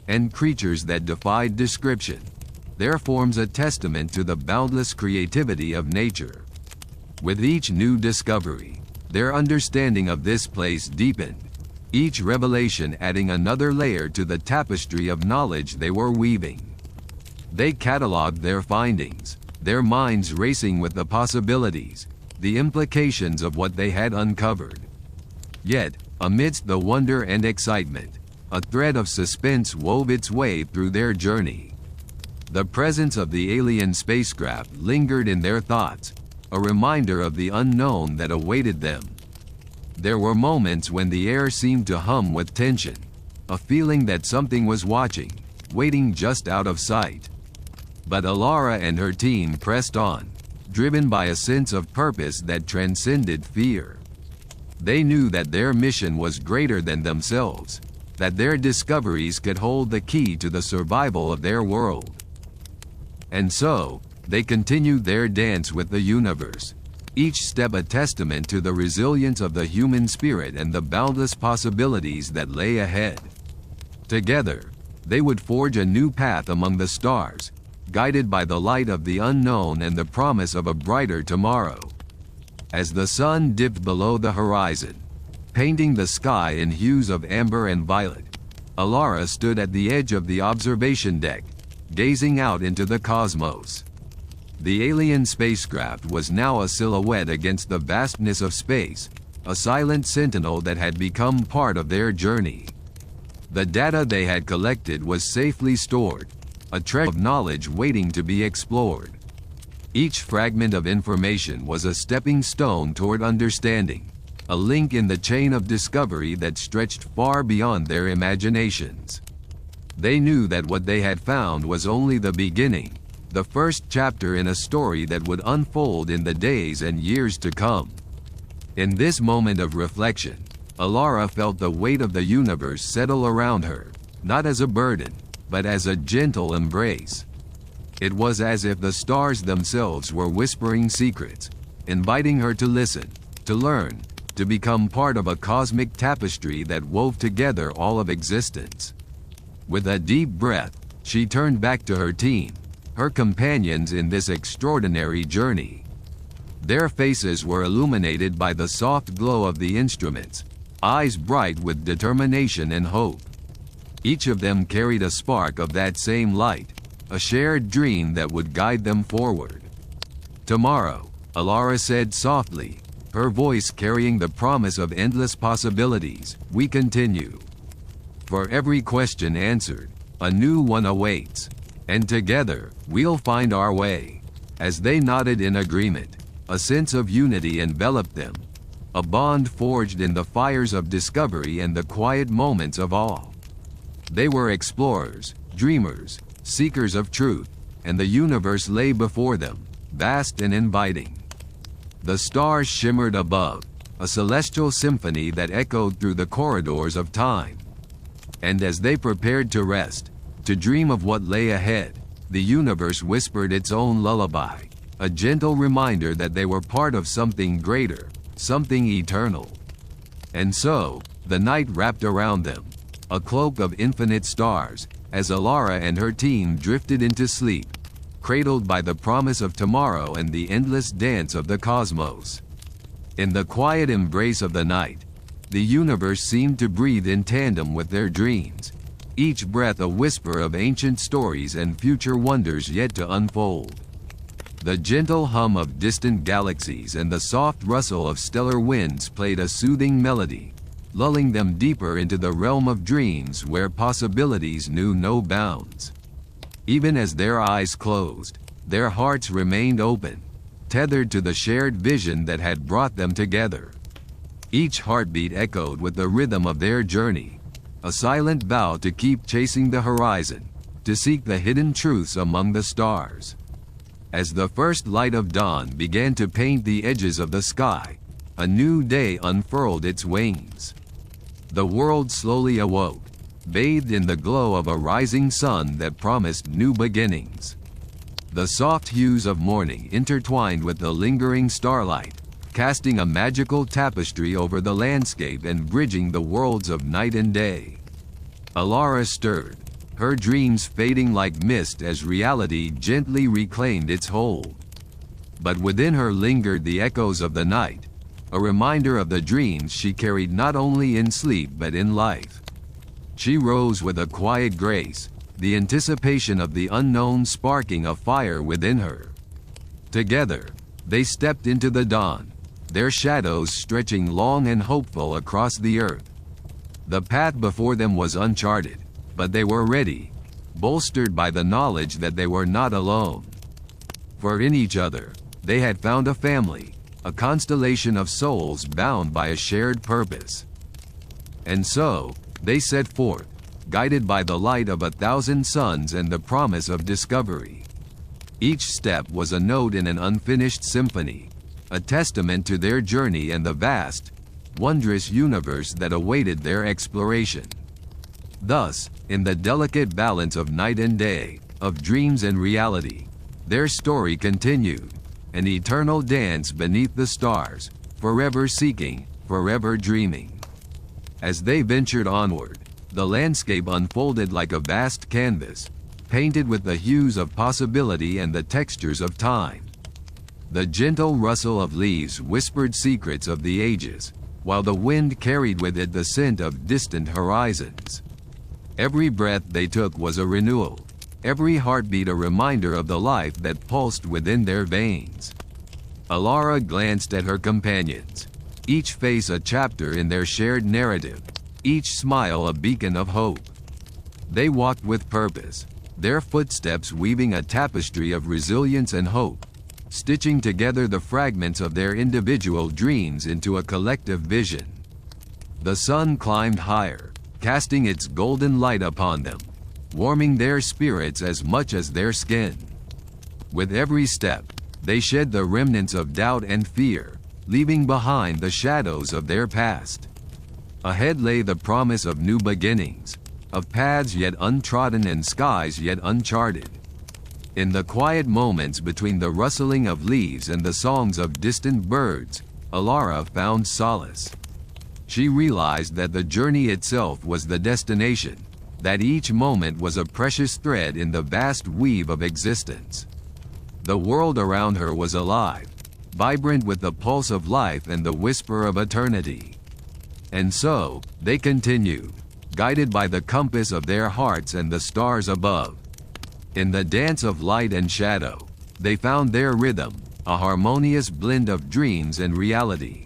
and creatures that defied description, their forms a testament to the boundless creativity of nature. With each new discovery, their understanding of this place deepened, each revelation adding another layer to the tapestry of knowledge they were weaving. They cataloged their findings, their minds racing with the possibilities, the implications of what they had uncovered. Yet, amidst the wonder and excitement, a thread of suspense wove its way through their journey. The presence of the alien spacecraft lingered in their thoughts, a reminder of the unknown that awaited them. There were moments when the air seemed to hum with tension, a feeling that something was watching, waiting just out of sight. But Alara and her team pressed on, driven by a sense of purpose that transcended fear. They knew that their mission was greater than themselves, that their discoveries could hold the key to the survival of their world. And so, they continued their dance with the universe, each step a testament to the resilience of the human spirit and the boundless possibilities that lay ahead. Together, they would forge a new path among the stars, guided by the light of the unknown and the promise of a brighter tomorrow. As the sun dipped below the horizon, painting the sky in hues of amber and violet, Alara stood at the edge of the observation deck, gazing out into the cosmos. The alien spacecraft was now a silhouette against the vastness of space, a silent sentinel that had become part of their journey. The data they had collected was safely stored, a treasure of knowledge waiting to be explored. Each fragment of information was a stepping stone toward understanding, a link in the chain of discovery that stretched far beyond their imaginations. They knew that what they had found was only the beginning, the first chapter in a story that would unfold in the days and years to come. In this moment of reflection, Alara felt the weight of the universe settle around her, not as a burden, but as a gentle embrace. It was as if the stars themselves were whispering secrets, inviting her to listen, to learn, to become part of a cosmic tapestry that wove together all of existence. With a deep breath, she turned back to her team, her companions in this extraordinary journey. Their faces were illuminated by the soft glow of the instruments, eyes bright with determination and hope. Each of them carried a spark of that same light, a shared dream that would guide them forward. "Tomorrow," Alara said softly, her voice carrying the promise of endless possibilities, "we continue. For every question answered, a new one awaits. And together, we'll find our way." As they nodded in agreement, a sense of unity enveloped them, a bond forged in the fires of discovery and the quiet moments of awe. They were explorers, dreamers, seekers of truth, and the universe lay before them, vast and inviting. The stars shimmered above, a celestial symphony that echoed through the corridors of time. And as they prepared to rest, to dream of what lay ahead, the universe whispered its own lullaby, a gentle reminder that they were part of something greater, something eternal. And so, the night wrapped around them, a cloak of infinite stars, as Alara and her team drifted into sleep, cradled by the promise of tomorrow and the endless dance of the cosmos. In the quiet embrace of the night, the universe seemed to breathe in tandem with their dreams, each breath a whisper of ancient stories and future wonders yet to unfold. The gentle hum of distant galaxies and the soft rustle of stellar winds played a soothing melody, lulling them deeper into the realm of dreams where possibilities knew no bounds. Even as their eyes closed, their hearts remained open, tethered to the shared vision that had brought them together. Each heartbeat echoed with the rhythm of their journey, a silent vow to keep chasing the horizon, to seek the hidden truths among the stars. As the first light of dawn began to paint the edges of the sky, a new day unfurled its wings. The world slowly awoke, bathed in the glow of a rising sun that promised new beginnings. The soft hues of morning intertwined with the lingering starlight, casting a magical tapestry over the landscape and bridging the worlds of night and day. Alara stirred, her dreams fading like mist as reality gently reclaimed its hold. But within her lingered the echoes of the night, a reminder of the dreams she carried not only in sleep but in life. She rose with a quiet grace, the anticipation of the unknown sparking a fire within her. Together, they stepped into the dawn, their shadows stretching long and hopeful across the earth. The path before them was uncharted, but they were ready, bolstered by the knowledge that they were not alone. For in each other, they had found a family, a constellation of souls bound by a shared purpose. And so, they set forth, guided by the light of 1,000 suns and the promise of discovery. Each step was a note in an unfinished symphony, a testament to their journey and the vast, wondrous universe that awaited their exploration. Thus, in the delicate balance of night and day, of dreams and reality, their story continued, an eternal dance beneath the stars, forever seeking, forever dreaming. As they ventured onward, the landscape unfolded like a vast canvas, painted with the hues of possibility and the textures of time. The gentle rustle of leaves whispered secrets of the ages, while the wind carried with it the scent of distant horizons. Every breath they took was a renewal, every heartbeat a reminder of the life that pulsed within their veins. Alara glanced at her companions, each face a chapter in their shared narrative, each smile a beacon of hope. They walked with purpose, their footsteps weaving a tapestry of resilience and hope, stitching together the fragments of their individual dreams into a collective vision. The sun climbed higher, casting its golden light upon them, warming their spirits as much as their skin. With every step, they shed the remnants of doubt and fear, leaving behind the shadows of their past. Ahead lay the promise of new beginnings, of paths yet untrodden and skies yet uncharted. In the quiet moments between the rustling of leaves and the songs of distant birds, Alara found solace. She realized that the journey itself was the destination, that each moment was a precious thread in the vast weave of existence. The world around her was alive, vibrant with the pulse of life and the whisper of eternity. And so, they continued, guided by the compass of their hearts and the stars above. In the dance of light and shadow, they found their rhythm, a harmonious blend of dreams and reality.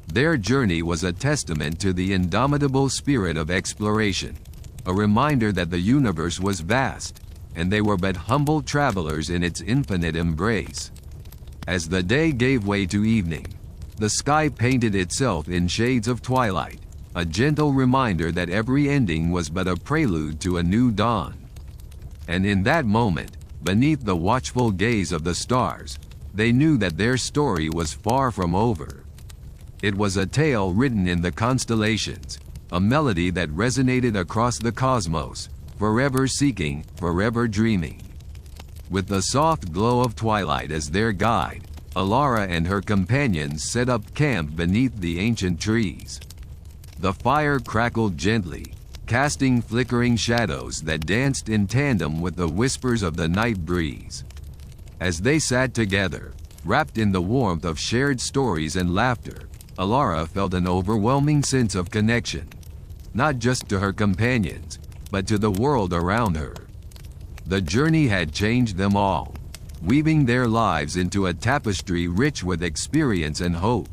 Their journey was a testament to the indomitable spirit of exploration, a reminder that the universe was vast, and they were but humble travelers in its infinite embrace. As the day gave way to evening, the sky painted itself in shades of twilight, a gentle reminder that every ending was but a prelude to a new dawn. And in that moment, beneath the watchful gaze of the stars, they knew that their story was far from over. It was a tale written in the constellations, a melody that resonated across the cosmos, forever seeking, forever dreaming. With the soft glow of twilight as their guide, Alara and her companions set up camp beneath the ancient trees. The fire crackled gently, casting flickering shadows that danced in tandem with the whispers of the night breeze. As they sat together, wrapped in the warmth of shared stories and laughter, Alara felt an overwhelming sense of connection, not just to her companions, but to the world around her. The journey had changed them all, weaving their lives into a tapestry rich with experience and hope.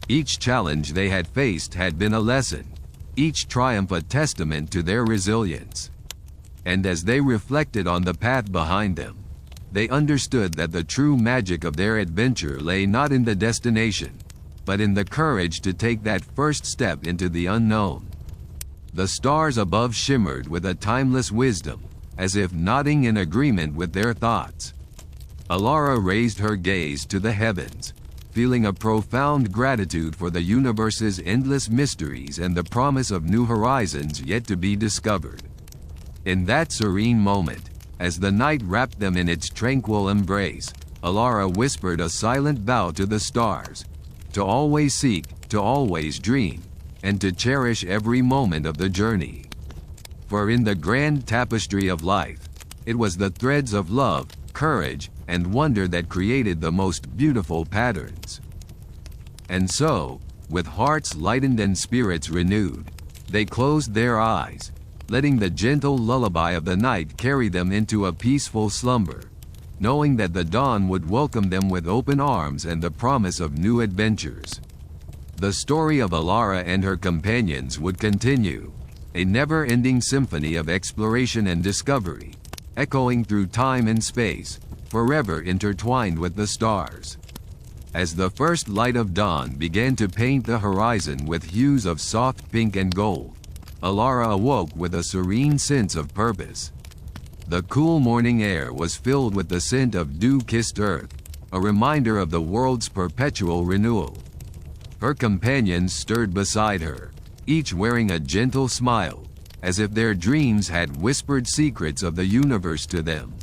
Each challenge they had faced had been a lesson, each triumph a testament to their resilience. And as they reflected on the path behind them, they understood that the true magic of their adventure lay not in the destination, but in the courage to take that first step into the unknown. The stars above shimmered with a timeless wisdom, as if nodding in agreement with their thoughts. Alara raised her gaze to the heavens, feeling a profound gratitude for the universe's endless mysteries and the promise of new horizons yet to be discovered. In that serene moment, as the night wrapped them in its tranquil embrace, Alara whispered a silent vow to the stars, to always seek, to always dream, and to cherish every moment of the journey. For in the grand tapestry of life, it was the threads of love, courage, and wonder that created the most beautiful patterns. And so, with hearts lightened and spirits renewed, they closed their eyes, letting the gentle lullaby of the night carry them into a peaceful slumber, knowing that the dawn would welcome them with open arms and the promise of new adventures. The story of Alara and her companions would continue, a never-ending symphony of exploration and discovery, echoing through time and space, forever intertwined with the stars. As the first light of dawn began to paint the horizon with hues of soft pink and gold, Alara awoke with a serene sense of purpose. The cool morning air was filled with the scent of dew-kissed earth, a reminder of the world's perpetual renewal. Her companions stirred beside her, each wearing a gentle smile, as if their dreams had whispered secrets of the universe to them.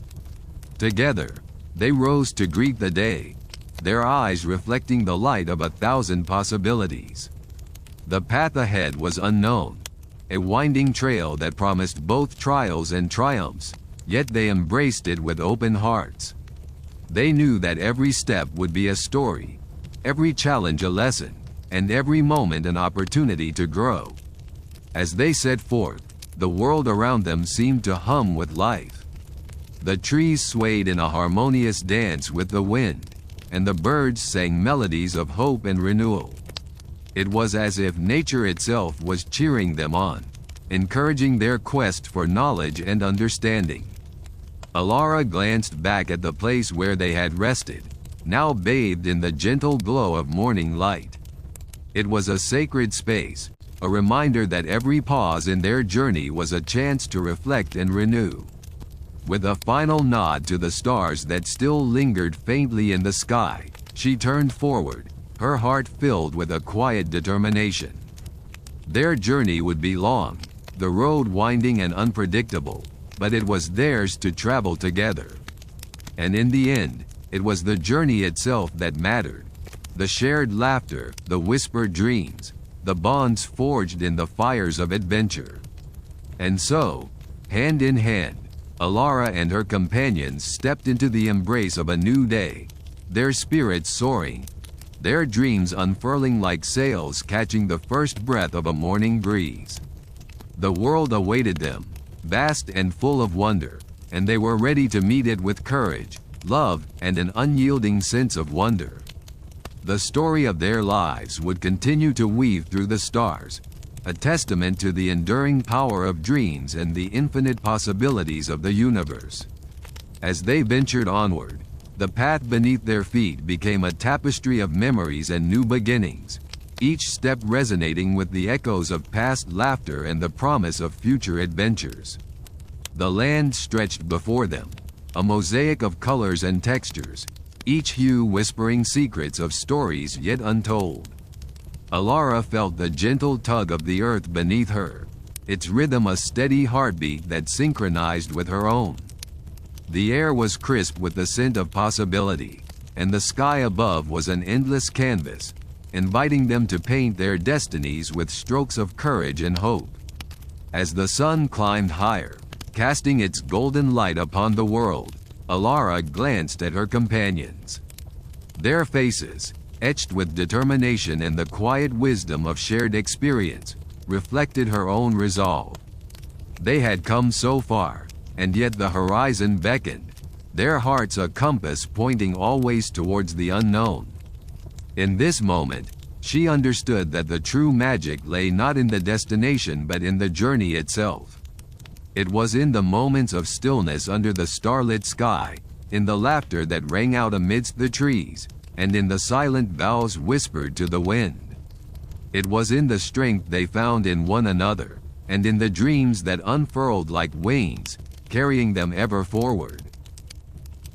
Together, they rose to greet the day, their eyes reflecting the light of 1,000 possibilities. The path ahead was unknown, a winding trail that promised both trials and triumphs, yet they embraced it with open hearts. They knew that every step would be a story, every challenge a lesson, and every moment an opportunity to grow. As they set forth, the world around them seemed to hum with life. The trees swayed in a harmonious dance with the wind, and the birds sang melodies of hope and renewal. It was as if nature itself was cheering them on, encouraging their quest for knowledge and understanding. Alara glanced back at the place where they had rested, now bathed in the gentle glow of morning light. It was a sacred space, a reminder that every pause in their journey was a chance to reflect and renew. With a final nod to the stars that still lingered faintly in the sky, she turned forward, her heart filled with a quiet determination. Their journey would be long, the road winding and unpredictable, but it was theirs to travel together. And in the end, it was the journey itself that mattered. The shared laughter, the whispered dreams, the bonds forged in the fires of adventure. And so, hand in hand, Alara and her companions stepped into the embrace of a new day, their spirits soaring, their dreams unfurling like sails catching the first breath of a morning breeze. The world awaited them, vast and full of wonder, and they were ready to meet it with courage, love, and an unyielding sense of wonder. The story of their lives would continue to weave through the stars, a testament to the enduring power of dreams and the infinite possibilities of the universe. As they ventured onward, the path beneath their feet became a tapestry of memories and new beginnings, each step resonating with the echoes of past laughter and the promise of future adventures. The land stretched before them, a mosaic of colors and textures, each hue whispering secrets of stories yet untold. Alara felt the gentle tug of the earth beneath her, its rhythm a steady heartbeat that synchronized with her own. The air was crisp with the scent of possibility, and the sky above was an endless canvas, inviting them to paint their destinies with strokes of courage and hope. As the sun climbed higher, casting its golden light upon the world, Alara glanced at her companions. Their faces, etched with determination and the quiet wisdom of shared experience, reflected her own resolve. They had come so far, and yet the horizon beckoned, their hearts a compass pointing always towards the unknown. In this moment, she understood that the true magic lay not in the destination but in the journey itself. It was in the moments of stillness under the starlit sky, in the laughter that rang out amidst the trees, and in the silent vows whispered to the wind. It was in the strength they found in one another, and in the dreams that unfurled like wings, carrying them ever forward.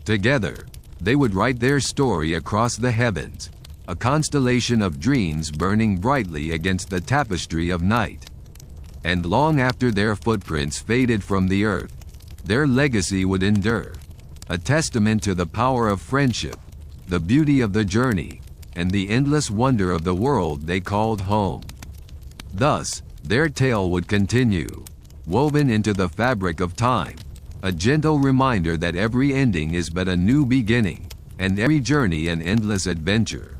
Together, they would write their story across the heavens, a constellation of dreams burning brightly against the tapestry of night. And long after their footprints faded from the earth, their legacy would endure, a testament to the power of friendship, the beauty of the journey, and the endless wonder of the world they called home. Thus, their tale would continue, woven into the fabric of time, a gentle reminder that every ending is but a new beginning, and every journey an endless adventure.